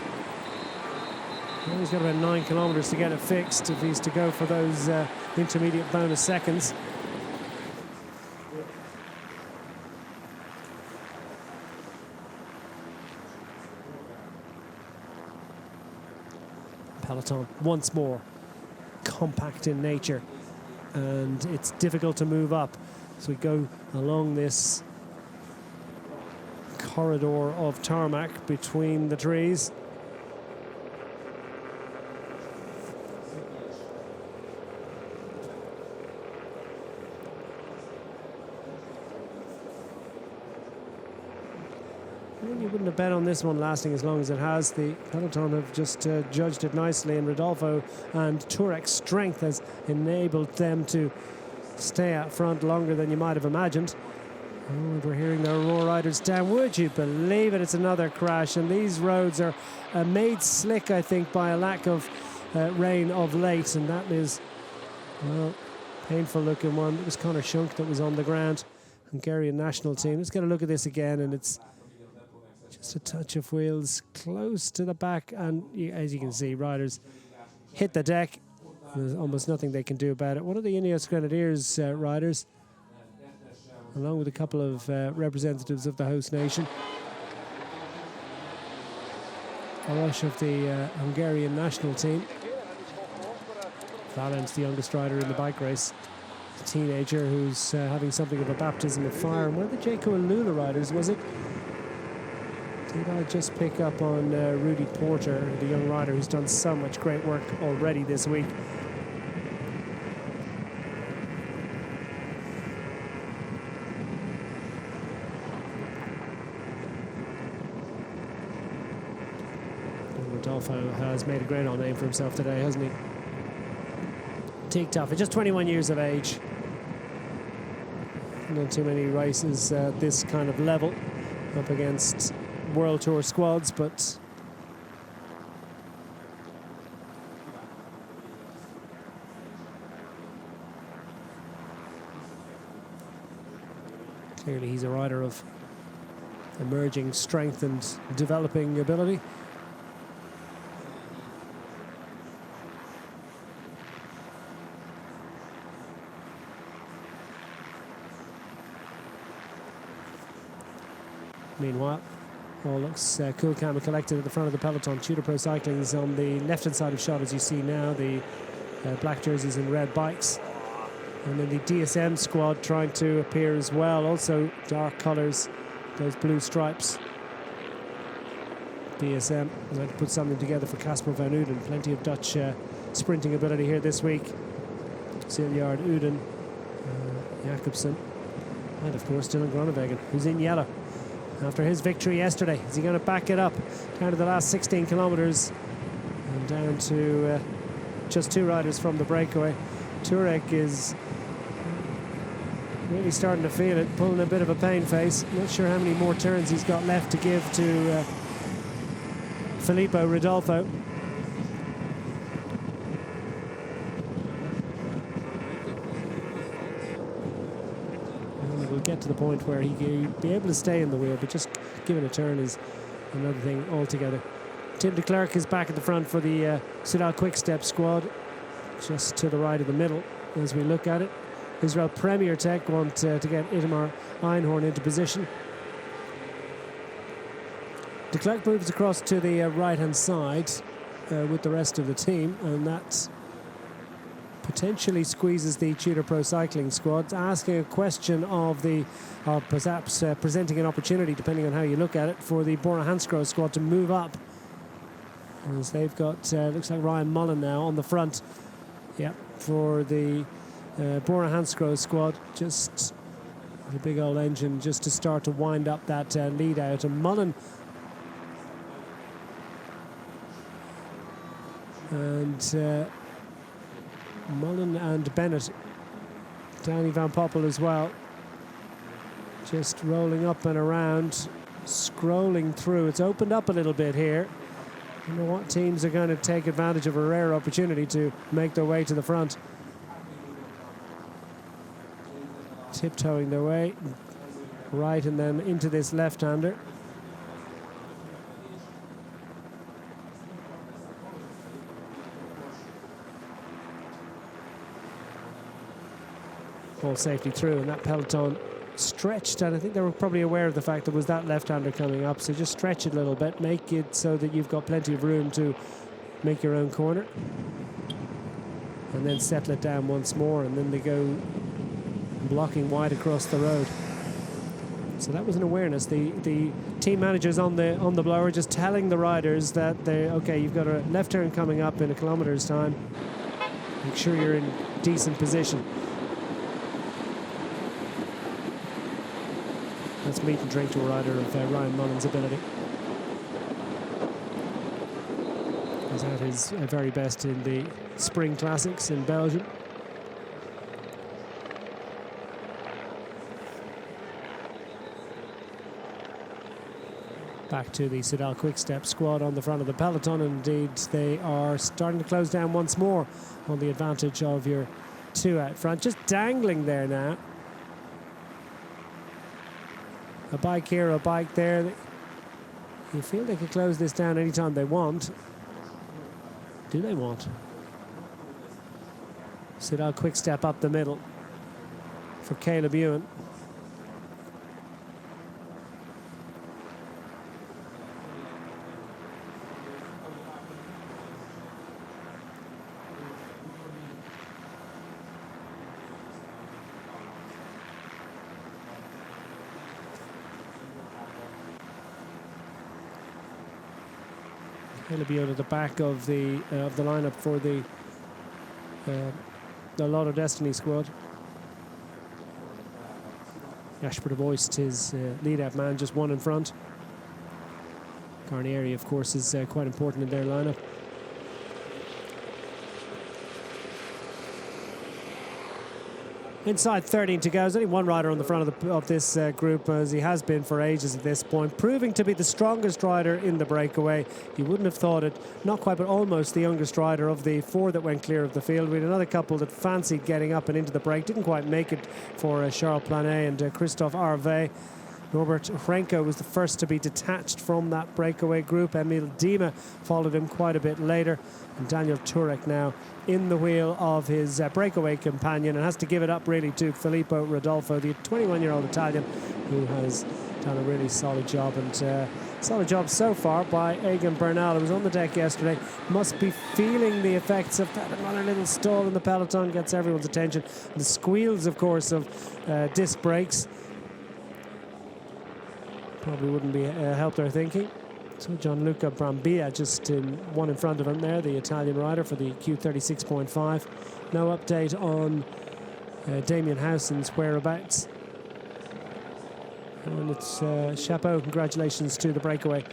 Well, he's got about 9 kilometres to get it fixed if he's to go for those intermediate bonus seconds. Peloton once more compact in nature, and it's difficult to move up. So we go along this corridor of tarmac between the trees. Well, you wouldn't have bet on this one lasting as long as it has. The peloton have just judged it nicely, and Rodolfo and Turek's strength has enabled them to stay out front longer than you might have imagined. Oh, we're hearing the Aurora riders down. Would you believe it? It's another crash, and these roads are made slick, I think, by a lack of rain of late, and that is, well, painful looking one. It was Conor Shunk that was on the ground, Hungarian national team. Let's get a look at this again, and it's just a touch of wheels close to the back, and as you can see, riders hit the deck There's almost nothing they can do about it. One of the Ineos Grenadiers riders, along with a couple of representatives of the host nation, a rush of the Hungarian national team. Valens, the youngest rider in the bike race, a teenager who's having something of a baptism of fire. And one of the Jaco and Lula riders, was it? Did I just pick up on Rudy Porter, the young rider who's done so much great work already this week? Rodolfo has made a great old name for himself today, hasn't he? Teak tough at just 21 years of age. Not too many races at this kind of level up against World Tour squads, but clearly he's a rider of emerging strength and developing ability. Meanwhile, all looks cool, calm and collected at the front of the peloton. Tudor Pro Cycling is on the left-hand side of shot, as you see now. The black jerseys and red bikes. And then the DSM squad trying to appear as well. Also dark colours, those blue stripes. DSM going to put something together for Casper van Uden. Plenty of Dutch sprinting ability here this week. Siljard, Uden, Jacobsen, and of course Dylan Groenewegen, who's in yellow after his victory yesterday. Is he going to back it up down to the last 16 kilometres and down to just 2 riders from the breakaway? Turek is really starting to feel it, pulling a bit of a pain face. Not sure how many more turns he's got left to give to Filippo Rodolfo. We'll get to the point where he'll be able to stay in the wheel, but just giving a turn is another thing altogether. Tim de Klerk is back at the front for the Soudal Quick-Step squad, just to the right of the middle as we look at it. Israel Premier Tech want to get Itamar Einhorn into position. De Klerk moves across to the right-hand side with the rest of the team, and that potentially squeezes the Tudor Pro Cycling squad, asking a question of the, or perhaps presenting an opportunity, depending on how you look at it, for the Bora Hansgrohe squad to move up. As they've got, looks like Ryan Mullen now on the front. Yeah, for the Bora Hansgrohe squad, just the big old engine just to start to wind up that lead out. And Mullen and Bennett, Danny Van Poppel as well, just rolling up and around, scrolling through. It's opened up a little bit here. I don't know what teams are going to take advantage of a rare opportunity to make their way to the front. Tiptoeing their way right and then into this left-hander. All safety through, and that peloton stretched, and I think they were probably aware of the fact there was that left-hander coming up, so just stretch it a little bit, make it so that you've got plenty of room to make your own corner, and then settle it down once more, and then they go blocking wide across the road. So that was an awareness. The team managers on the blower just telling the riders that okay, you've got a left turn coming up in a kilometre's time, make sure you're in decent position. Let's meet and drink to a rider of Ryan Mullen's ability. He's at his very best in the Spring Classics in Belgium. Back to the Soudal Quick-Step squad on the front of the peloton. Indeed, they are starting to close down once more on the advantage of your 2 out front. Just dangling there now. A bike here, a bike there. You feel they can close this down anytime they want. Do they want? Sidal quick step up the middle for Caleb Ewan. Caleb Ewan at the back of the lineup for the Lotto Destiny squad. Ashford voiced his lead-out man, just one in front. Carnieri, of course, is quite important in their lineup. Inside 13 to go. There's only one rider on the front of this group, as he has been for ages at this point, proving to be the strongest rider in the breakaway. You wouldn't have thought it, not quite, but almost the youngest rider of the four that went clear of the field. We had another couple that fancied getting up and into the break, didn't quite make it for Charles Planet and Christophe Harvey. Norbert Hrenko was the first to be detached from that breakaway group. Emil Dima followed him quite a bit later. And Daniel Turek now in the wheel of his breakaway companion, and has to give it up really to Filippo Rodolfo, the 21-year-old Italian, who has done a really solid job. And solid job so far by Egan Bernal, who was on the deck yesterday. Must be feeling the effects of that. Another little stall in the peloton gets everyone's attention. The squeals, of course, of disc brakes probably wouldn't be help their thinking. So Gianluca Brambilla just one in front of him there, the Italian rider for the Q36.5. No update on Damien Howson's whereabouts. And it's chapeau, congratulations to the breakaway.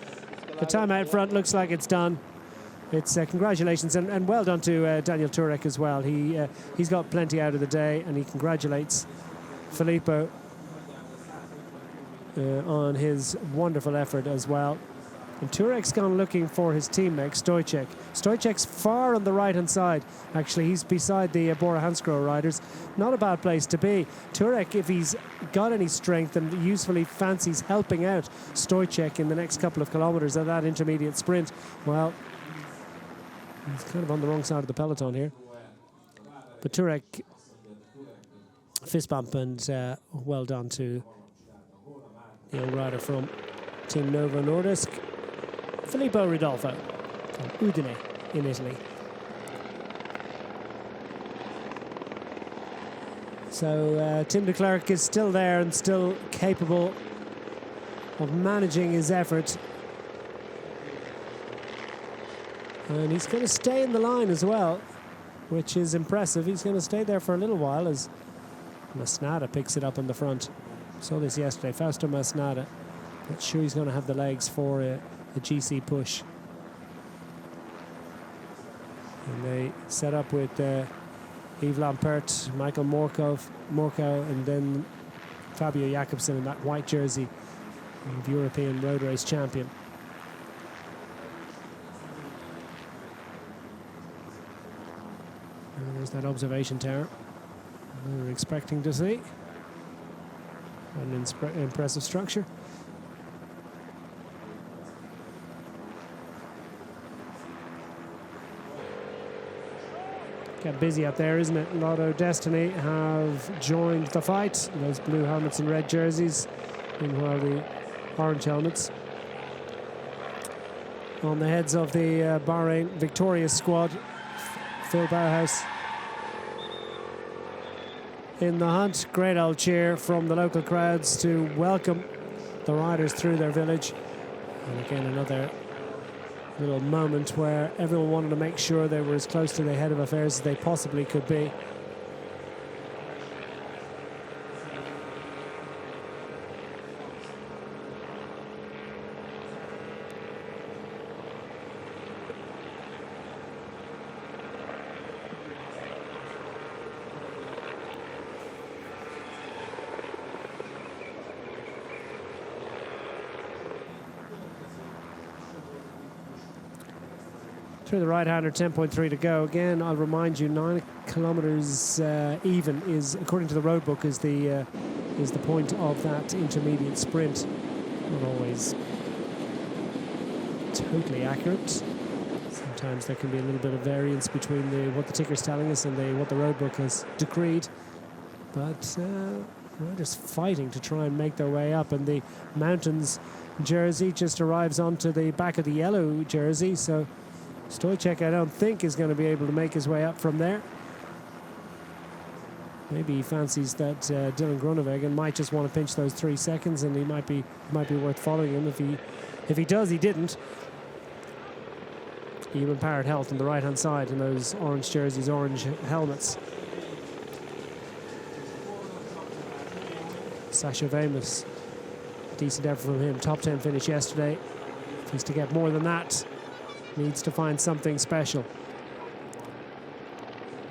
The time out front looks like it's done. It's congratulations and well done to Daniel Turek as well. He's got plenty out of the day, and he congratulates Filippo on his wonderful effort as well. And Turek's gone looking for his teammate, Stoicek. Stoicek's far on the right-hand side. Actually, he's beside the Bora Hansgrohe riders. Not a bad place to be. Turek, if he's got any strength and usefully fancies helping out Stoicek in the next couple of kilometres of that intermediate sprint, well, he's kind of on the wrong side of the peloton here. But Turek, fist bump, and well done to the young rider from Team Novo Nordisk, Filippo Rodolfo from Udine in Italy. So Tim de Klerk is still there and still capable of managing his effort. And he's going to stay in the line as well, which is impressive. He's going to stay there for a little while as Masnada picks it up in the front. Saw this yesterday, Fausto Masnada. Not sure he's going to have the legs for a GC push. And they set up with Yves Lampert, Michael Morkov, and then Fabio Jakobsen in that white jersey of European road race champion. And there's that observation tower we were expecting to see. An impressive structure. Get busy up there, isn't it? Lotto Destiny have joined the fight. Those blue helmets and red jerseys, meanwhile the orange helmets on the heads of the Bahrain victorious squad. Phil Bauhaus in the hunt. Great old cheer from the local crowds to welcome the riders through their village. And again, another little moment where everyone wanted to make sure they were as close to the head of affairs as they possibly could be. Through the right-hander, 10.3 to go. Again, I'll remind you, 9 kilometres even is, according to the road book, is the point of that intermediate sprint. Not always totally accurate. Sometimes there can be a little bit of variance between what the ticker's telling us and what the roadbook has decreed. But riders fighting to try and make their way up, and the Mountains jersey just arrives onto the back of the yellow jersey, so Stoychev, I don't think, is going to be able to make his way up from there. Maybe he fancies that Dylan Groenewegen might just want to pinch those 3 seconds, and he might be worth following him. If he does, he didn't. Human Powered Health on the right-hand side in those orange jerseys, orange helmets. Sasha Wemus, decent effort from him. Top 10 finish yesterday. If he's to get more than that, needs to find something special.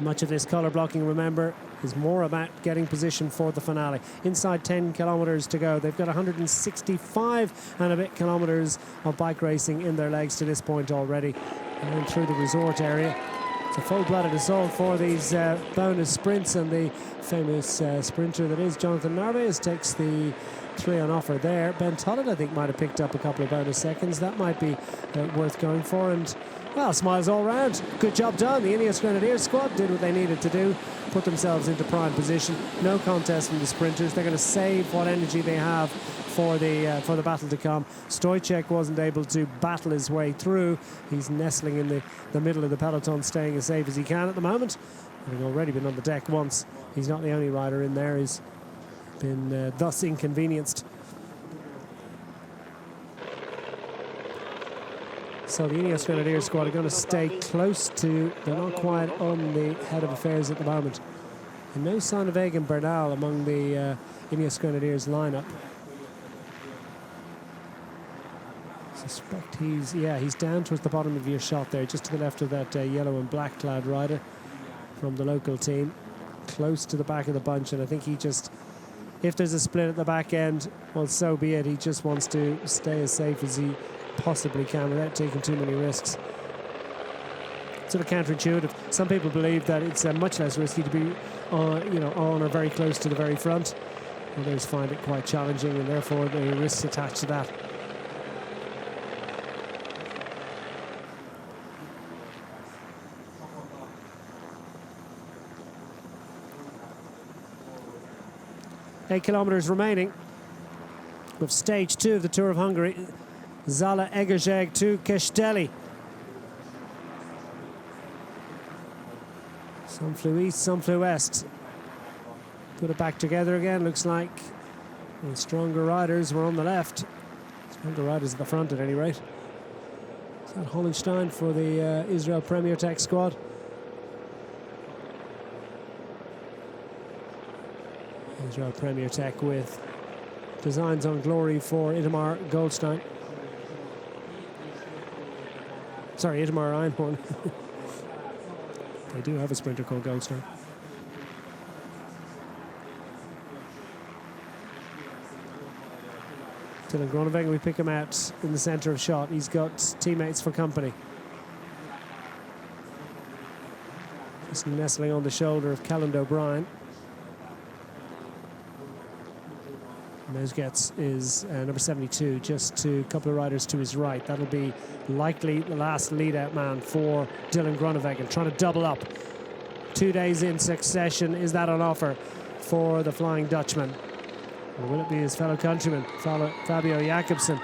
Much of this colour blocking, remember, is more about getting position for the finale. Inside 10 kilometres to go. They've got 165 and a bit kilometres of bike racing in their legs to this point already. And through the resort area. It's a full-blooded assault for these bonus sprints, and the famous sprinter that is Jonathan Narvaez takes the 3 on offer there. Ben Tollett, I think, might have picked up a couple of bonus seconds. That might be worth going for. And, well, smiles all round. Good job done. The Ineos Grenadiers squad did what they needed to do, put themselves into prime position. No contest from the sprinters. They're going to save what energy they have for the battle to come. Stoychev wasn't able to battle his way through. He's nestling in the middle of the peloton, staying as safe as he can at the moment. Having already been on the deck once. He's not the only rider in there. He's been thus inconvenienced. So the Ineos Grenadiers squad are going to stay close to, they're not quite on the head of affairs at the moment. And no sign of Egan Bernal among the Ineos Grenadiers lineup. Suspect he's down towards the bottom of your shot there, just to the left of that yellow and black clad rider from the local team, close to the back of the bunch. And I think he just, if there's a split at the back end, well, so be it. He just wants to stay as safe as he possibly can without taking too many risks. Sort of counterintuitive. Some people believe that it's much less risky to be on or very close to the very front. Others find it quite challenging, and therefore the risks attached to that. Eight kilometres remaining with stage 2 of the Tour of Hungary. Zala Egerseg to Kesteli. Some flew east, some flew west. Put it back together again. Looks like the stronger riders were on the left. Stronger riders at the front at any rate. Is that Hollenstein for the Israel Premier Tech squad? Israel Premier Tech with designs on glory for Itamar Goldstein. Sorry, Itamar Einhorn. They do have a sprinter called Goldstein. Dylan Groenewegen, we pick him out in the centre of shot. He's got teammates for company. Just nestling on the shoulder of Callan O'Brien. Mezgets is number 72, just a couple of riders to his right. That'll be likely the last lead-out man for Dylan Groenewegen, trying to double up. 2 days in succession, is that on offer for the Flying Dutchman? Or will it be his fellow countryman, Fabio Jacobsen?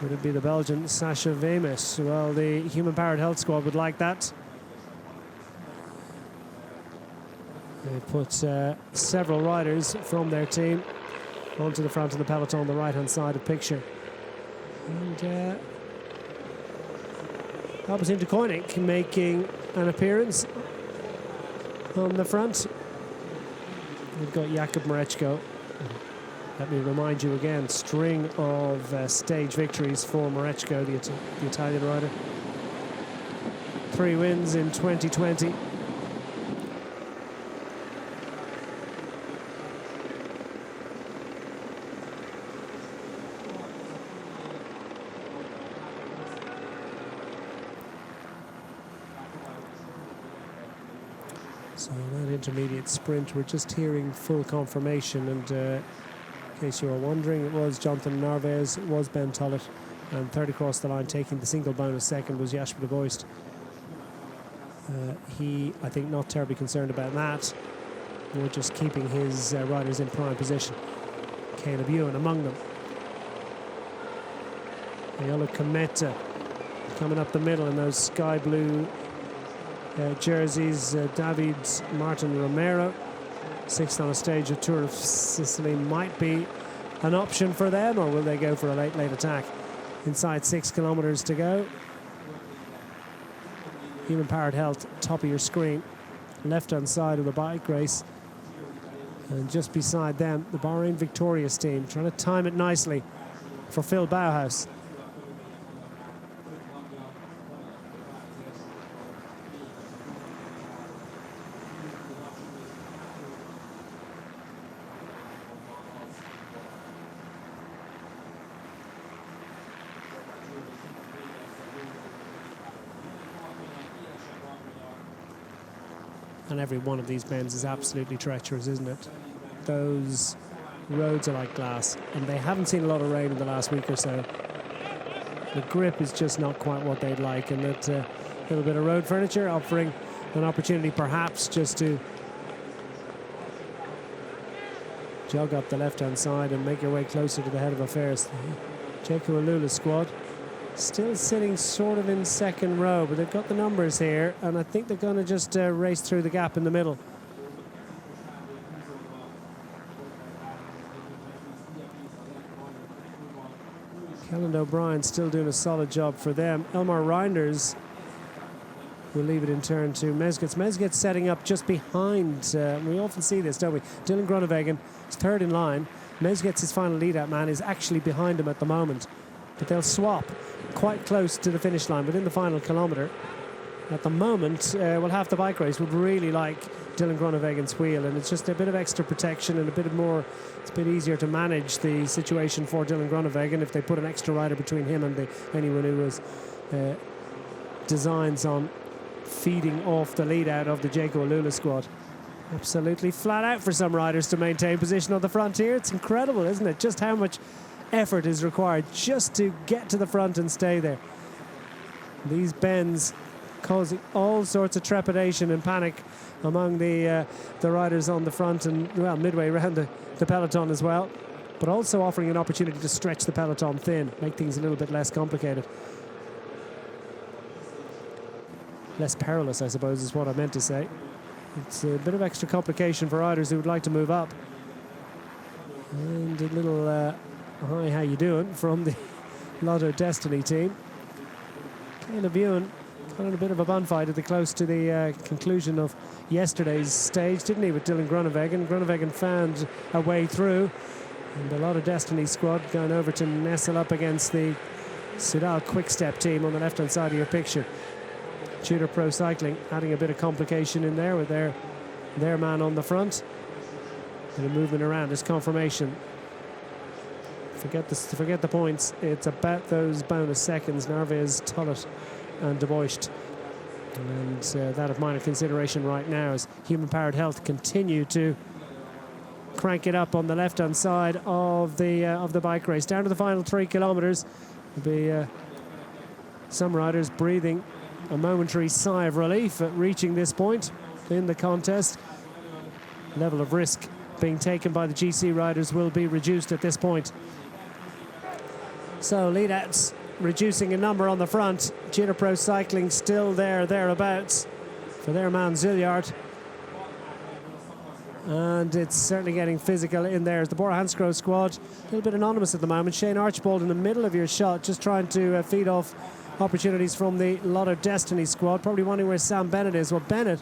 Would it be the Belgian Sasha Wemus? Well, the Human Powered Health squad would like that. They put several riders from their team onto the front of the peloton on the right-hand side of picture. And Albertine de Koenig making an appearance on the front. We've got Jakob Mareczko. Let me remind you again, string of stage victories for Mareczko, the Italian rider. 3 wins in 2020. So that intermediate sprint, we're just hearing full confirmation, and in case you were wondering, it was Jonathan Narvaez, it was Ben Tollett, And third across the line, taking the single bonus second, was Jasper de Boist. He, I think, not terribly concerned about that. More just keeping his riders in prime position. Caleb Ewan among them. Ayola Kometa coming up the middle in those sky blue jerseys. David Martin Romero, sixth on a stage of Tour of Sicily, might be an option for them, or will they go for a late attack? Inside 6 kilometers to go. Human Powered Health, top of your screen, left-hand side of the bike race. And just beside them, the Bahrain Victorious team, trying to time it nicely for Phil Bauhaus. And every one of these bends is absolutely treacherous, isn't it? Those roads are like glass, and they haven't seen a lot of rain in the last week or so. The grip is just not quite what they'd like, and that little bit of road furniture offering an opportunity perhaps just to jog up the left-hand side and make your way closer to the head of affairs. Jaco Alula's squad still sitting sort of in second row, but they've got the numbers here, and I think they're going to just race through the gap in the middle. Kelland O'Brien still doing a solid job for them. Elmar Reinders will leave it in turn to Mezgec. Mezgec setting up just behind. We often see this, don't we? Dylan Groenewegen is third in line. Mezgec's final lead-out man is actually behind him at the moment. But they'll swap quite close to the finish line within the final kilometre. At the moment, well, half the bike race would really like Dylan Groenewegen's wheel, and it's just a bit of extra protection and a bit more, it's a bit easier to manage the situation for Dylan Groenewegen if they put an extra rider between him and anyone who was designs on feeding off the lead out of the Jaco Alula squad. Absolutely flat out for some riders to maintain position on the frontier. It's incredible, isn't it? Just how much effort is required just to get to the front and stay there. These bends causing all sorts of trepidation and panic among the riders on the front and, well, midway around the peloton as well, but also offering an opportunity to stretch the peloton thin, make things a little bit less complicated. Less perilous, I suppose, is what I meant to say. It's a bit of extra complication for riders who would like to move up. And a little hi, how you doing, from the Lotto Destiny team. Caleb Ewan got in a bit of a bun fight at the close to the conclusion of yesterday's stage, didn't he, with Dylan Groenewegen. Groenewegen found a way through, and the Lotto Destiny squad going over to nestle up against the Soudal Quick-Step team on the left-hand side of your picture. Tudor Pro Cycling adding a bit of complication in there with their man on the front. Bit of movement around, this confirmation. Forget the points. It's about those bonus seconds. Narvaez, Tullett and De Boist. And that of minor consideration right now as Human Powered Health continue to crank it up on the left-hand side of the bike race. Down to the final 3 kilometres. There'll be some riders breathing a momentary sigh of relief at reaching this point in the contest. Level of risk being taken by the GC riders will be reduced at this point. So lead-outs reducing in number on the front. Tudor Pro Cycling still thereabouts for their man Zilliard. And it's certainly getting physical in there. The Bora Hansgrohe squad, a little bit anonymous at the moment. Shane Archibald in the middle of your shot, just trying to feed off opportunities from the Lotto Destiny squad. Probably wondering where Sam Bennett is. Well, Bennett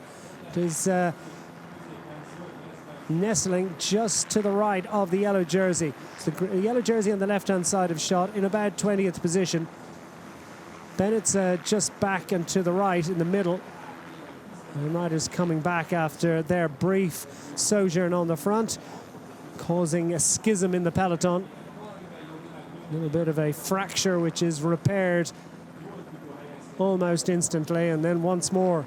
is nestling just to the right of the yellow jersey. So the yellow jersey on the left-hand side of shot in about 20th position. Bennett's just back and to the right in the middle. And riders coming back after their brief sojourn on the front, causing a schism in the peloton. A little bit of a fracture which is repaired almost instantly, and then once more.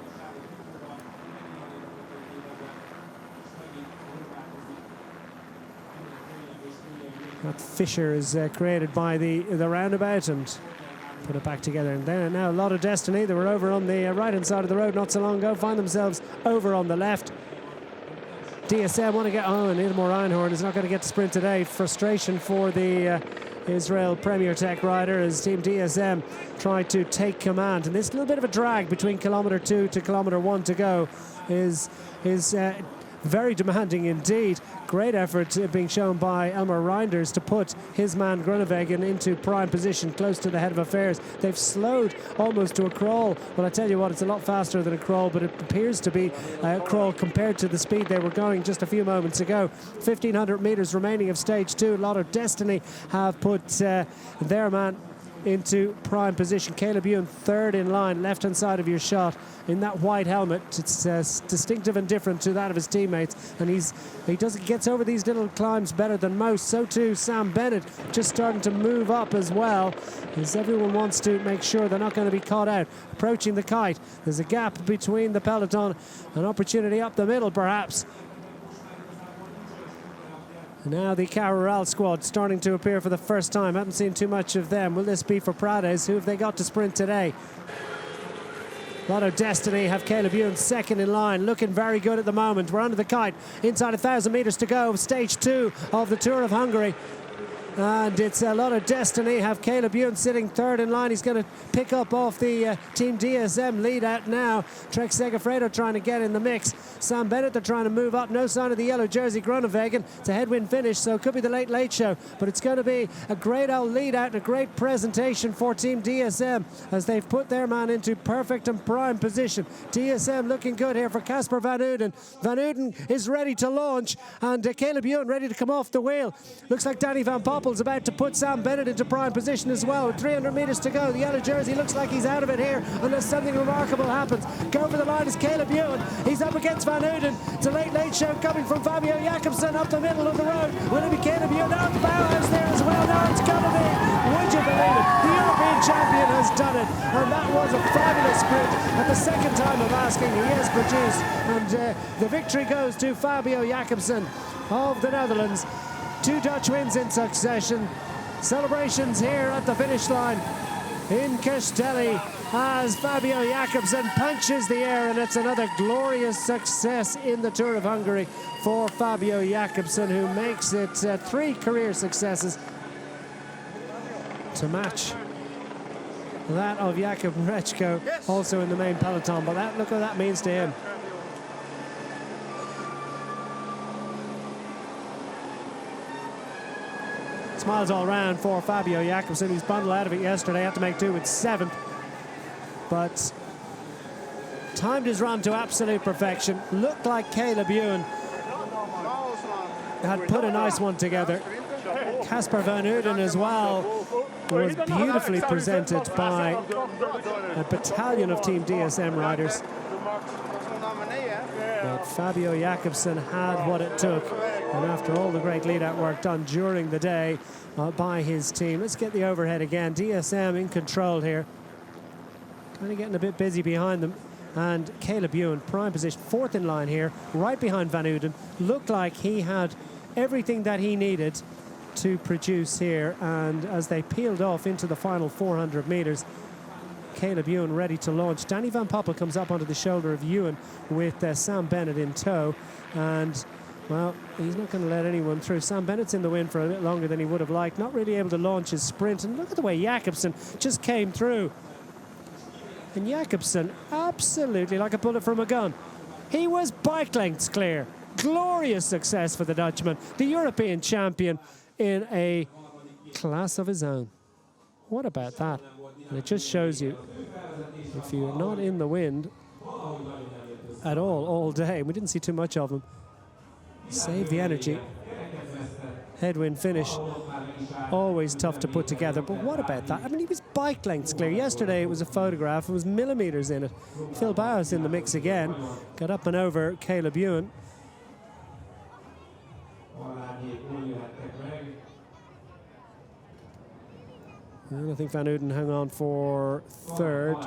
That fissure is created by the roundabout, and put it back together. And there now a lot of destiny. They were over on the right-hand side of the road not so long ago, find themselves over on the left. DSM want to get on, and Ilmor Einhorn is not going to get to sprint today. Frustration for the Israel Premier Tech rider as Team DSM tried to take command. And this little bit of a drag between kilometre 2 to kilometre 1 to go is very demanding indeed. Great effort being shown by Elmar Reinders to put his man Groenewegen into prime position close to the head of affairs. They've slowed almost to a crawl. Well, I tell you what, it's a lot faster than a crawl, but it appears to be a crawl compared to the speed they were going just a few moments ago. 1,500 metres remaining of stage 2. A lot of destiny have put their man into prime position. Caleb Ewan third in line, left-hand side of your shot in that white helmet. It's distinctive and different to that of his teammates, and he gets over these little climbs better than most. So too Sam Bennett, just starting to move up as well, as everyone wants to make sure they're not going to be caught out. Approaching the kite, there's a gap between the peloton, an opportunity up the middle perhaps. Now the Carroll squad starting to appear for the first time. Haven't seen too much of them. Will this be for Prades? Who have they got to sprint today? A lot of destiny. Have Caleb Ewan second in line. Looking very good at the moment. We're under the kite. Inside 1,000 metres to go. Stage 2 of the Tour of Hungary. And it's a lot of destiny. Have Caleb Ewan sitting third in line. He's going to pick up off the Team DSM lead out now. Trek Segafredo trying to get in the mix. Sam Bennett, they're trying to move up. No sign of the yellow jersey Groenewegen. It's a headwind finish, so it could be the late show. But it's going to be a great old lead out and a great presentation for Team DSM as they've put their man into perfect and prime position. DSM looking good here for Casper Van Uden. Van Uden is ready to launch, and Caleb Ewan ready to come off the wheel. Looks like Danny Van Poppel's about to put Sam Bennett into prime position as well. With 300 metres to go, the yellow jersey looks like he's out of it here unless something remarkable happens. Go for the line is Caleb Ewan. He's up against Van Uden. It's a late show coming from Fabio Jakobsen up the middle of the road. Will it be Caleb Ewan? Out the Bauhaus there as well. No, it's going to be. Would you believe it? The European champion has done it, and that was a fabulous sprint. At the second time of asking, he has produced, and the victory goes to Fabio Jakobsen of the Netherlands. 2 Dutch wins in succession. Celebrations here at the finish line in Castelli as Fabio Jakobsen punches the air, and it's another glorious success in the Tour of Hungary for Fabio Jakobsen, who makes it 3 career successes to match that of Jakub Mrečko, also in the main peloton. But look what that means to him. Smiles all round for Fabio Jakobsen. He's bundled out of it yesterday, had to make do with 7th, but timed his run to absolute perfection. Looked like Caleb Ewan had put a nice one together. Casper Van Uden as well was beautifully presented by a battalion of Team DSM riders. But Fabio Jakobsen had what it took, and after all the great lead-out work done during the day by his team. Let's get the overhead again. DSM in control here. Kind of getting a bit busy behind them. And Caleb Ewan, prime position, 4th in line here, right behind Van Uden. Looked like he had everything that he needed to produce here. And as they peeled off into the final 400 metres, Caleb Ewan ready to launch. Danny Van Poppel comes up onto the shoulder of Ewan with Sam Bennett in tow. And, well, he's not going to let anyone through. Sam Bennett's in the wind for a bit longer than he would have liked. Not really able to launch his sprint. And look at the way Jakobsen just came through. And Jakobsen, absolutely like a bullet from a gun. He was bike lengths clear. Glorious success for the Dutchman. The European champion in a class of his own. What about that? And it just shows you, if you're not in the wind at all day, we didn't see too much of him, save the energy. Headwind finish, always tough to put together, but what about that? I mean, he was bike lengths clear. Yesterday it was a photograph, it was millimetres in it. Phil Bauhaus in the mix again, got up and over Caleb Ewan. And I think Van Uden hung on for 3rd.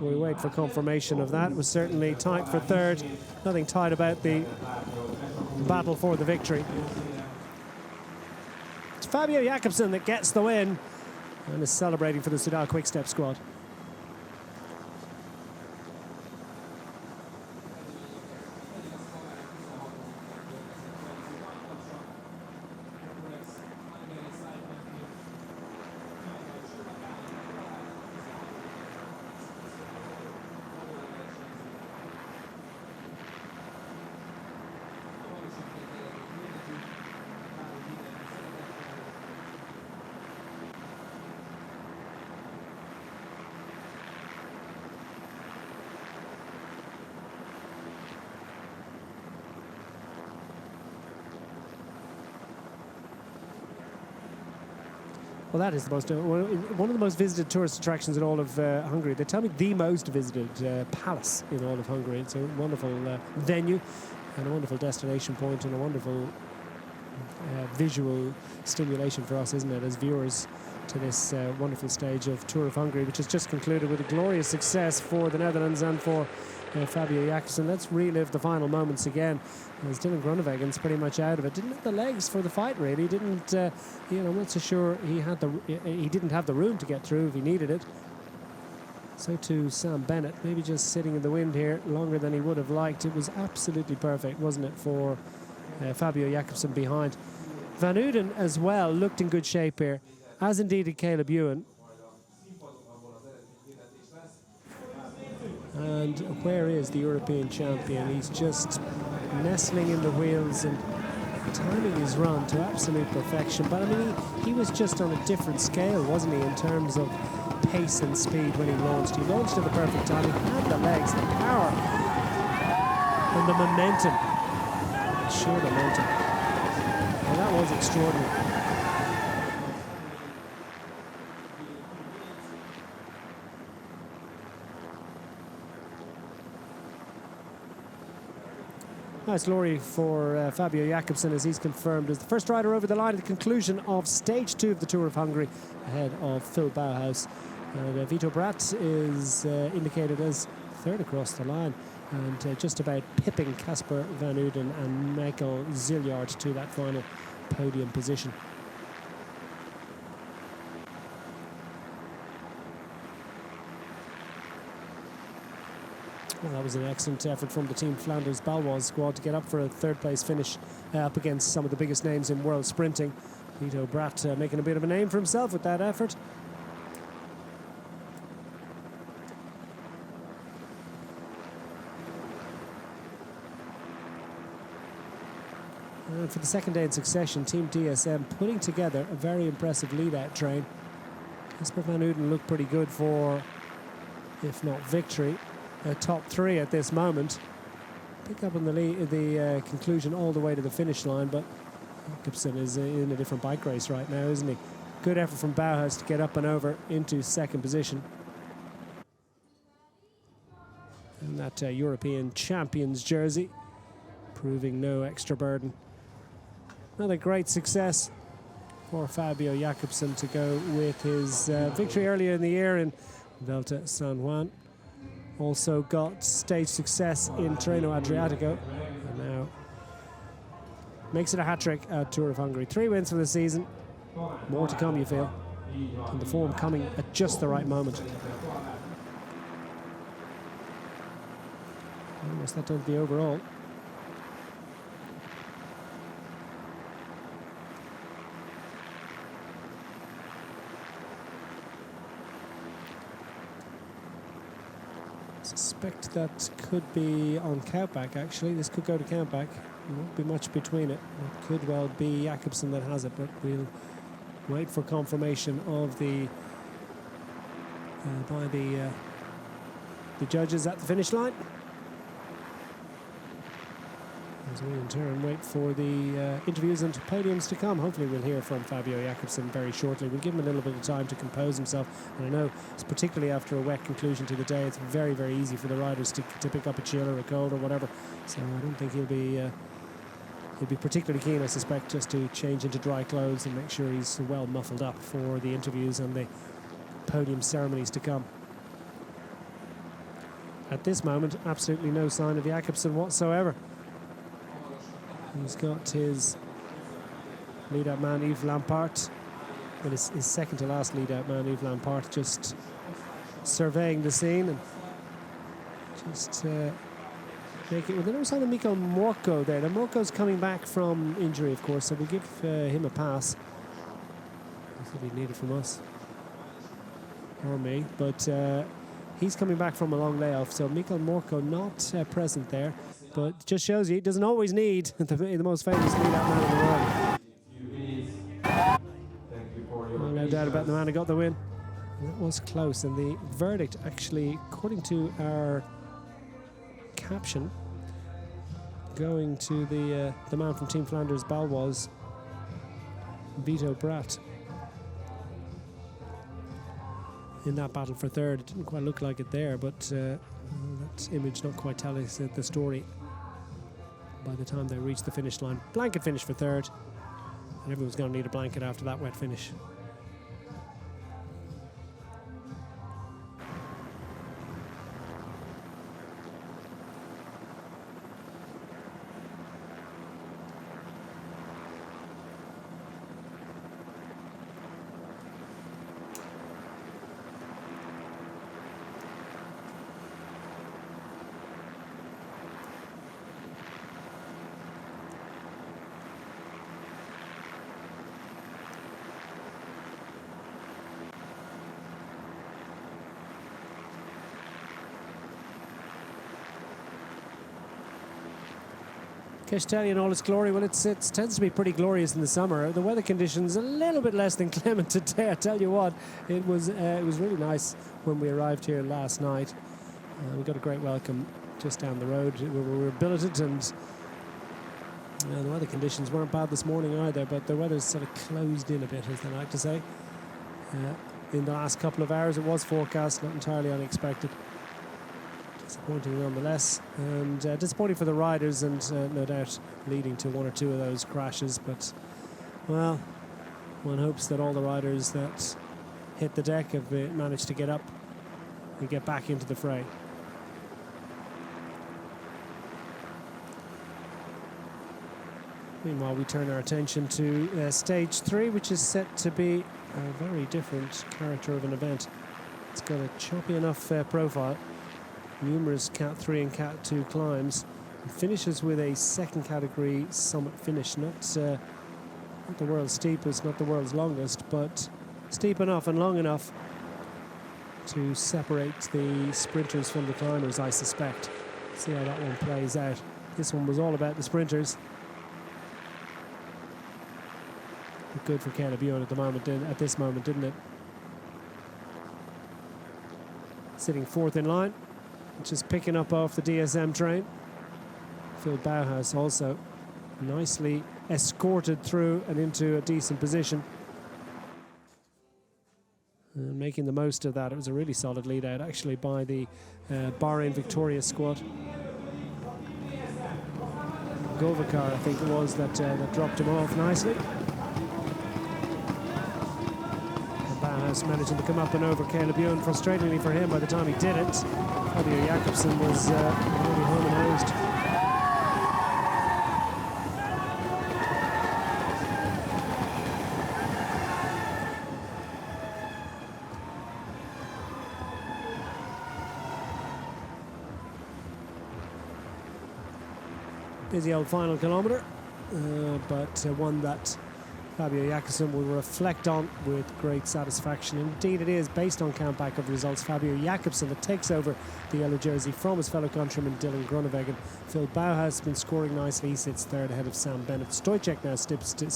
We wait for confirmation of that. It was certainly tight for 3rd. Nothing tight about the battle for the victory. It's Fabio Jakobsen that gets the win and is celebrating for the Soudal Quick-Step squad. Well, that is the most one of the most visited tourist attractions in all of Hungary. They tell me the most visited palace in all of Hungary. It's a wonderful venue and a wonderful destination point and a wonderful visual stimulation for us, isn't it, as viewers to this wonderful stage of Tour of Hungary, which has just concluded with a glorious success for the Netherlands and for Fabio Jakobsen. Let's relive the final moments again. As Dylan Groeneweggen's pretty much out of it. Didn't have the legs for the fight, really. Didn't, I'm not so sure he didn't have the room to get through if he needed it. So too Sam Bennett, maybe just sitting in the wind here longer than he would have liked. It was absolutely perfect, wasn't it, for Fabio Jakobsen behind. Van Uden as well looked in good shape here, as indeed did Caleb Ewan. And where is the European champion? He's just nestling in the wheels and timing his run to absolute perfection. But I mean, he was just on a different scale, wasn't he, in terms of pace and speed when he launched. He launched at the perfect time. He had the legs, the power, and the momentum. Sheer momentum. And that was extraordinary. Nice glory for Fabio Jakobsen as he's confirmed as the first rider over the line at the conclusion of stage 2 of the Tour of Hungary ahead of Phil Bauhaus. And Vito Bratt is indicated as third across the line and just about pipping Casper Van Uden and Michael Zilliard to that final podium position. Well, that was an excellent effort from the Team Flanders Baloise squad to get up for a third place finish up against some of the biggest names in world sprinting. Vito Bratt making a bit of a name for himself with that effort. And for the second day in succession, Team DSM putting together a very impressive lead-out train. Casper Van Uden looked pretty good for, if not victory, top 3 at this moment. Pick up on the conclusion all the way to the finish line, but Jakobsen is in a different bike race right now, isn't he? Good effort from Bauhaus to get up and over into second position. And that European champions jersey proving no extra burden. Another great success for Fabio Jakobsen to go with his victory earlier in the year in Vuelta San Juan. Also got stage success in Tirreno Adriatico, and now makes it a hat-trick at Tour of Hungary. 3 wins for the season, more to come, you feel, and the form coming at just the right moment. What's that done to the overall? I suspect that could be on countback, actually. This could go to countback. There won't be much between it. It could well be Jakobsen that has it, but we'll wait for confirmation of the by the judges at the finish line. As we in turn wait for the interviews and podiums to come. Hopefully we'll hear from Fabio Jakobsen very shortly. We'll give him a little bit of time to compose himself. And I know, it's particularly after a wet conclusion to the day, it's very, very easy for the riders to pick up a chill or a cold or whatever. So I don't think he'll be particularly keen, I suspect, just to change into dry clothes and make sure he's well muffled up for the interviews and the podium ceremonies to come. At this moment, absolutely no sign of Jakobsen whatsoever. He's got his lead-out man Yves Lampart. Well, his second to last lead-out man Yves Lampart, just surveying the scene and just make it. Well, there was on Mikkel Morko there. Now Morko's coming back from injury, of course, so we'll give him a pass. That's what he needed from us or me, but he's coming back from a long layoff, so Mikkel Morko not present there, but just shows you he doesn't always need the most famous lead-out man in the world. No doubt about the man who got the win. That was close, and the verdict actually, according to our caption, going to the man from Team Flanders Bal was Vito Bratt. In that battle for third, it didn't quite look like it there, but that image not quite telling us the story by the time they reached the finish line. Blanket finish for third, and everyone's going to need a blanket after that wet finish. Castelli in all its glory, well, it tends to be pretty glorious in the summer. The weather conditions a little bit less than clement today. I tell you what, it was really nice when we arrived here last night. We got a great welcome just down the road. We were billeted, and the weather conditions weren't bad this morning either, but the weather's sort of closed in a bit, as they like to say. In the last couple of hours it was forecast, not entirely unexpected. Disappointing nonetheless, and disappointing for the riders, and no doubt leading to one or two of those crashes, but well, one hopes that all the riders that hit the deck have managed to get up and get back into the fray. Meanwhile, we turn our attention to stage 3, which is set to be a very different character of an event. It's got a choppy enough profile, numerous Cat 3 and Cat 2 climbs, and finishes with a second category summit finish. Not the world's steepest, not the world's longest, but steep enough and long enough to separate the sprinters from the climbers, I suspect. See how that one plays out. This one was all about the sprinters. But good for Caleb Ewan at this moment, didn't it? Sitting fourth in line, just picking up off the DSM train. Phil Bauhaus also nicely escorted through and into a decent position, and making the most of that. It was a really solid lead out actually by the Bahrain Victoria squad. Govakar, I think it was, that dropped him off nicely. And Bauhaus managing to come up and over Caleb Ewan. Frustratingly for him, by the time he did it, Fabio Jakobsen was already home and hosed. Busy old final kilometre, but one that Fabio Jakobsen will reflect on with great satisfaction. Indeed it is, based on countback of results. Fabio Jakobsen that takes over the yellow jersey from his fellow countryman Dylan Groenewegen. Phil Bauhaus has been scoring nicely. He sits third ahead of Sam Bennett. Stoychev now slips to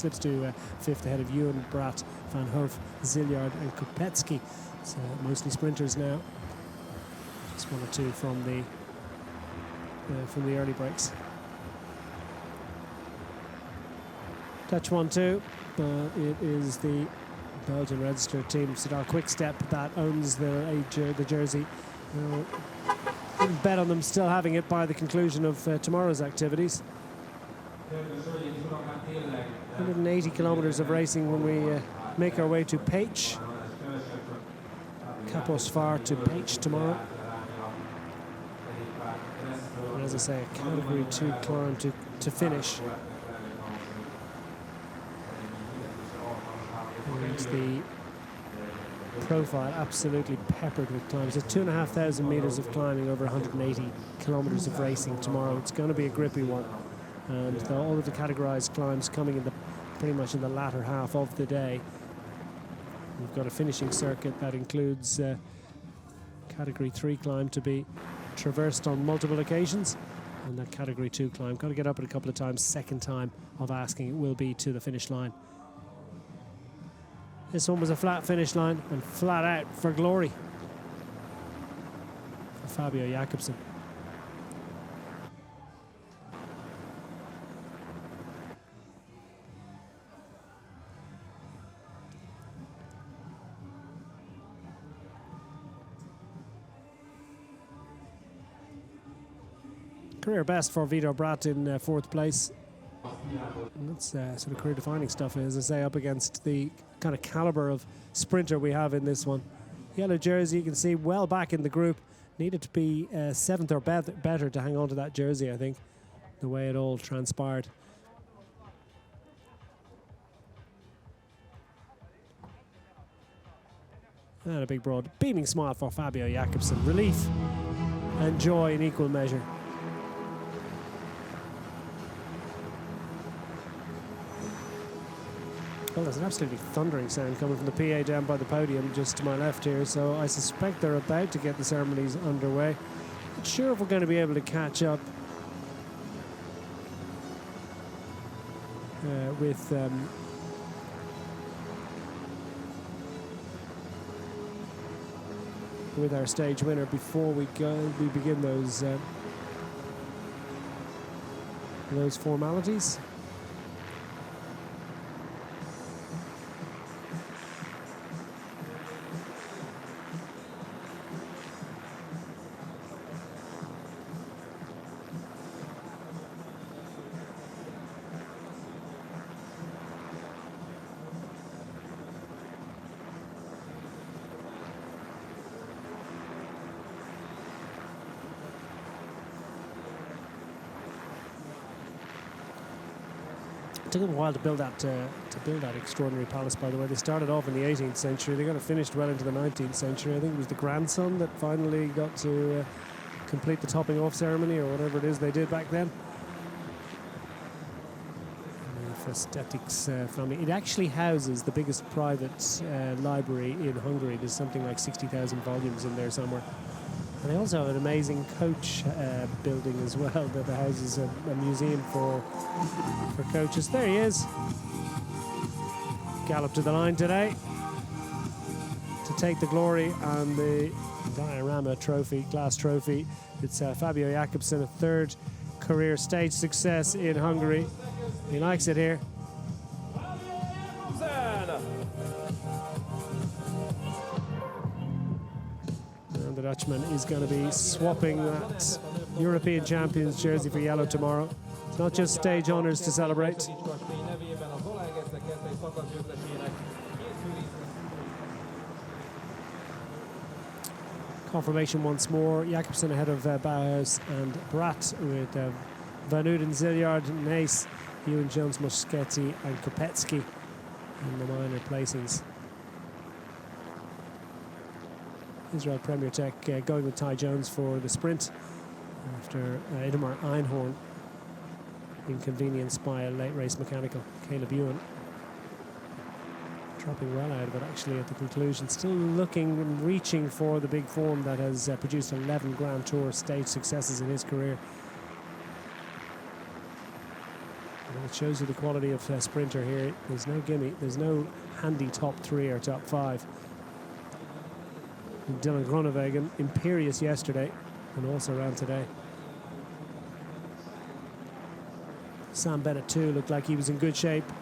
fifth ahead of Ewan, Bratt, Van Hoof, Zilliard and Kopetsky. So mostly sprinters now. Just one or two from the early breaks. Touch 1-2, but it is the Belgian registered team, Soudal Quickstep, that owns the jersey. Wouldn't bet on them still having it by the conclusion of tomorrow's activities. 180 kilometres of racing when we make our way to Pécs. Kaposvar to Pécs tomorrow. And as I say, a category 2 climb to finish. the profile absolutely peppered with climbs. There's 2,500 meters of climbing over 180 kilometers of racing tomorrow. It's going to be a grippy one, and all of the categorized climbs coming in pretty much in the latter half of the day. We've got a finishing circuit that includes category 3 climb to be traversed on multiple occasions, and that category 2 climb, got to get up it a couple of times. Second time of asking, it will be to the finish line. This one was a flat finish line and flat out for glory for Fabio Jakobsen. Career best for Vitor Bratt in 4th place. And that's sort of career-defining stuff, as I say, up against the kind of caliber of sprinter we have in this one. Yellow jersey, you can see well back in the group. Needed to be 7th or better to hang on to that jersey, I think, the way it all transpired. And a big, broad, beaming smile for Fabio Jakobsen. Relief and joy in equal measure. Well, there's an absolutely thundering sound coming from the PA down by the podium just to my left here, so I suspect they're about to get the ceremonies underway. Not sure if we're going to be able to catch up with our stage winner before we begin those formalities. It took them a while to build that extraordinary palace, by the way. They started off in the 18th century. They got it finished well into the 19th century. I think it was the grandson that finally got to complete the topping off ceremony, or whatever it is they did back then. The Festetics family. It actually houses the biggest private library in Hungary. There's something like 60,000 volumes in there somewhere. And they also have an amazing coach building as well that houses a museum for coaches. There he is. Galloped to the line today to take the glory on the diorama trophy, glass trophy. It's Fabio Jakobsen, a 3rd career stage success in Hungary. He likes it here. The Dutchman is going to be swapping that European Champions jersey for yellow tomorrow. It's not just stage honours to celebrate. Confirmation once more. Jakobsen ahead of Bauhaus and Bratt, with Van Uden, Zilliard, Nace, Ewan Jones, Moschetti and Kopetsky in the minor placings. Israel Premier Tech going with Ty Jones for the sprint after Idemar Einhorn inconvenienced by a late race mechanical. Caleb Ewan dropping well out of it actually at the conclusion, still looking and reaching for the big form that has produced 11 Grand Tour stage successes in his career. And it shows you the quality of sprinter here. There's no gimme, there's no handy top 3 or top 5. Dylan Groenewegen, imperious yesterday and also ran today. Sam Bennett too looked like he was in good shape.